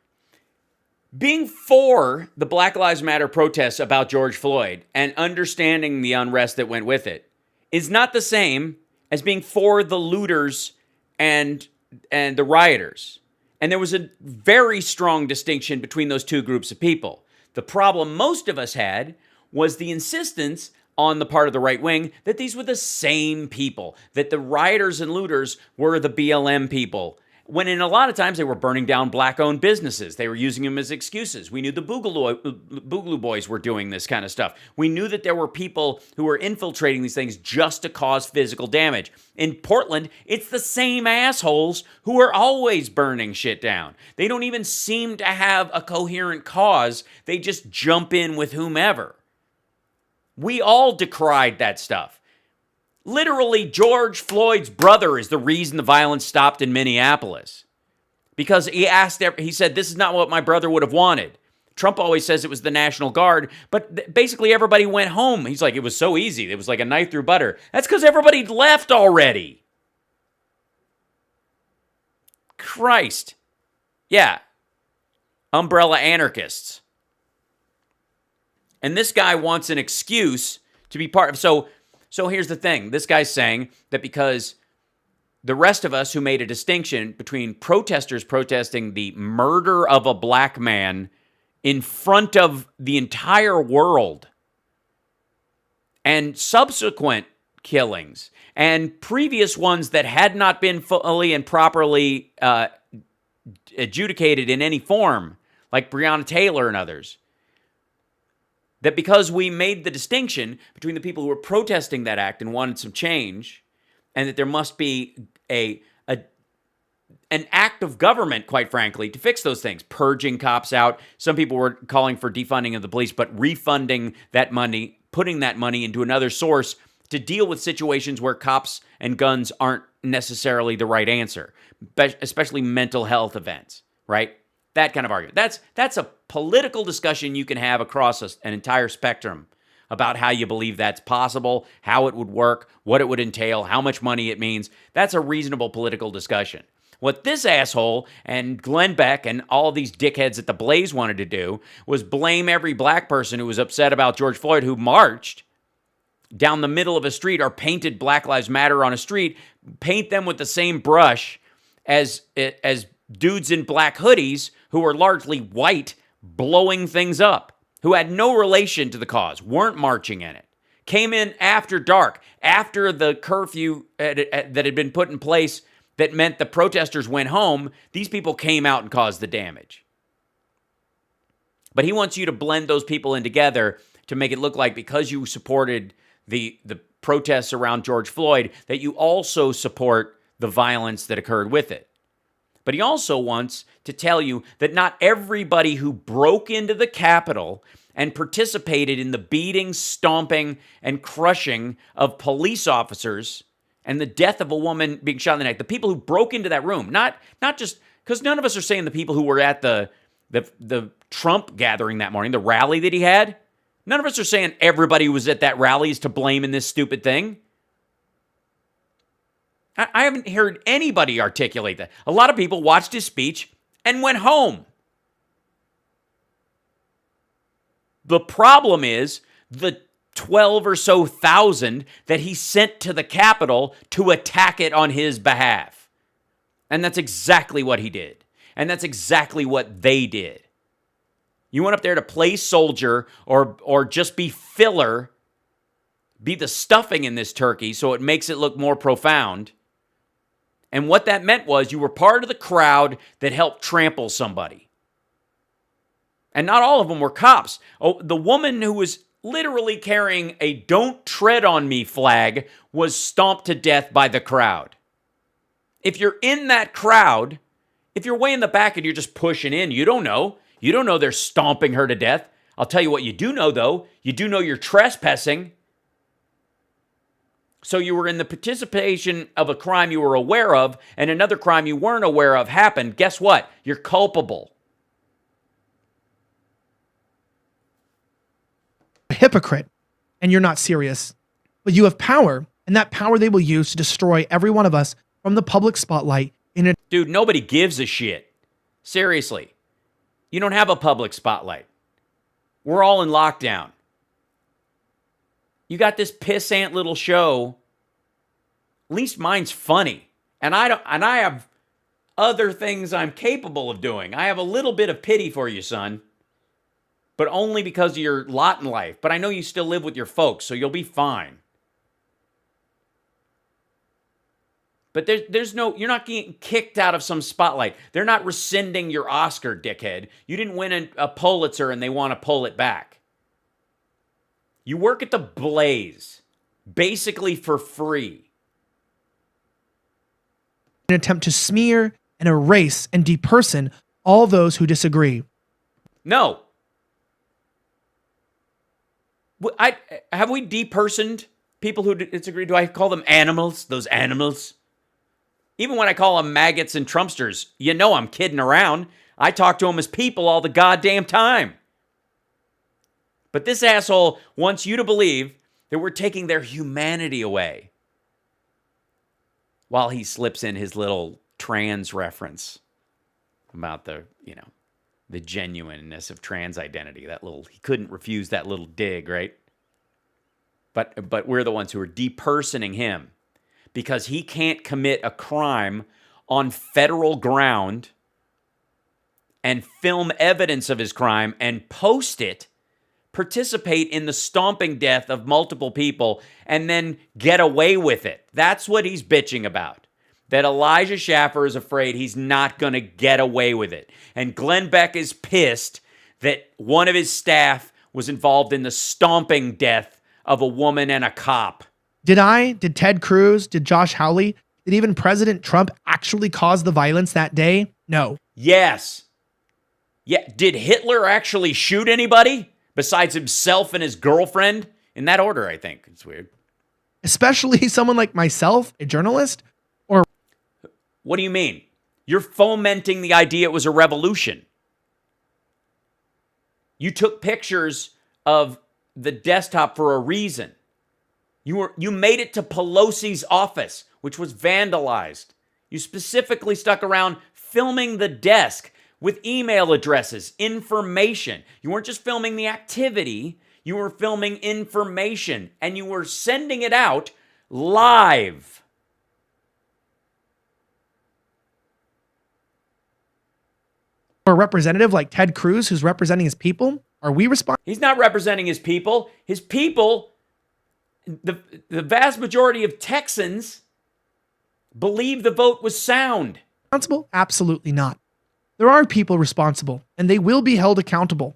S1: Being for the Black Lives Matter protests about George Floyd and understanding the unrest that went with it is not the same as being for the looters and the rioters. And there was a very strong distinction between those two groups of people. The problem most of us had was the insistence on the part of the right wing that these were the same people, that the rioters and looters were the BLM people, when in a lot of times they were burning down black-owned businesses. They were using them as excuses. We knew the Boogaloo Boys were doing this kind of stuff. We knew that there were people who were infiltrating these things just to cause physical damage. In Portland, it's the same assholes who are always burning shit down. They don't even seem to have a coherent cause. They just jump in with whomever. We all decried that stuff. Literally, George Floyd's brother is the reason the violence stopped in Minneapolis. Because he said, this is not what my brother would have wanted. Trump always says it was the National Guard, but basically everybody went home. He's like, it was so easy. It was like a knife through butter. That's because everybody left already. Christ. Yeah. Umbrella anarchists. And this guy wants an excuse to be part of... So here's the thing. This guy's saying that because the rest of us who made a distinction between protesters protesting the murder of a black man in front of the entire world and subsequent killings and previous ones that had not been fully and properly adjudicated in any form, like Breonna Taylor and others, that because we made the distinction between the people who were protesting that act and wanted some change, and that there must be an act of government, quite frankly, to fix those things. Purging cops out. Some people were calling for defunding of the police, but refunding that money, putting that money into another source to deal with situations where cops and guns aren't necessarily the right answer, especially mental health events, right? That kind of argument. That's a political discussion you can have across an entire spectrum about how you believe that's possible, how it would work, what it would entail, how much money it means. That's a reasonable political discussion. What this asshole and Glenn Beck and all these dickheads at the Blaze wanted to do was blame every black person who was upset about George Floyd who marched down the middle of a street or painted Black Lives Matter on a street, paint them with the same brush as dudes in black hoodies who were largely white blowing things up, who had no relation to the cause, weren't marching in it,
S14: came in after dark, after the curfew that had been put in place that meant the protesters went home. These people came out and caused the damage. But he wants you to blend those people in together to make it look like because you supported the protests around George Floyd, that you also support the violence that occurred with it. But he also wants to tell you that not everybody who broke into the Capitol and participated in the beating, stomping, and crushing of police officers and the death of a woman being shot in the neck, the people who broke into that room, not just, because none of us are saying the people who were at the Trump gathering that morning, the rally that he had, none of us are saying everybody who was at that rally is to blame in this stupid thing. I haven't heard anybody articulate that. A lot of people watched his speech and went home. The problem is the 12 or so thousand that he sent to the Capitol to attack it on his behalf. And that's exactly what he did. And that's exactly what they did. You went up there to play soldier or just be filler, be the stuffing in this turkey so it makes it look more profound. And what that meant was you were part of the crowd that helped trample somebody. And not all of them were cops. Oh, the woman who was literally carrying a "Don't Tread on Me" flag was stomped to death by the crowd. If you're in that crowd, if you're way in the back and you're just pushing in, you don't know. You don't know they're stomping her to death. I'll tell you what you do know, though. You do know you're trespassing. So you were in the participation of a crime you were aware of, and another crime you weren't aware of happened. Guess what? You're culpable.
S15: A hypocrite, and you're not serious. But you have power, and that power they will use to destroy every one of us from the public spotlight.
S14: Dude, nobody gives a shit. Seriously. You don't have a public spotlight. We're all in lockdown. You got this pissant little show. At least mine's funny. And I have other things I'm capable of doing. I have a little bit of pity for you, son. But only because of your lot in life. But I know you still live with your folks, so you'll be fine. But you're not getting kicked out of some spotlight. They're not rescinding your Oscar, dickhead. You didn't win a Pulitzer and they want to pull it back. You work at the Blaze, basically for free.
S15: An attempt to smear and erase and deperson all those who disagree.
S14: No. Have we depersoned people who disagree? Do I call them animals? Those animals? Even when I call them maggots and Trumpsters, you know I'm kidding around. I talk to them as people all the goddamn time. But this asshole wants you to believe that we're taking their humanity away. While he slips in his little trans reference about the genuineness of trans identity. He couldn't refuse that little dig, right? But we're the ones who are depersoning him because he can't commit a crime on federal ground and film evidence of his crime and post it, participate in the stomping death of multiple people, and then get away with it. That's what he's bitching about. That Elijah Schaffer is afraid he's not going to get away with it. And Glenn Beck is pissed that one of his staff was involved in the stomping death of a woman and a cop.
S15: Did Ted Cruz, did Josh Hawley, did even President Trump actually cause the violence that day? No.
S14: Yes. Yeah. Did Hitler actually shoot anybody besides himself and his girlfriend? In that order, I think. It's weird.
S15: Especially someone like myself, a journalist? Or
S14: what do you mean? You're fomenting the idea it was a revolution. You took pictures of the desktop for a reason. You made it to Pelosi's office, which was vandalized. You specifically stuck around filming the desk with email addresses, information. You weren't just filming the activity, you were filming information, and you were sending it out live.
S15: a representative like Ted Cruz who's representing his people? Are we responsible?
S14: He's not representing his people. His people the vast majority of Texans believe the vote was sound.
S15: Responsible? Absolutely not. There are people responsible, and they will be held accountable.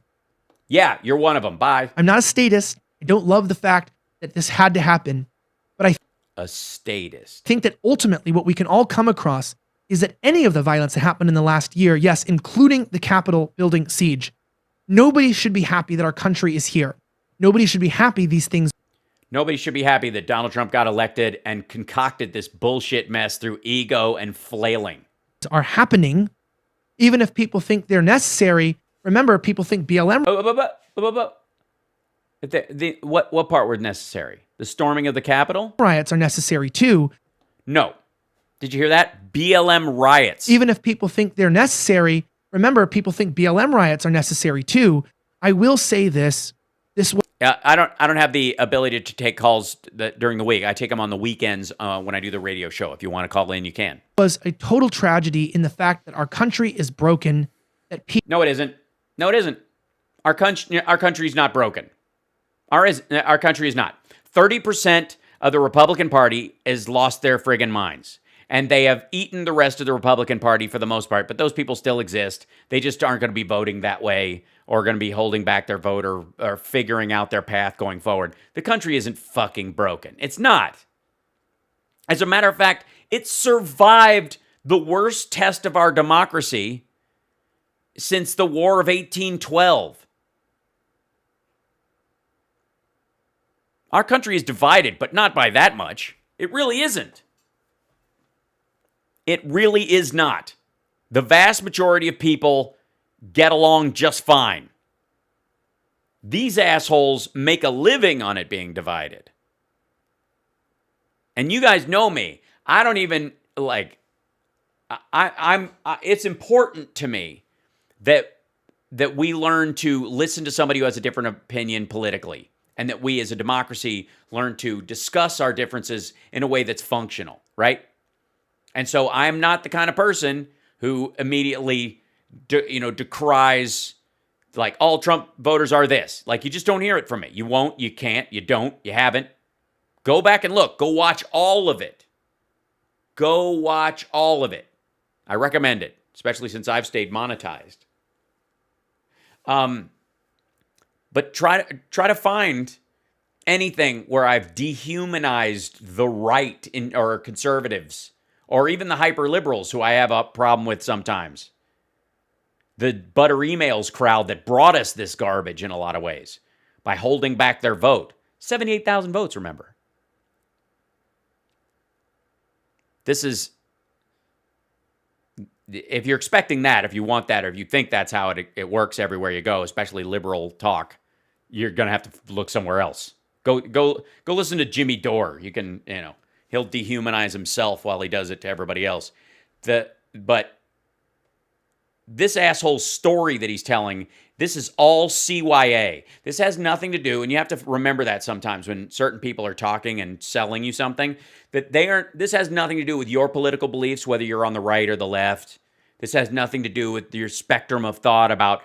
S14: Yeah, you're one of them. Bye.
S15: I'm not a statist. I don't love the fact that this had to happen, but
S14: a statist.
S15: think that ultimately what we can all come across is that any of the violence that happened in the last year, yes, including the Capitol building siege, nobody should be happy that our country is here. Nobody should be happy these things.
S14: Nobody should be happy that Donald Trump got elected and concocted this bullshit mess through ego and flailing.
S15: Are happening, even if people think they're necessary. Remember, people think BLM
S14: What part were necessary? The storming of the Capitol?
S15: riots are necessary too.
S14: No. Did you hear that? BLM riots.
S15: Even if people think they're necessary, remember, people think BLM riots are necessary too. I will say this.
S14: I don't have the ability to take calls during the week. I take them on the weekends when I do the radio show. If you want to call in, you can.
S15: Was a total tragedy in the fact that our country is broken.
S14: No, it isn't. No, it isn't. Our country's not broken. Our country is not. 30% of the Republican Party has lost their friggin' minds. And they have eaten the rest of the Republican Party for the most part. But those people still exist. They just aren't going to be voting that way or going to be holding back their vote or figuring out their path going forward. The country isn't fucking broken. It's not. As a matter of fact, it survived the worst test of our democracy since the War of 1812. Our country is divided, but not by that much. It really isn't. It really is not. The vast majority of people get along just fine. These assholes make a living on it being divided. And you guys know me. I don't even it's important to me that we learn to listen to somebody who has a different opinion politically, and that we as a democracy learn to discuss our differences in a way that's functional, right? And so I'm not the kind of person who immediately decries, like, all Trump voters are this. Like, you just don't hear it from me. You won't, you can't, you don't, you haven't. Go back and look. Go watch all of it. Go watch all of it. I recommend it, especially since I've stayed monetized. But try to find anything where I've dehumanized the right or conservatives, or even the hyper liberals who I have a problem with sometimes. The butter emails crowd that brought us this garbage in a lot of ways by holding back their vote. 78,000 votes, remember. This is, if you're expecting that, if you want that, or if you think that's how it works everywhere you go, especially liberal talk, you're going to have to look somewhere else. Go listen to Jimmy Dore. You can, he'll dehumanize himself while he does it to everybody else. But this asshole's story that he's telling, this is all CYA. This has nothing to do, and you have to remember that sometimes when certain people are talking and selling you something, that this has nothing to do with your political beliefs, whether you're on the right or the left. This has nothing to do with your spectrum of thought about,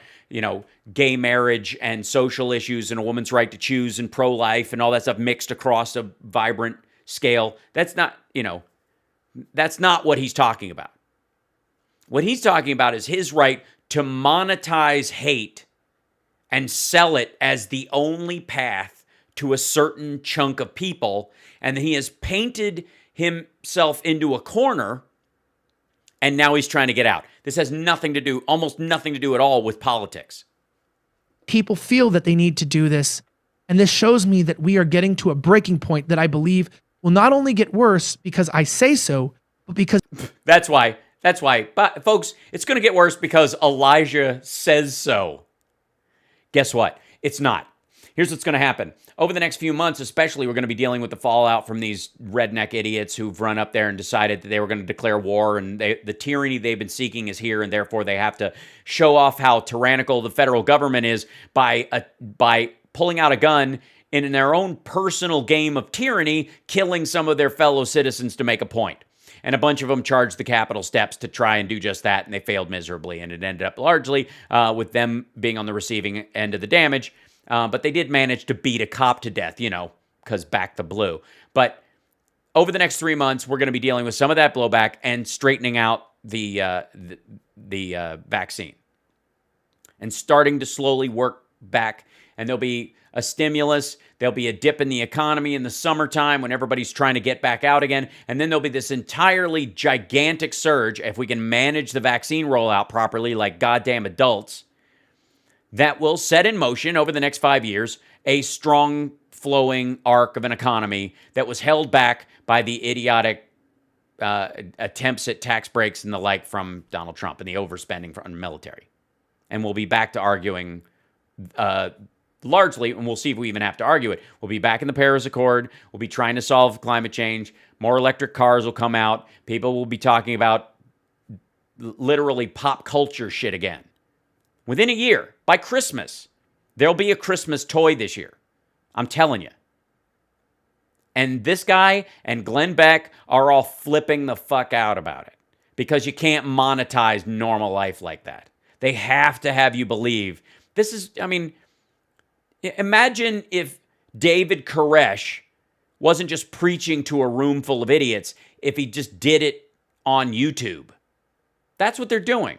S14: gay marriage and social issues and a woman's right to choose and pro-life and all that stuff mixed across a vibrant scale. That's not what he's talking about. What he's talking about is his right to monetize hate and sell it as the only path to a certain chunk of people. And he has painted himself into a corner, and now he's trying to get out. This has almost nothing to do at all with politics.
S15: People feel that they need to do this, and this shows me that we are getting to a breaking point that I believe will not only get worse because I say so, but because...
S14: That's why. But folks, it's going to get worse because Elijah says so. Guess what? It's not. Here's what's going to happen. Over the next few months, especially, we're going to be dealing with the fallout from these redneck idiots who've run up there and decided that they were going to declare war, and the tyranny they've been seeking is here, and therefore they have to show off how tyrannical the federal government is by pulling out a gun and in their own personal game of tyranny, killing some of their fellow citizens to make a point. And a bunch of them charged the Capitol steps to try and do just that, and they failed miserably, and it ended up largely with them being on the receiving end of the damage. But they did manage to beat a cop to death,
S1: because back the blue. But over the next 3 months, we're going to be dealing with some of that blowback and straightening out the vaccine and starting to slowly work back. And there'll be a stimulus. There'll be a dip in the economy in the summertime when everybody's trying to get back out again. And then there'll be this entirely gigantic surge, if we can manage the vaccine rollout properly like goddamn adults, that will set in motion over the next 5 years a strong flowing arc of an economy that was held back by the idiotic attempts at tax breaks and the like from Donald Trump and the overspending from the military. And we'll be back to arguing largely, and we'll see if we even have to argue it. We'll be back in the Paris Accord. We'll be trying to solve climate change. More electric cars will come out. People will be talking about literally pop culture shit again. Within a year, by Christmas, there'll be a Christmas toy this year. I'm telling you. And this guy and Glenn Beck are all flipping the fuck out about it because you can't monetize normal life like that. They have to have you believe. This is, I mean, imagine if David Koresh wasn't just preaching to a room full of idiots, if he just did it on YouTube. That's what they're doing.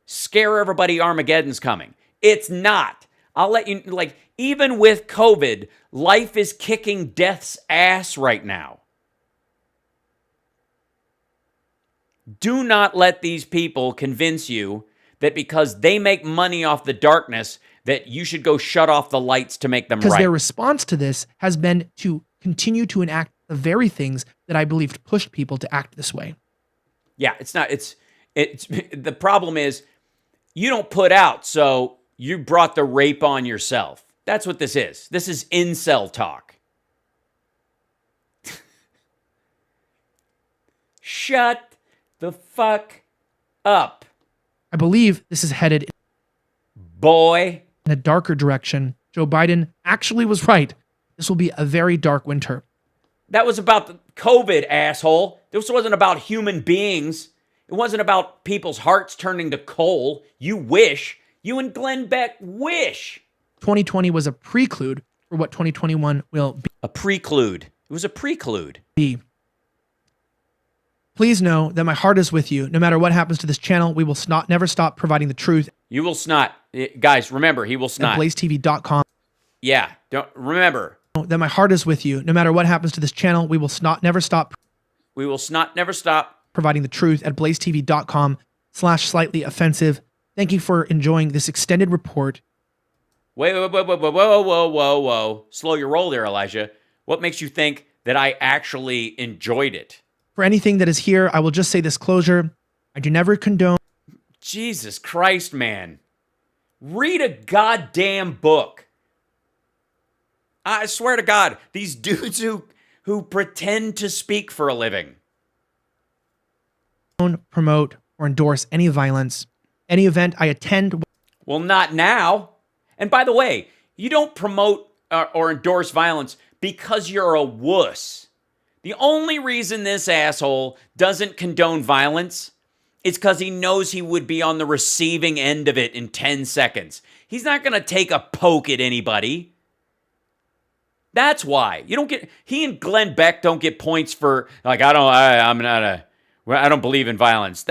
S1: Scare everybody, Armageddon's coming. It's not. I'll let you, like, even with COVID, life is kicking death's ass right now. Do not let these people convince you that because they make money off the darkness, that you should go shut off the lights to make them right.
S15: Because their response to this has been to continue to enact the very things that I believed pushed people to act this way.
S1: Yeah, it's not, it's the problem is you don't put out, so you brought the rape on yourself. That's what this is. This is incel talk. Shut the fuck up.
S15: I believe this is headed
S1: in
S15: a darker direction. Joe Biden actually was right. This will be a very dark winter.
S1: That was about the COVID, asshole. This wasn't about human beings. It wasn't about people's hearts turning to coal. You wish. You and Glenn Beck wish.
S15: 2020 was a preclude for what 2021 will be.
S1: A preclude. It was a preclude.
S15: Please know that my heart is with you. No matter what happens to this channel, we will never stop providing the truth.
S1: You will snot. Guys, remember, he will snot.
S15: At blazetv.com.
S1: Yeah, don't remember.
S15: That my heart is with you. No matter what happens to this channel, we will never stop.
S1: We will never stop
S15: providing the truth at blazetv.com/slightly offensive. Thank you for enjoying this extended report.
S1: Whoa. Slow your roll there, Elijah. What makes you think that I actually enjoyed it?
S15: For anything that is here, I will just say this closure. I do never condone.
S1: Jesus Christ, man. Read a goddamn book. I swear to God, these dudes who pretend to speak for a living.
S15: Promote or endorse any violence, any event I attend.
S1: Well, not now. And by the way, you don't promote or endorse violence because you're a wuss. The only reason this asshole doesn't condone violence is because he knows he would be on the receiving end of it in 10 seconds. He's not going to take a poke at anybody. That's why. He and Glenn Beck don't get points for, like, I don't believe in violence.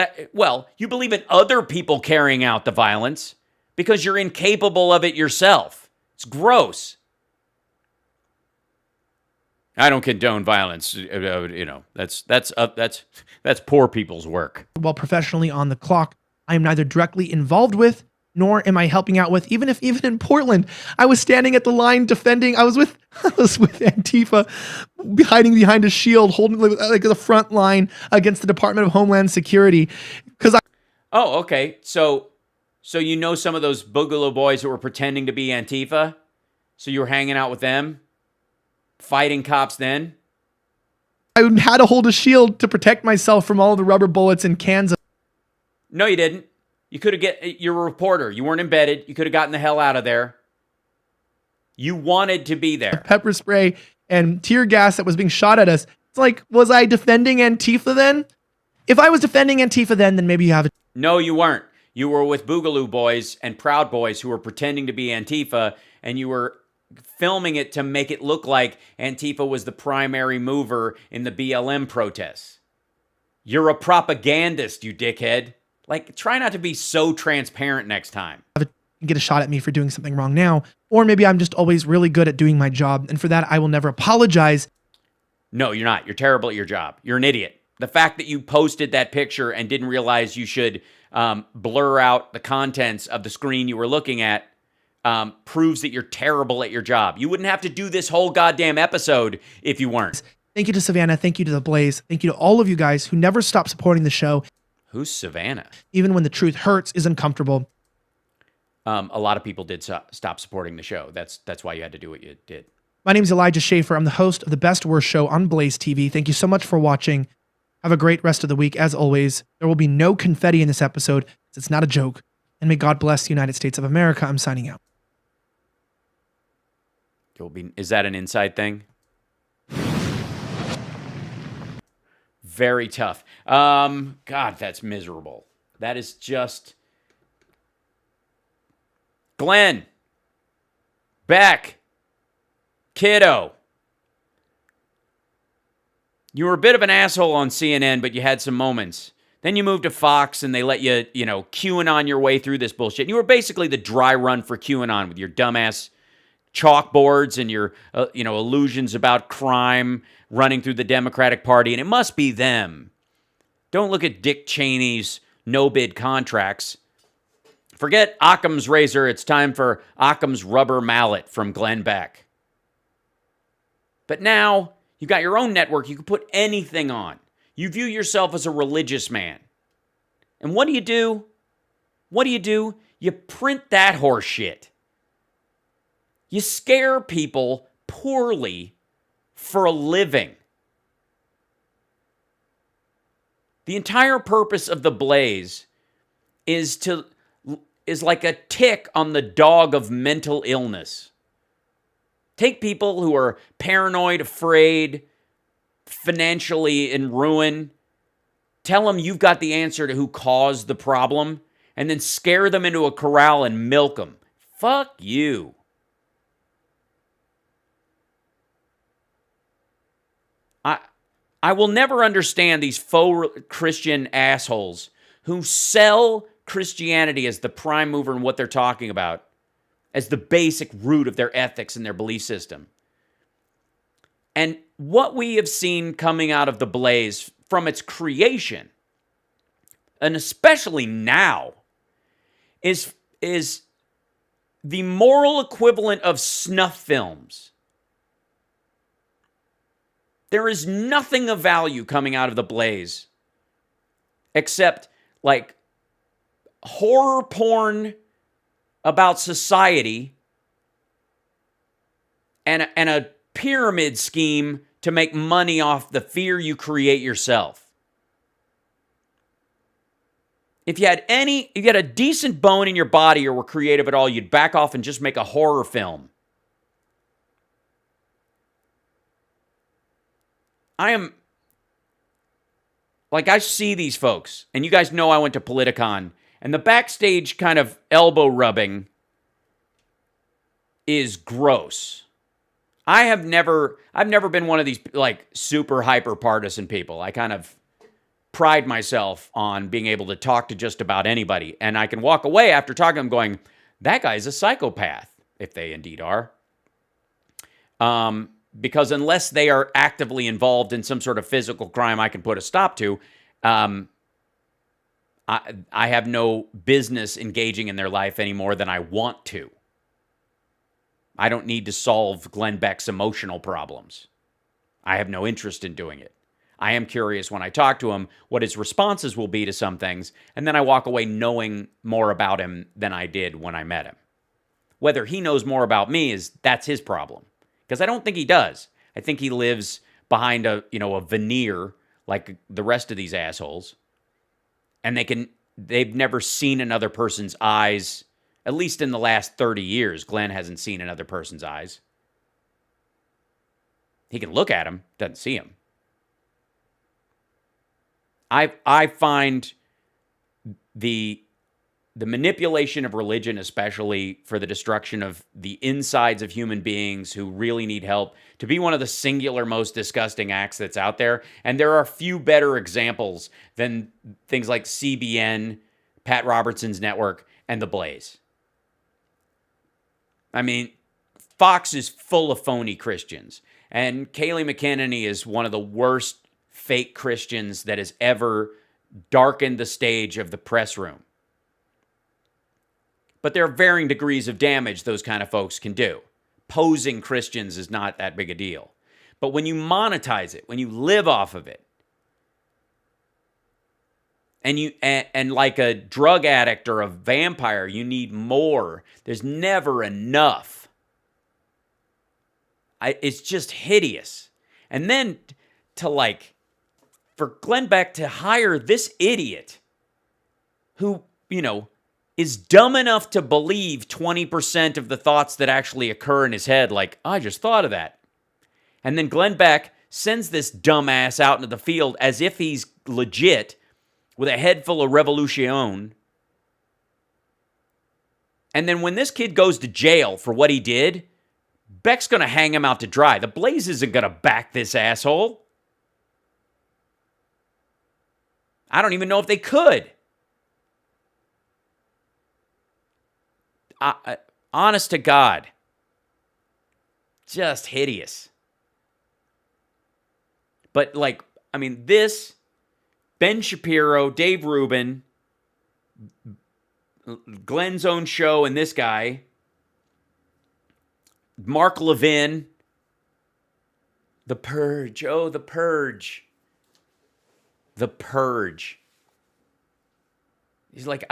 S1: You believe in other people carrying out the violence because you're incapable of it yourself. It's gross. I don't condone violence. That's poor people's work.
S15: While professionally on the clock, I am neither directly involved with nor am I helping out with. Even in Portland, I was standing at the line defending. I was with Antifa, hiding behind a shield, holding like the front line against the Department of Homeland Security.
S1: Oh, okay. So you know some of those Boogaloo boys who were pretending to be Antifa? So you were hanging out with them? Fighting cops then?
S15: I had to hold a shield to protect myself from all the rubber bullets and cans of...
S1: No, you didn't. You're a reporter. You weren't embedded. You could have gotten the hell out of there. You wanted to be there.
S15: Pepper spray and tear gas that was being shot at us. It's like, was I defending Antifa then? If I was defending Antifa then maybe you have it.
S1: No, you weren't. You were with Boogaloo boys and Proud Boys who were pretending to be Antifa, and you were filming it to make it look like Antifa was the primary mover in the BLM protests. You're a propagandist, you dickhead. Like, try not to be so transparent next time.
S15: Get a shot at me for doing something wrong now, or maybe I'm just always really good at doing my job, and for that I will never apologize.
S1: No, you're not. You're terrible at your job. You're an idiot. The fact that you posted that picture and didn't realize you should blur out the contents of the screen you were looking at proves that you're terrible at your job. You wouldn't have to do this whole goddamn episode if you weren't.
S15: Thank you to Savannah. Thank you to The Blaze. Thank you to all of you guys who never stop supporting the show.
S1: Who's Savannah?
S15: Even when the truth hurts, is uncomfortable.
S1: A lot of people did stop supporting the show. That's why you had to do what you did.
S15: My name is Elijah Schaffer. I'm the host of the Best Worst Show on Blaze TV. Thank you so much for watching. Have a great rest of the week. As always, there will be no confetti in this episode. It's not a joke. And may God bless the United States of America. I'm signing out.
S1: Is that an inside thing? Very tough. God, that's miserable. That is just... Glenn, Beck, Kiddo. You were a bit of an asshole on CNN, but you had some moments. Then you moved to Fox and they let you, QAnon your way through this bullshit. You were basically the dry run for QAnon with your dumbass chalkboards and your, illusions about crime running through the Democratic Party. And it must be them. Don't look at Dick Cheney's no-bid contracts. Forget Occam's razor. It's time for Occam's rubber mallet from Glenn Beck. But now you've got your own network. You can put anything on. You view yourself as a religious man. And what do you do? You print that horse shit. You scare people poorly for a living. The entire purpose of The Blaze is like a tick on the dog of mental illness. Take people who are paranoid, afraid, financially in ruin, tell them you've got the answer to who caused the problem, and then scare them into a corral and milk them. Fuck you. I will never understand these faux Christian assholes who sell Christianity as the prime mover in what they're talking about, as the basic root of their ethics and their belief system. And what we have seen coming out of The Blaze from its creation, and especially now, is the moral equivalent of snuff films. There is nothing of value coming out of The Blaze except like horror porn about society and a pyramid scheme to make money off the fear you create yourself. If you had a decent bone in your body or were creative at all, you'd back off and just make a horror film. I see these folks, and you guys know I went to Politicon, and the backstage kind of elbow rubbing is gross. I've never been one of these like super hyper partisan people. I kind of pride myself on being able to talk to just about anybody, and I can walk away after talking to them going, that guy's a psychopath, if they indeed are. Because unless they are actively involved in some sort of physical crime I can put a stop to, I have no business engaging in their life any more than I want to. I don't need to solve Glenn Beck's emotional problems. I have no interest in doing it. I am curious when I talk to him what his responses will be to some things, and then I walk away knowing more about him than I did when I met him. Whether he knows more about me that's his problem. Because I don't think he does. I think he lives behind a veneer like the rest of these assholes. And they've never seen another person's eyes, at least in the last 30 years. Glenn hasn't seen another person's eyes. He can look at him, doesn't see him. I find the
S14: the manipulation of religion, especially for the destruction of the insides of human beings who really need help, to be one of the singular most disgusting acts that's out there. And there are few better examples than things like CBN, Pat Robertson's network, and The Blaze. I mean, Fox is full of phony Christians. And Kayleigh McEnany is one of the worst fake Christians that has ever darkened the stage of the press room. But there are varying degrees of damage those kind of folks can do. Posing Christians is not that big a deal. But when you monetize it, when you live off of it, and like a drug addict or a vampire, you need more. There's never enough. It's just hideous. And then for Glenn Beck to hire this idiot who, is dumb enough to believe 20% of the thoughts that actually occur in his head, like, I just thought of that. And then Glenn Beck sends this dumbass out into the field as if he's legit with a head full of revolution. And then when this kid goes to jail for what he did, Beck's going to hang him out to dry. The Blaze isn't going to back this asshole. I don't even know if they could. Honest to God, just hideous. But this, Ben Shapiro, Dave Rubin, Glenn's own show, and this guy, Mark Levin, The Purge. Oh, The Purge. The Purge. He's like,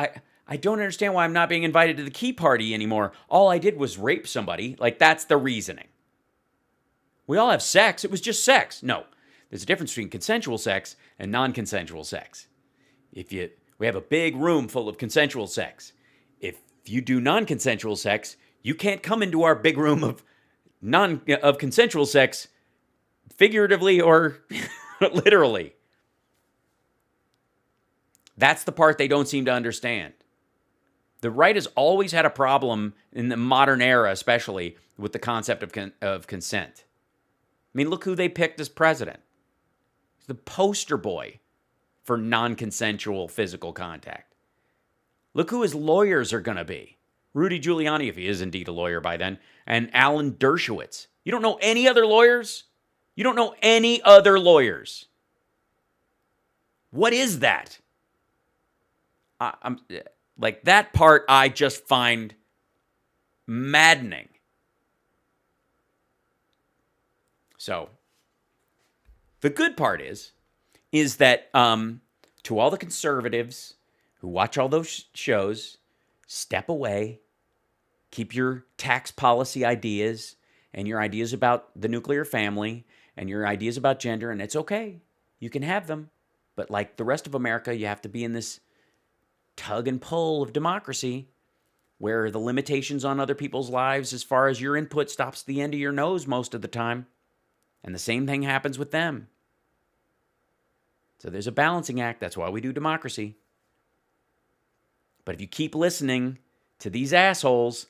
S14: I don't understand why I'm not being invited to the Key Party anymore. All I did was rape somebody. That's the reasoning. We all have sex. It was just sex. No, there's a difference between consensual sex and non-consensual sex. We have a big room full of consensual sex. If you do non-consensual sex, you can't come into our big room of consensual sex, figuratively or literally. That's the part they don't seem to understand. The right has always had a problem in the modern era, especially with the concept of consent. I mean, look who they picked as president. He's the poster boy for non-consensual physical contact. Look who his lawyers are going to be. Rudy Giuliani, if he is indeed a lawyer by then, and Alan Dershowitz. You don't know any other lawyers? You don't know any other lawyers. What is that? That part I just find maddening. So, the good part is that to all the conservatives who watch all those shows, step away, keep your tax policy ideas and your ideas about the nuclear family and your ideas about gender, and it's okay. You can have them. But like the rest of America, you have to be in this tug and pull of democracy where the limitations on other people's lives as far as your input stops the end of your nose most of the time. And the same thing happens with them. So there's a balancing act. That's why we do democracy. But if you keep listening to these assholes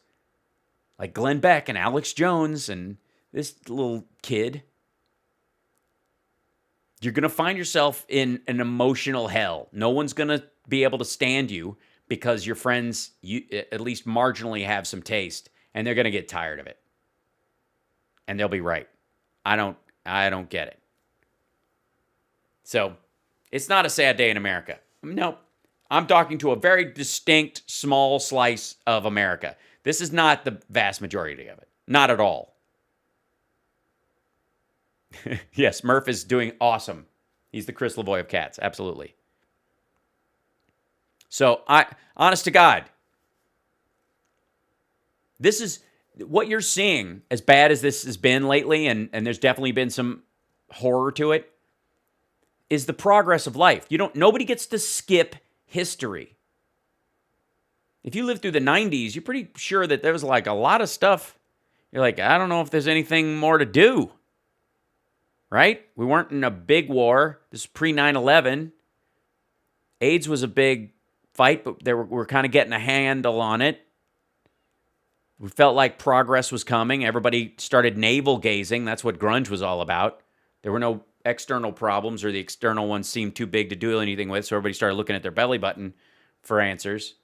S14: like Glenn Beck and Alex Jones and this little kid, you're going to find yourself in an emotional hell. No one's going to be able to stand you because your friends, you at least marginally have some taste, and they're going to get tired of it. And they'll be right. I don't get it. So, it's not a sad day in America. No, I'm talking to a very distinct small slice of America. This is not the vast majority of it. Not at all. Yes, Murph is doing awesome. He's the Chris Lavoie of cats. Absolutely. So, honest to God, this is what you're seeing, as bad as this has been lately, and there's definitely been some horror to it, is the progress of life. Nobody gets to skip history. If you lived through the 90s, you're pretty sure that there was like a lot of stuff. You're like, I don't know if there's anything more to do. Right? We weren't in a big war. This is pre 9/11. AIDS was a big fight, but we're kind of getting a handle on it. We felt like progress was coming. Everybody started navel gazing. That's what grunge was all about. There were no external problems, or the external ones seemed too big to do anything with, so everybody started looking at their belly button for answers.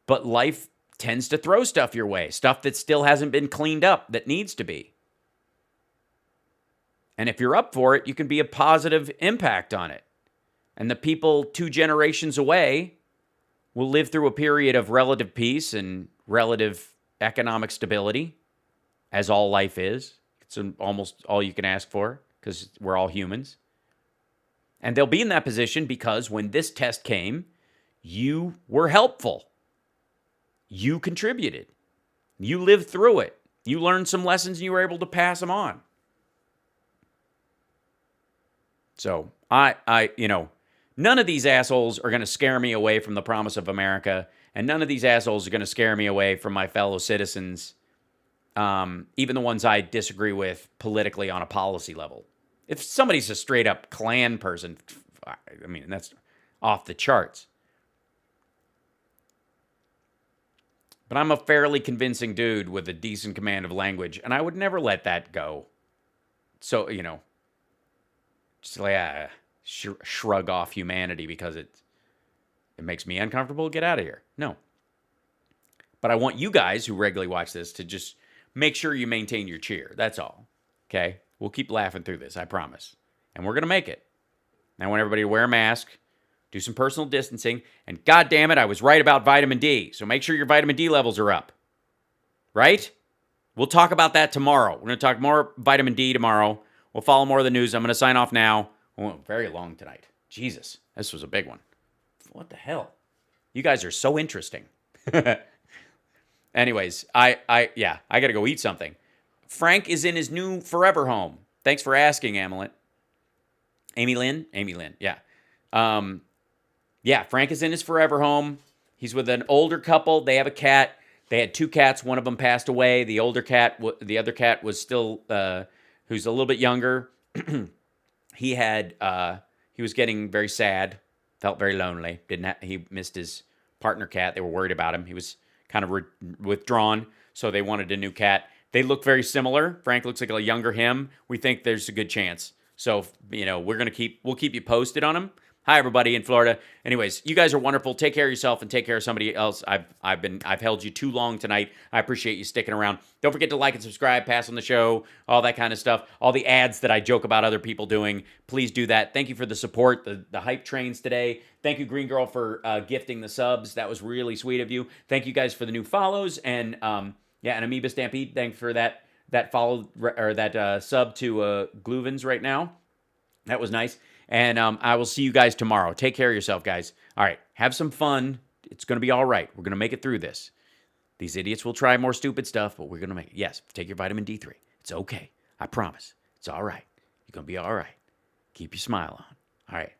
S14: But life tends to throw stuff your way, stuff that still hasn't been cleaned up, that needs to be. And if you're up for it, you can be a positive impact on it. And the people 2 generations away will live through a period of relative peace and relative economic stability, as all life is. It's almost all you can ask for, because we're all humans. And they'll be in that position because when this test came, you were helpful. You contributed. You lived through it. You learned some lessons and you were able to pass them on. So none of these assholes are going to scare me away from the promise of America, and none of these assholes are going to scare me away from my fellow citizens, even the ones I disagree with politically on a policy level. If somebody's a straight-up Klan person, I mean, that's off the charts. But I'm a fairly convincing dude with a decent command of language, and I would never let that go. So, just like, shrug off humanity because it makes me uncomfortable. Get out of here. No. But I want you guys who regularly watch this to just make sure you maintain your cheer. That's all. Okay? We'll keep laughing through this, I promise. And we're going to make it. I want everybody to wear a mask, do some personal distancing, and God damn it, I was right about vitamin D. So make sure your vitamin D levels are up. Right? We'll talk about that tomorrow. We're going to talk more vitamin D tomorrow. We'll follow more of the news. I'm going to sign off now. Oh, very long tonight. Jesus, this was a big one. What the hell? You guys are so interesting. Anyways, I got to go eat something. Frank is in his new forever home. Thanks for asking, Amelie. Amy Lynn, yeah. Frank is in his forever home. He's with an older couple. They have a cat. They had 2 cats. One of them passed away. The older cat, the other cat was still, who's a little bit younger. He was getting very sad, felt very lonely. He missed his partner cat. They were worried about him. He was kind of withdrawn, so they wanted a new cat. They look very similar. Frank looks like a younger him. We think there's a good chance. So, we'll keep you posted on him. Hi, everybody in Florida. Anyways, you guys are wonderful. Take care of yourself and take care of somebody else. I've held you too long tonight. I appreciate you sticking around. Don't forget to like and subscribe, pass on the show, all that kind of stuff. All the ads that I joke about other people doing, please do that. Thank you for the support, the hype trains today. Thank you, Green Girl, for gifting the subs. That was really sweet of you. Thank you guys for the new follows, and and Amoeba Stampede, thanks for that follow or that sub to Gluvins right now. That was nice. And I will see you guys tomorrow. Take care of yourself, guys. All right. Have some fun. It's going to be all right. We're going to make it through this. These idiots will try more stupid stuff, but we're going to make it. Yes, take your vitamin D3. It's okay. I promise. It's all right. You're going to be all right. Keep your smile on. All right.